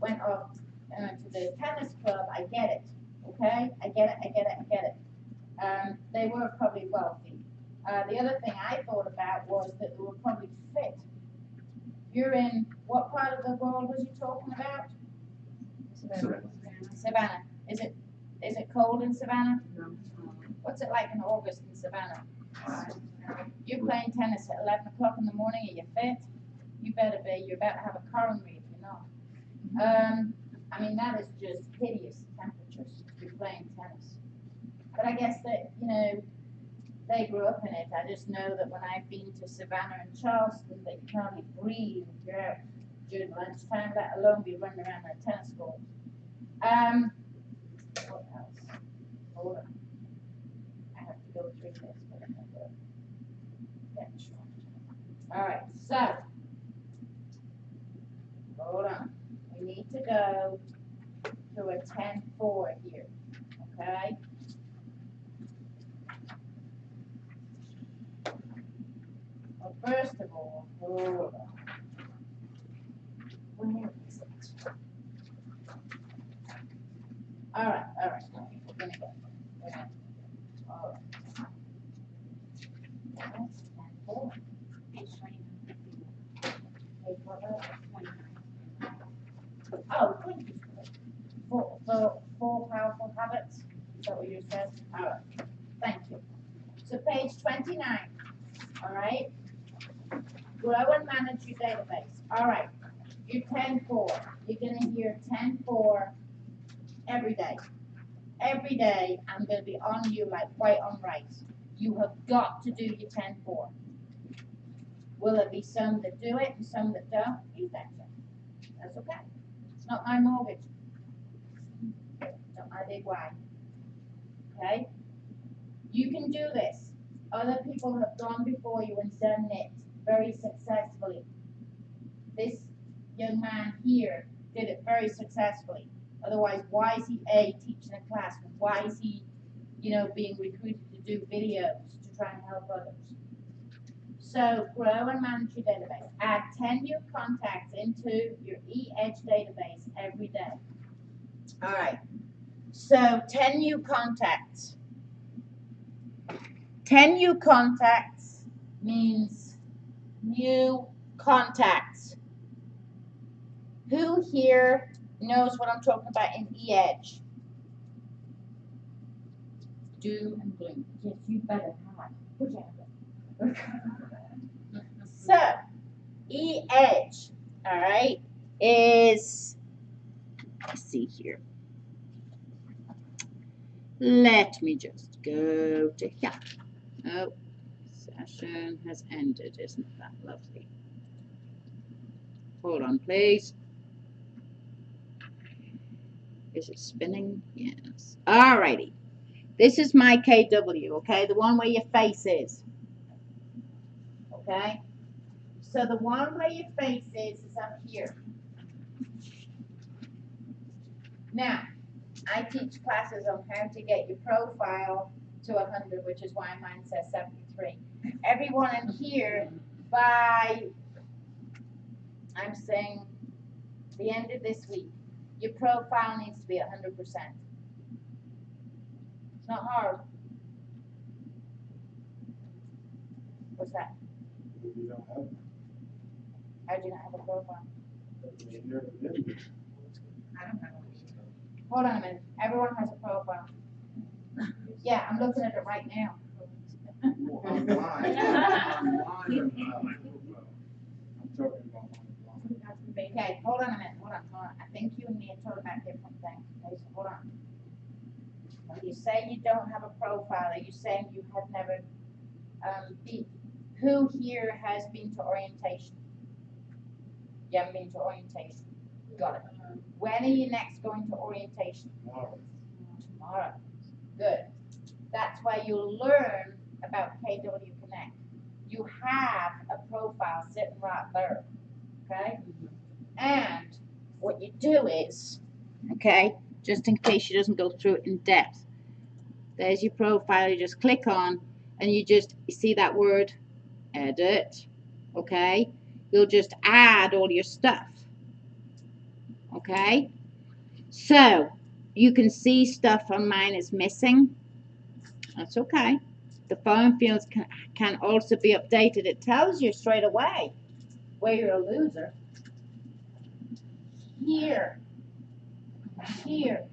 went off to the tennis club. I get it, okay? I get it. They were probably wealthy. The other thing I thought about was that they were probably fit. You're in, what part of the world was you talking about? Savannah. Is it cold in Savannah? No. What's it like in August in Savannah? You're playing tennis at 11 o'clock in the morning. Are you fit? You better be. You're about to have a coronary if you're not. I mean, that is just hideous temperatures to be playing tennis. But I guess that, you know, they grew up in it. I just know that when I've been to Savannah and Charleston, that you can hardly breathe if you're out during lunchtime, let alone be running around on a tennis court. What else? Hold on. I have to go through this, but I'm going to get short. All right, so hold on. We need to go to a 10-4 here, okay? Well, first of all, hold on. Where is it? All right. We're gonna go. All right. That's 10-4. Page 29. Page what? 29. Oh, thank you. Four powerful habits. Is that what you said? All right. Thank you. So page 29. All right. Grow and manage your database. All right. You're 10-4. You're gonna hear 10-4 every day. Every day I'm gonna be on you like white on rice. You have got to do your 10-4. Will there be some that do it and some that don't? You betcha. That's okay. It's not my mortgage. It's not my big why. Okay? You can do this. Other people have gone before you and done it very successfully. This young man here did it very successfully. Otherwise, why is he teaching a class? Why is he, being recruited to do videos to try and help others? So grow and manage your database. Add 10 new contacts into your eEdge database every day. All right. So 10 new contacts. 10 new contacts means new contacts. Who here knows what I'm talking about in eEdge? Doom and gloom. Yes, you better have. Put your hand up. So, eEdge, all right, is, let's see here. Let me just go to here. Oh, session has ended. Isn't that lovely? Hold on, please. Is it spinning? Yes. All righty. This is my KW, okay? The one where your face is. Okay? So the one where your face is up here. Now, I teach classes on how to get your profile to 100, which is why mine says 73. Everyone in here, by, I'm saying, the end of this week, your profile needs to be 100%. It's not hard. What's that? You don't have, How do you not have a profile? you've never been. I don't have one. Hold on a minute. Everyone has a profile. Yeah, I'm looking at it right now. Online. Online, I'm talking about online. Okay, hold on a minute. Hold on. I think you and me are talking about different things. Okay, so hold on. When you say you don't have a profile, are you saying you have never been? Who here has been to orientation? You haven't been to orientation. Got it. When are you next going to orientation? Tomorrow. Tomorrow. Good. That's why you'll learn about KW Connect. You have a profile sitting right there. Okay? And what you do is, okay, just in case she doesn't go through it in depth, there's your profile. You just click on and you see that word edit. Okay? You'll just add all your stuff. Okay, so you can see stuff on mine is missing. That's okay. The phone fields can also be updated. It tells you straight away where you're a loser. Here, here,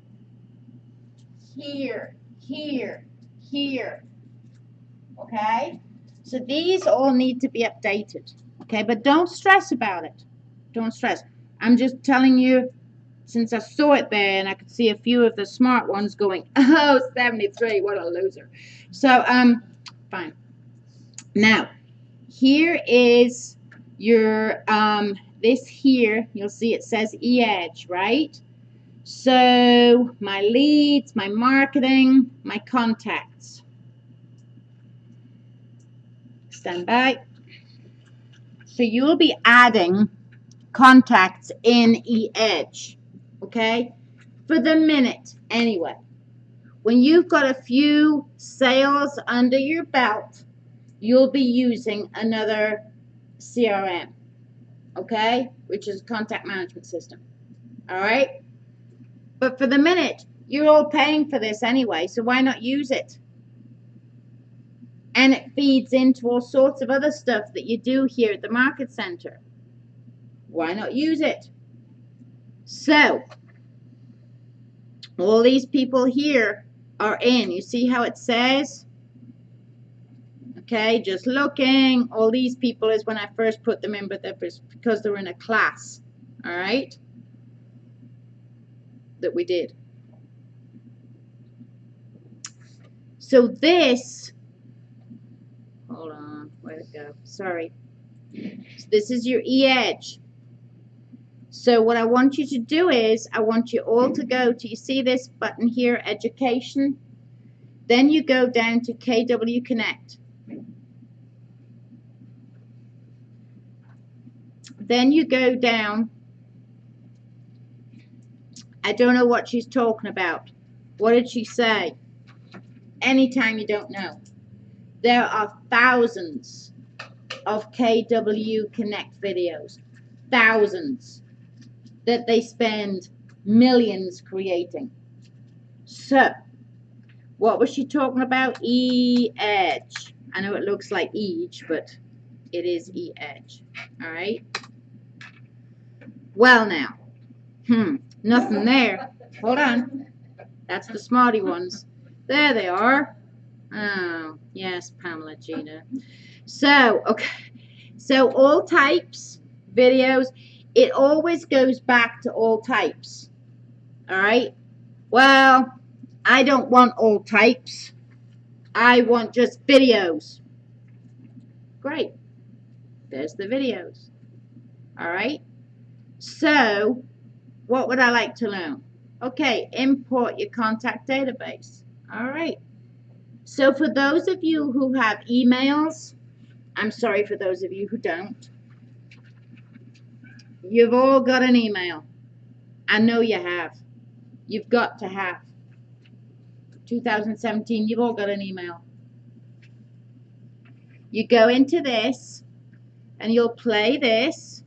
here, here, here. Okay, so these all need to be updated. Okay, but don't stress about it. Don't stress. I'm just telling you, since I saw it there and I could see a few of the smart ones going, oh, 73, what a loser. So, fine. Now, here is your, this here, you'll see it says e-edge, right? So, my leads, my marketing, my contacts. Stand by. So, you'll be adding contacts in e-edge, okay, for the minute anyway. When you've got a few sales under your belt, you'll be using another CRM, okay, which is a contact management system. All right, but for the minute, you're all paying for this anyway, so why not use it? And it feeds into all sorts of other stuff that you do here at the market center. Why not use it? So, all these people here are in. You see how it says? Okay, just looking. All these people is when I first put them in, but that was because they're in a class. All right? That we did. So this, hold on, where'd it go? Sorry. So this is your e-edge. So what I want you to do is, I want you all to go to, you see this button here, education? Then you go down to KW Connect. Then you go down, I don't know what she's talking about. What did she say? Anytime you don't know. There are thousands of KW Connect videos. Thousands. That they spend millions creating. So, what was she talking about? E-edge. I know it looks like edge, but it is e-edge. All right. Well now, nothing there. Hold on. That's the smarty ones. There they are. Oh, yes, Pamela, Gina. So, okay. So all types, videos. It always goes back to all types. All right. Well, I don't want all types. I want just videos. Great. There's the videos. All right. So, what would I like to learn? Okay, import your contact database. All right. So, for those of you who have emails, I'm sorry for those of you who don't. You've all got an email. I know you have. You've got to have. 2017, you've all got an email. You go into this, and you'll play this.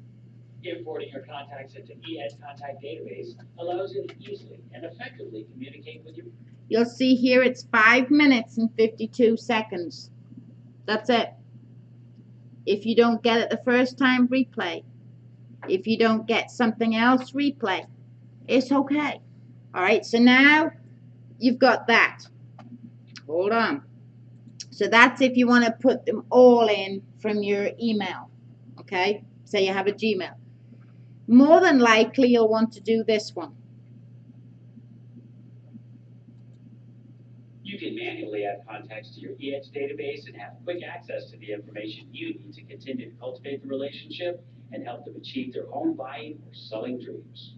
Importing your contacts into eEd Contact Database allows you to easily and effectively communicate with your... You'll see here it's 5 minutes and 52 seconds. That's it. If you don't get it the first time, replay. If you don't get something else, replay. It's okay. All right, so now you've got that. Hold on. So that's if you want to put them all in from your email. Okay, say you have a Gmail. More than likely, you'll want to do this one. You can manually add contacts to your eEd database and have quick access to the information you need to continue to cultivate the relationship and help them achieve their home buying or selling dreams.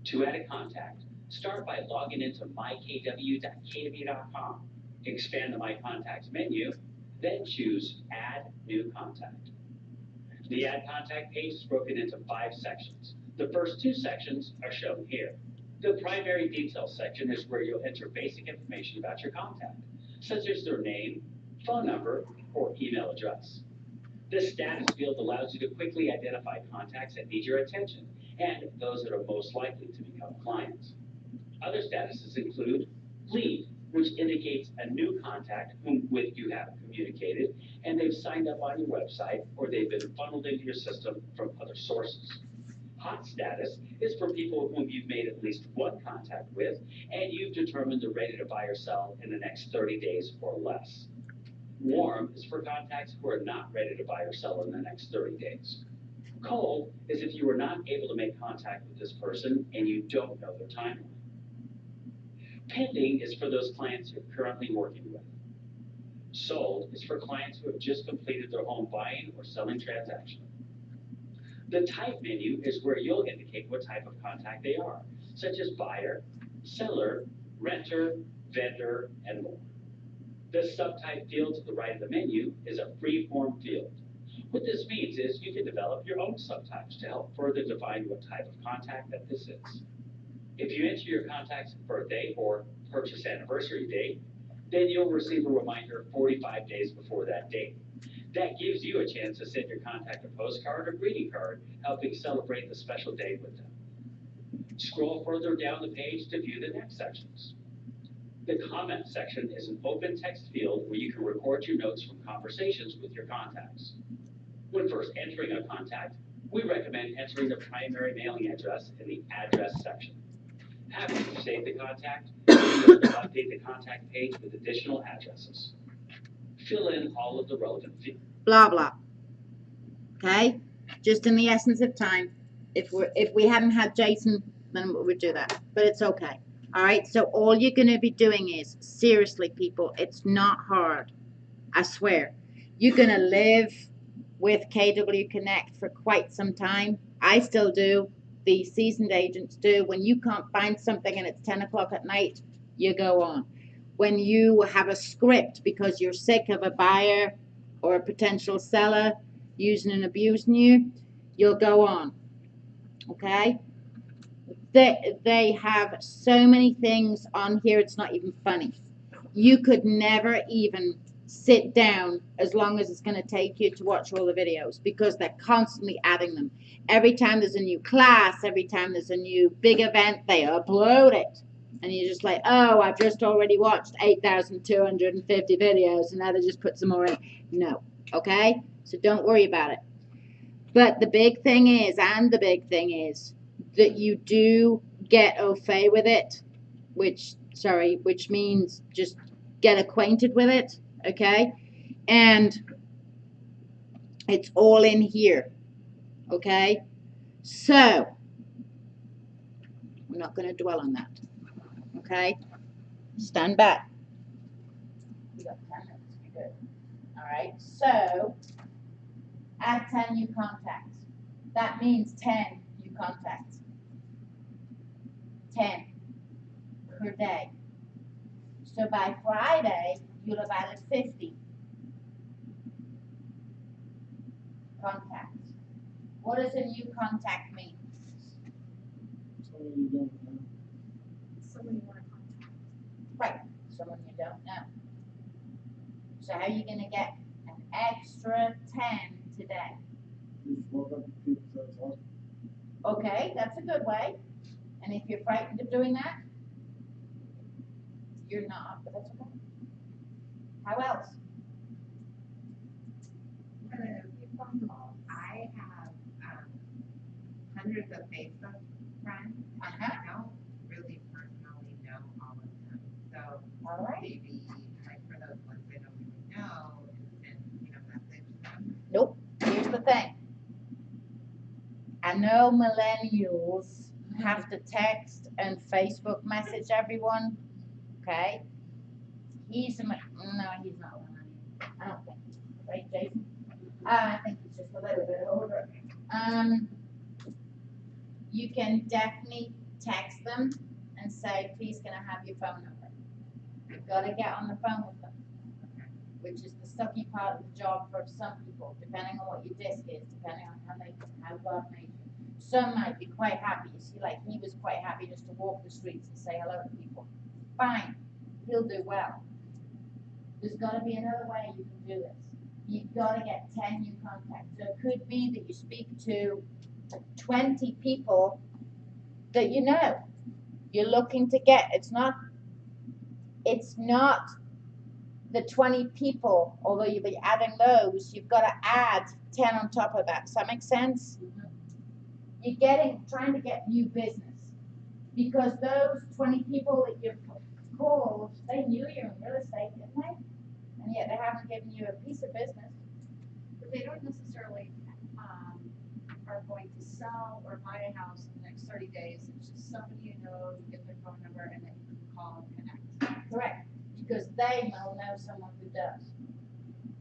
To add a contact, start by logging into mykw.kw.com. Expand the My Contacts menu, then choose Add New Contact. The Add Contact page is broken into 5 sections. The first 2 sections are shown here. The primary details section is where you'll enter basic information about your contact, such as their name, phone number, or email address. The status field allows you to quickly identify contacts that need your attention and those that are most likely to become clients. Other statuses include lead, which indicates a new contact with you have communicated and they've signed up on your website or they've been funneled into your system from other sources. Hot status is for people whom you've made at least 1 contact with and you've determined they're ready to buy or sell in the next 30 days or less. Warm is for contacts who are not ready to buy or sell in the next 30 days. Cold is if you were not able to make contact with this person and you don't know their timeline. Pending is for those clients you're currently working with. Sold is for clients who have just completed their home buying or selling transaction. The type menu is where you'll indicate what type of contact they are, such as buyer, seller, renter, vendor, and more. The subtype field to the right of the menu is a free-form field. What this means is you can develop your own subtypes to help further define what type of contact that this is. If you enter your contact's birthday or purchase anniversary date, then you'll receive a reminder 45 days before that date. That gives you a chance to send your contact a postcard or greeting card, helping celebrate the special day with them. Scroll further down the page to view the next sections. The comment section is an open text field where you can record your notes from conversations with your contacts. When first entering a contact, we recommend entering the primary mailing address in the address section. After you save the contact, you can update the contact page with additional addresses. Fill in all of the relevant fields. Blah, blah. Okay? Just in the essence of time. If we hadn't had Jason, then we would do that. But it's okay. All right? So all you're going to be doing is, seriously, people, it's not hard. I swear. You're going to live with KW Connect for quite some time. I still do. The seasoned agents do. When you can't find something and it's 10 o'clock at night, you go on. When you have a script because you're sick of a buyer or a potential seller using and abusing you, you'll go on. Okay? They have so many things on here, it's not even funny. You could never even sit down as long as it's going to take you to watch all the videos because they're constantly adding them. Every time there's a new class, every time there's a new big event, they upload it. And you're just like, oh, I've just already watched 8,250 videos and now they just put some more in. No. Okay? So don't worry about it. But the big thing is that you do get au fait with it, which means just get acquainted with it. Okay? And it's all in here. Okay? So, I'm not going to dwell on that. Okay? Stand back. We got 10 minutes. You're good. All right. So, add 10 new contacts. That means 10 new contacts. 10 per day. So by Friday, you'll have added 50 contacts. What does a new contact mean? Someone you don't know. Someone you wanna contact. Right, someone you don't know. So how are you gonna get an extra 10 today? Just walk up to people and talk. Okay, that's a good way. And if you're frightened of doing that, you're not, but that's okay. How else? Phone calls. I have hundreds of Facebook friends, and I don't really personally know all of them. So All right. maybe like for those ones I don't really know, and message them. Nope, here's the thing. I know millennials have to text and Facebook message everyone, okay? He's no, he's not a millennial. I don't think, right, Jason? I think he's just a little bit older. You can definitely text them and say, please can I have your phone number? You've got to get on the phone with them, which is the sucky part of the job for some people, depending on what your disc is, depending on how God made you. Some might be quite happy. You see, like he was quite happy just to walk the streets and say hello to people. Fine, he'll do well. There's got to be another way you can do this. You've got to get 10 new contacts. So it could be that you speak to 20 people that you know. You're looking to get, it's not the 20 people, although you'll be adding those, you've got to add 10 on top of that. Does that make sense? You're trying to get new business. Because those 20 people that you've called, they knew you in real estate, didn't they? And yet they haven't given you a piece of business. But they don't necessarily, are going to sell or buy a house in the next 30 days. It's just somebody you know, you get their phone number and then you can call and connect. Correct, because they will know someone who does.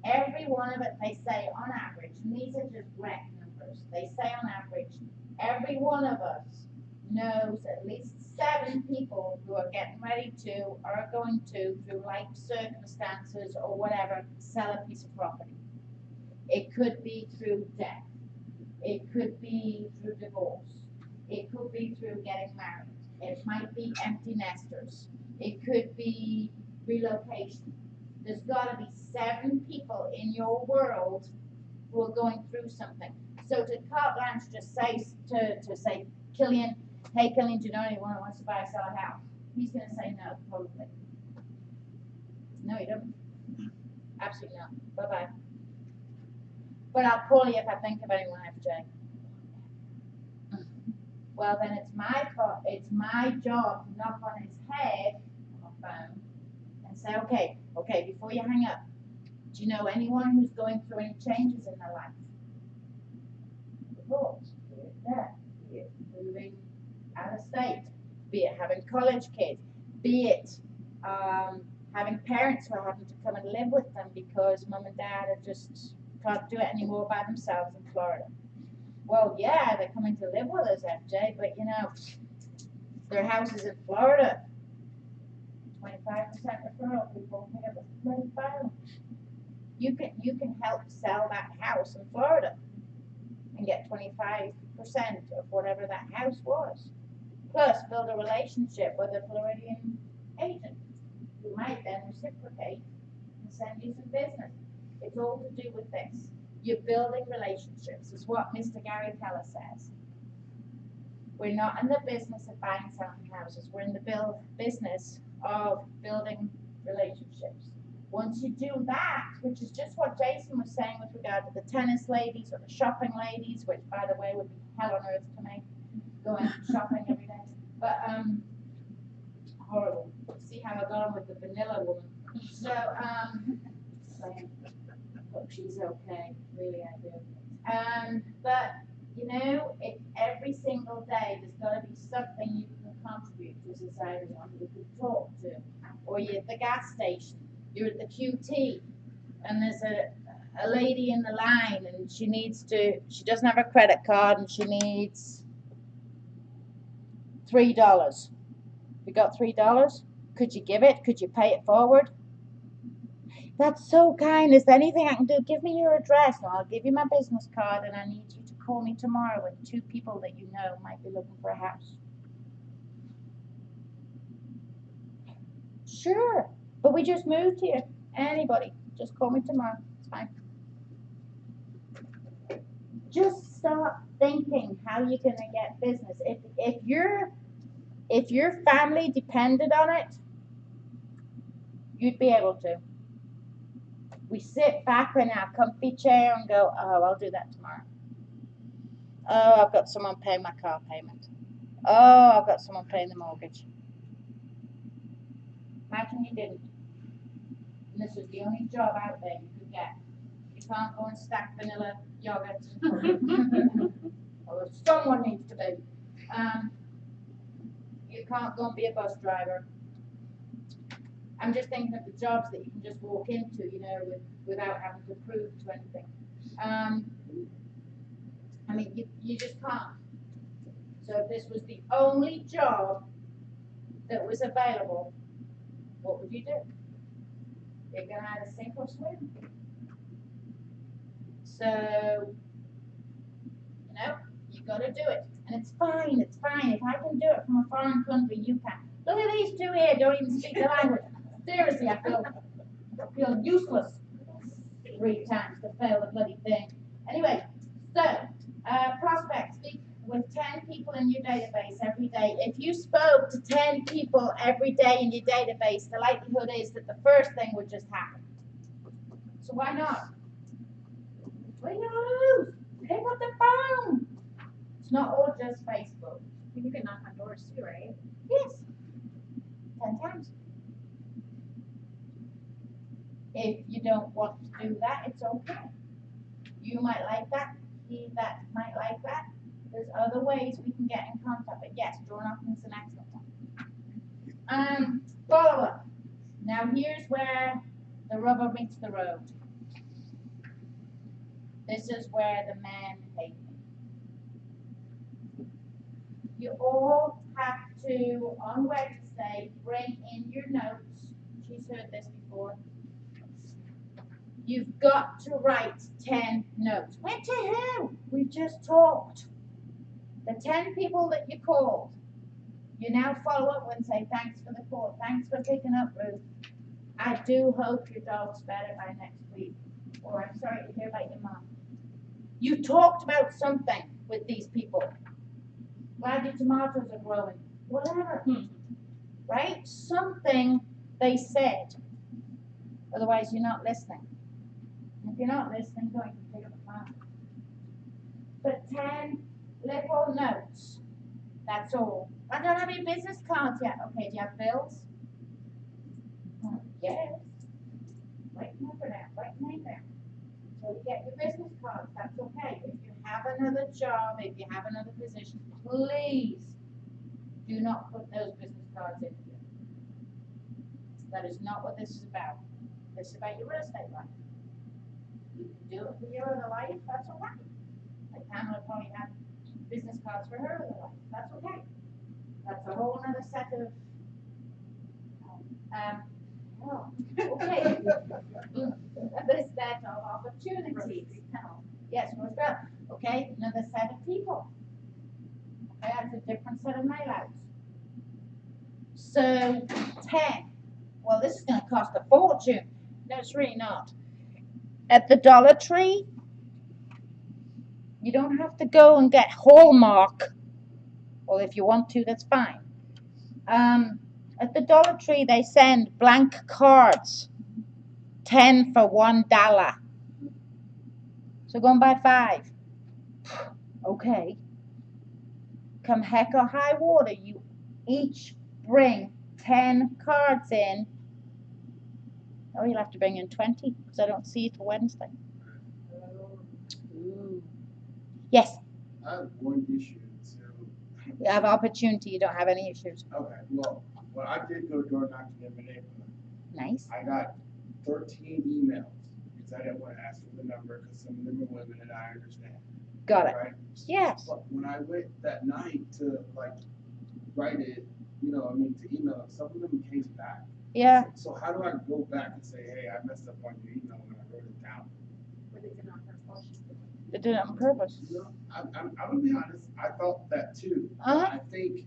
Every one of it, they say on average, and these are just rec numbers, they say on average, every one of us knows at least 7 people who are getting ready to, or are going to, through life circumstances or whatever, sell a piece of property. It could be through death. It could be through divorce. It could be through getting married. It might be empty nesters. It could be relocation. There's got to be 7 people in your world who are going through something. So to carte blanche just say to say, Killian, hey Killian, do you know anyone who wants to buy or sell a house? He's going to say no, probably. No, he doesn't. Absolutely not. Bye-bye. But I'll call you if I think of anyone, FJ. Well, then it's my job to knock on his head on the phone and say, okay, before you hang up, do you know anyone who's going through any changes in their life? Divorce, be it death, be it moving out of state, be it having college kids, be it having parents who are having to come and live with them because mum and dad are just can't do it anymore by themselves in Florida. Well, yeah, they're coming to live with us, FJ, but you know, their house is in Florida. 25% referral, people pick up a bloody file. You can help sell that house in Florida and get 25% of whatever that house was. Plus, build a relationship with a Floridian agent who might then reciprocate and send you some business. It's all to do with this. You're building relationships. It's what Mr. Gary Keller says. We're not in the business of buying and selling houses. We're in the business of building relationships. Once you do that, which is just what Jason was saying with regard to the tennis ladies or the shopping ladies, which by the way would be hell on earth to me, going shopping every day. But horrible. See how I got on with the vanilla woman. So hope she's okay. Really, I do. But you know, every single day there's got to be something you can contribute to society on you can talk to. Or you're at the gas station, you're at the QT, and there's a lady in the line and she doesn't have a credit card and she needs $3. You got $3? Could you give it? Could you pay it forward? That's so kind. Is there anything I can do? Give me your address and I'll give you my business card and I need you to call me tomorrow with 2 people that you know might be looking for a house? Sure, but we just moved here. Anybody, just call me tomorrow. It's fine. Just start thinking how you're gonna get business. If your family depended on it, you'd be able to. We sit back in our comfy chair and go, oh, I'll do that tomorrow. Oh, I've got someone paying my car payment. Oh, I've got someone paying the mortgage. Imagine you didn't. And this was the only job out there you could get. You can't go and stack vanilla yogurt. Or someone needs to be. You can't go and be a bus driver. I'm just thinking of the jobs that you can just walk into, you know, without having to prove to anything. I mean, you just can't. So if this was the only job that was available, what would you do? You're going to either sink or swim. So, you know, you've got to do it. And it's fine, it's fine. If I can do it from a foreign country, you can. Look at these 2 here, don't even speak the language. Seriously, I feel useless 3 times to fail the bloody thing. Anyway, so, prospects, speak with 10 people in your database every day. If you spoke to 10 people every day in your database, the likelihood is that the first thing would just happen. So why not? What are you gonna lose? Pick up the phone. It's not all just Facebook. You can knock on doors too, right? Yes. 10 times. If you don't want to do that, it's okay. You might like that. He that might like that. There's other ways we can get in contact. But yes, door knocking is an excellent one. Follow up. Now here's where the rubber meets the road. This is where the men hate me. You all have to, on Wednesday, bring in your notes. She's heard this before. You've got to write 10 notes. Went to who? We just talked. The 10 people that you called. You now follow up and say, thanks for the call. Thanks for picking up, Ruth. I do hope your dog's better by next week. Or I'm sorry to hear about your mom. You talked about something with these people. Glad your tomatoes are growing. Whatever. Right? Something they said. Otherwise, you're not listening. If you're not listening, don't even pick up the phone. But 10 little notes. That's all. I don't have any business cards yet. Okay, do you have bills? Yes. Write number down. Write name down. So you get your business cards. That's okay. If you have another job, if you have another position, please do not put those business cards in here. That is not what this is about. This is about your real estate life. You can do it for your other life. That's okay. Like Pamela probably had business cards for her other life. That's okay. That's a whole other set of okay. Another set of opportunities. Yes, what's that? Okay, another set of people. Okay, that's a different set of mailouts. So 10. Well, this is going to cost a fortune. No, it's really not. At the Dollar Tree, you don't have to go and get Hallmark. Well, if you want to, that's fine. At the Dollar Tree, they send blank cards. 10 for $1. So go and buy 5. Okay. Come heck or high water, you each bring 10 cards in. Oh, you'll have to bring in 20 because I don't see you till Wednesday. Ooh. Yes. I have one issue. So You have opportunity. You don't have any issues. okay, well, I did go door knocking in my neighborhood. Nice. I got 13 emails because I didn't want to ask for the number because some of them are women and I understand. Got it. Right? Yes. But when I went that night to write it, to email it, some of them came back. Yeah. So how do I go back and say, hey, I messed up on your email when I wrote it down? They did it on purpose. I'm gonna be honest, I thought that too. Uh-huh. I think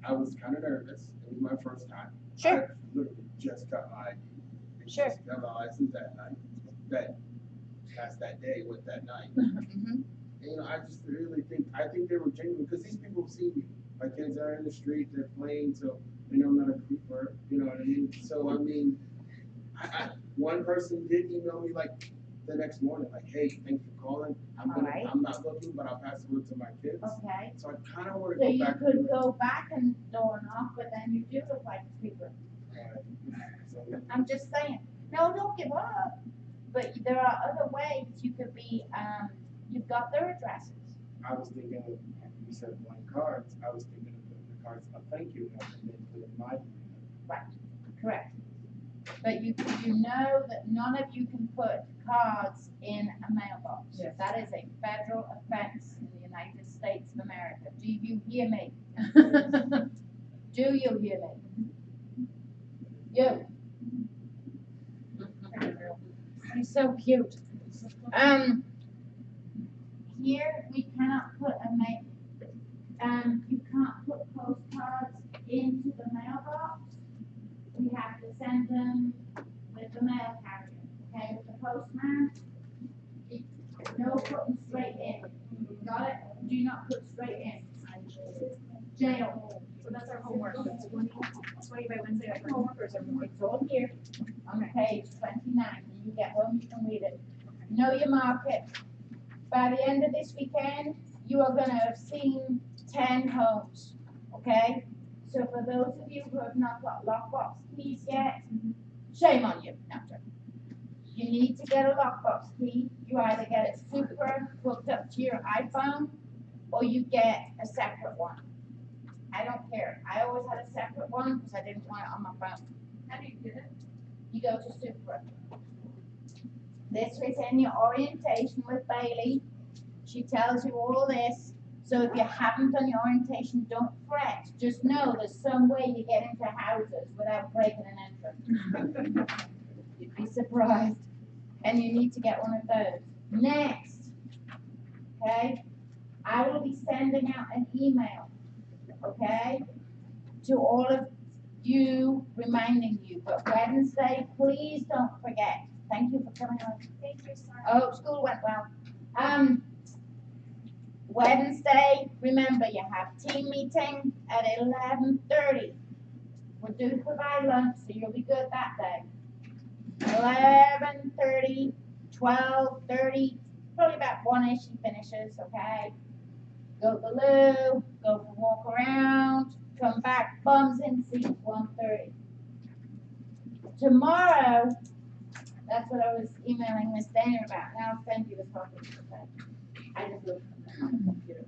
I was kind of nervous. It was my first time. Sure. I literally just got my ID. Sure. Just got my license that night. That day with that night. Mm-hmm. You know, I just really think, I think they were genuine, because these people see me. My kids are in the street, they're playing, so they know I'm not a creeper, you know what I mean? So, I mean, one person did email me like the next morning, like, hey, thanks for calling. Alright. I'm not looking, but I'll pass it on to my kids. Okay. So I kind of want to So go you back. could go back and door knock, but then you do look like a creeper. So, I'm just saying. No, don't give up. But there are other ways you could be, you've got their addresses. I was thinking of, you said blank cards, I was thinking of putting the cards, a thank you note, and then put in my email. Right, correct. But you know that none of you can put cards in a mailbox. Yes. That is a federal offense in the United States of America. Do you hear me? Do you hear me? You. He's so cute. Here we cannot put you can't put postcards into the mailbox. We have to send them with the mail carrier, okay, with the postman. No putting straight in. Got it? Do not put straight in. Jail. So that's our homework, that's 20 by Wednesday. It's all here on page 29. When you get home, you can read it. Know your market. By the end of this weekend, you are going to have seen 10 homes, okay? So for those of you who have not got lockbox keys yet, shame on you. No, I'm joking. You need to get a lockbox key. You either get it super hooked up to your iPhone, or you get a separate one. I don't care. I always had a separate one because I didn't want it on my phone. How do you get it? You go to Supra. This is in your orientation with Bailey. She tells you all this. So if you haven't done your orientation, don't fret. Just know there's some way you get into houses without breaking an entrance. You'd be surprised. And you need to get one of those. Next, okay, I will be sending out an email, okay, to all of you, reminding you. But Wednesday, please don't forget. Thank you for coming on. Thank you, sorry. Oh, school went well. Wednesday, remember you have team meeting at 11:30. We're due to provide lunch, so you'll be good that day. 11:30, 12:30, probably about 1-ish he finishes, okay? Go to the loo, go for a walk around, come back, bums in seat, 1:30. Tomorrow, that's what I was emailing Miss Dana about, and I'll send you the copy, okay? I just looked on the computer.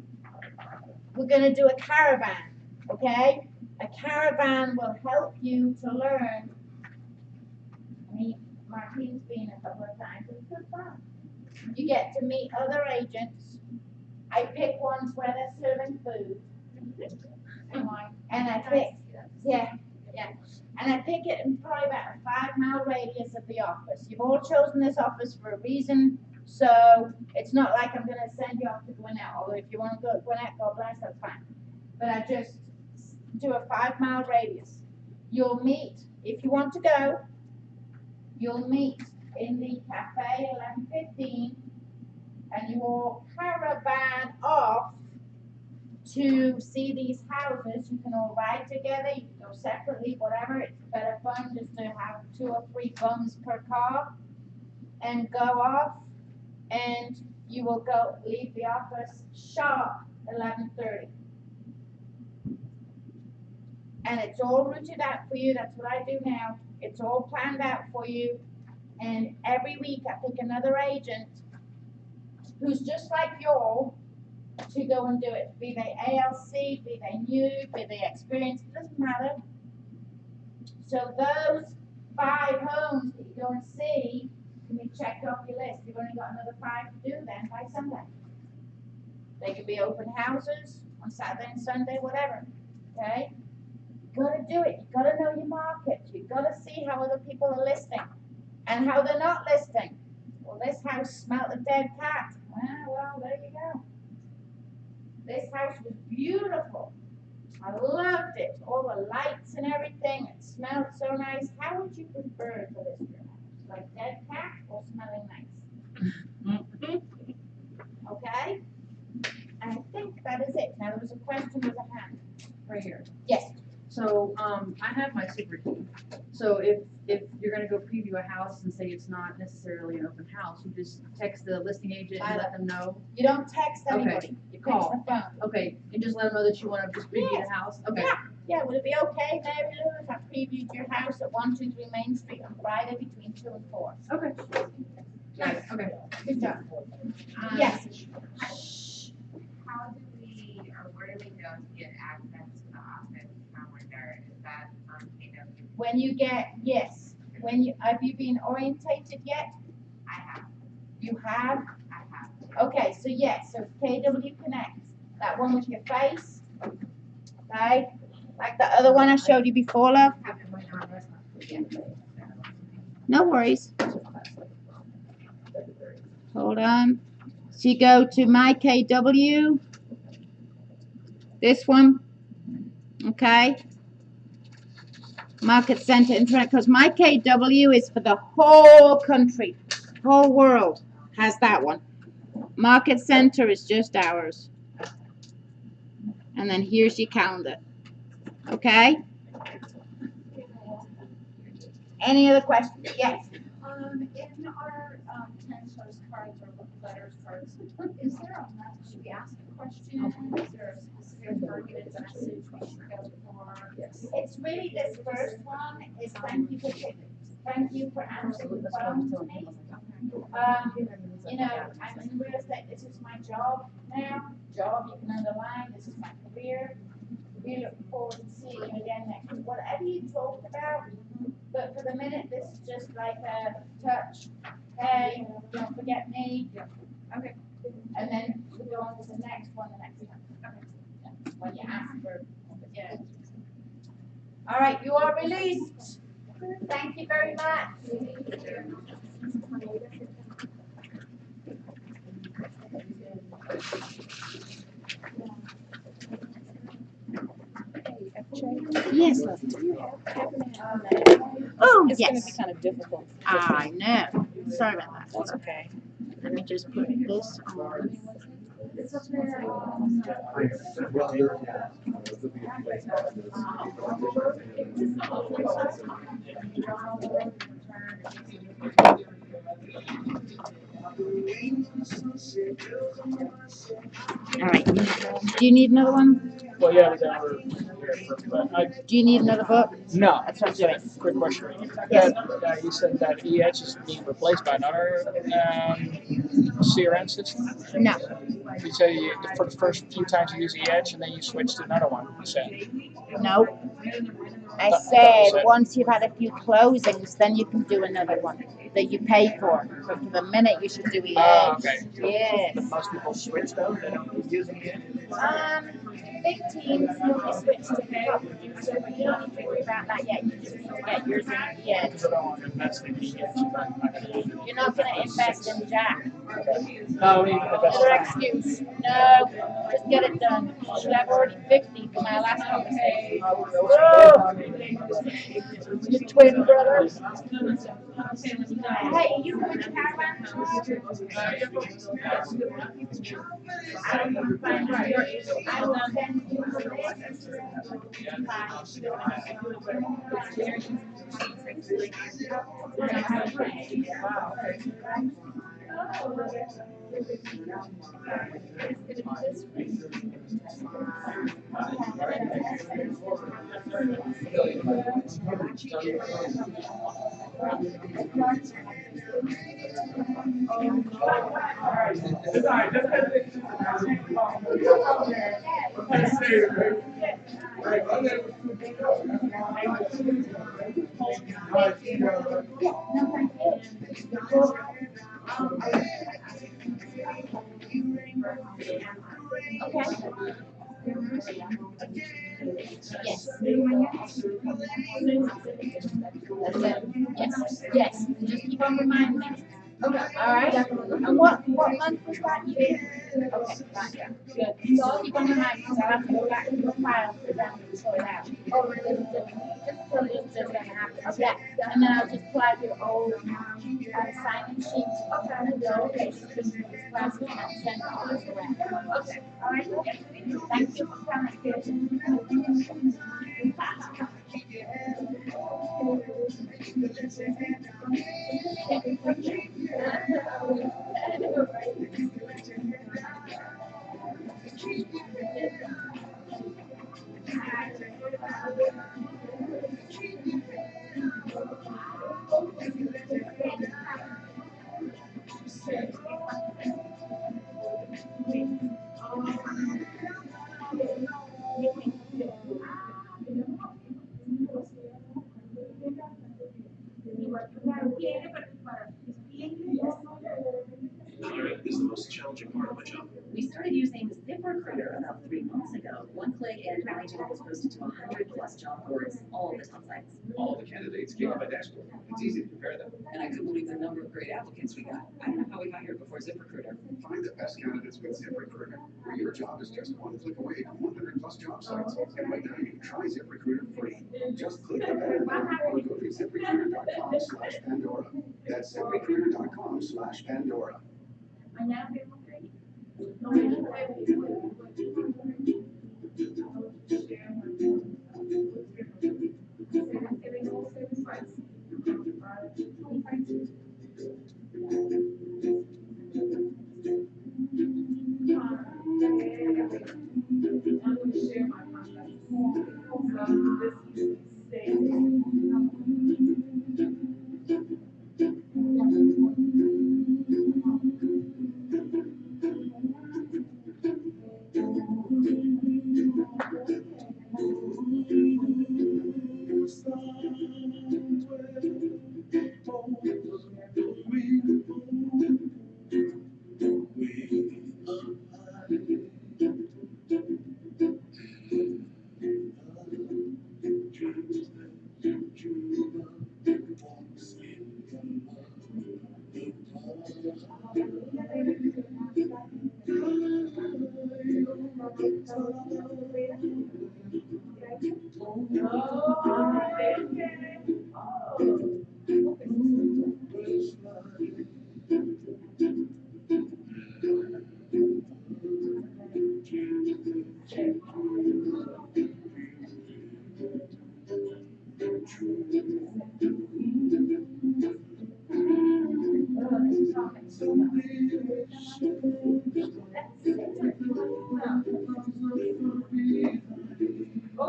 We're gonna do a caravan, okay? A caravan will help you to learn. I mean, Martine's been a couple of times, it's good fun. You get to meet other agents. I pick ones where they're serving food. And I pick, yeah. And I pick it in probably about a 5-mile radius of the office. You've all chosen this office for a reason, so it's not like I'm gonna send you off to Gwinnett, although if you wanna go to Gwinnett, God bless, that's fine. But I just do a 5-mile radius. You'll meet, if you want to go, you'll meet in the cafe 11:15, and you all caravan off to see these houses. You can all ride together, you can go separately, whatever. It's better fun just to have 2 or 3 bums per car and go off, and you will leave the office sharp 11:30. And it's all routed out for you. That's what I do now. It's all planned out for you. And every week I pick another agent who's just like y'all to go and do it. Be they ALC, be they new, be they experienced, it doesn't matter. So those 5 homes that you go and see can be checked off your list. You've only got another 5 to do then by Sunday. They can be open houses on Saturday and Sunday, whatever. Okay? You gotta do it. You gotta know your market. You gotta see how other people are listing and how they're not listing. Well, this house smelt a dead cat. Well, there you go. This house was beautiful. I loved it. All the lights and everything. It smelled so nice. How would you prefer to live your house? Like dead cat or smelling nice? Okay? I think that is it. Now there was a question with a hand. Right here. Yes. So, I have my super key. So if you're gonna go preview a house and say it's not necessarily an open house, you just text the listing agent and let them know? You don't text Okay. anybody. You Call. text the phone. Okay, and just let them know that you wanna just preview Yes. the house? Okay. Yeah. Yeah, would it be okay, Mary Lou, if I previewed your house at 123 Main Street on Friday between 2 and 4? Okay. Nice. Okay. Good job. Yes. How do we, or where do we go to get access to the office when we're there? Is that on KW? When you get, yes, when you, have you been orientated yet? I have. You have? I have. Okay, so yes, so KW Connect, that one with your face, okay? Like the other one I showed you before, love? No worries. Hold on. So you go to My KW, this one, okay? Market Center Internet, because My KW is for the whole country, whole world has that one. Market Center is just ours. And then here's your calendar. Okay? Any other questions? Yes. In our transfers cards or letters cards, is there a message, should we ask a question? Is there a specific targeted message we should go for? It's really this first one is thank you for answering the phone to me. You know, I'm in real estate, this is my job now. Job, you can underline, this is my career. We look forward to seeing you again next week. Whatever you talked about, but for the minute, this is just like a touch. Hey, don't forget me. Okay. And then we go on to the next one, the next one. Okay. When you ask for, yeah. All right, you are released. Thank you very much. Yes, love. Oh, It's yes. gonna be kind of difficult. I know. Sorry about that. That's okay. Let me just put this on. All right. Do you need another one? Well, yeah, Do you need another book? No. That's what I'm doing. Quick question. Yes. You said that EH is being replaced by another CRM system? No. You say for the first few times you use EH and then you switch to another one, you said? No. I said once you've had a few closings, then you can do another one that you pay for. But for the minute, you should do EH. Okay. Yes. Most people switch though, they don't keep using it. Big teams normally switch to the top producer, but you don't need to worry about that yet. You just need to get yours in EH. Because I don't want to invest in EH. You're not going to invest in Jack. No, even the best. Another excuse. No, just get it done. You should have already 50 for my last conversation. Your twin brother. Hey, you going to caravan? I will find your, I will send you the list. Yes, yes, just keep on reminding me. Okay, all right. And what month was that you did? Okay, gotcha. Good. So I'll keep on remind because I'll have to go back to the file for them to sort it out. Oh, really? Just so this doesn't happen. Yeah. And then I'll just flag your old sign-in sheet. Okay. And the location for this class and send all this around. Okay. All right. Thank you for coming. Hiring is the most challenging part of my job. We started using ZipRecruiter about 3 months ago. One click and my agent was posted to 100+ job boards, all the top sites. All the candidates came on my dashboard. It's easy to compare them. And I couldn't believe the number of great applicants we got. I don't know how we got here before ZipRecruiter. Find the best candidates with ZipRecruiter, where your job is just one click away to 100+ job sites. And right now you can try ZipRecruiter free. Just click the button or go to ZipRecruiter.com/Pandora. That's ZipRecruiter.com/Pandora.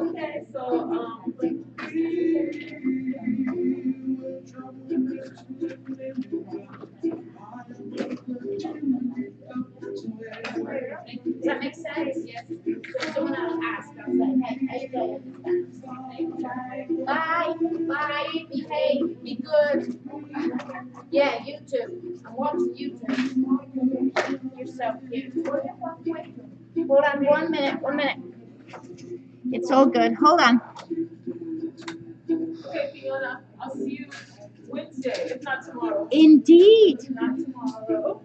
Okay, so, Does that make sense? Yes. So someone else asked, I was like, hey, how you doing? Bye, bye, behave, be good. Yeah, you too. I'm watching you too. You're so cute. Hold on 1 minute, 1 minute. It's all good. Hold on. okay, Fiona, I'll see you Wednesday, if not tomorrow. Indeed. Not tomorrow.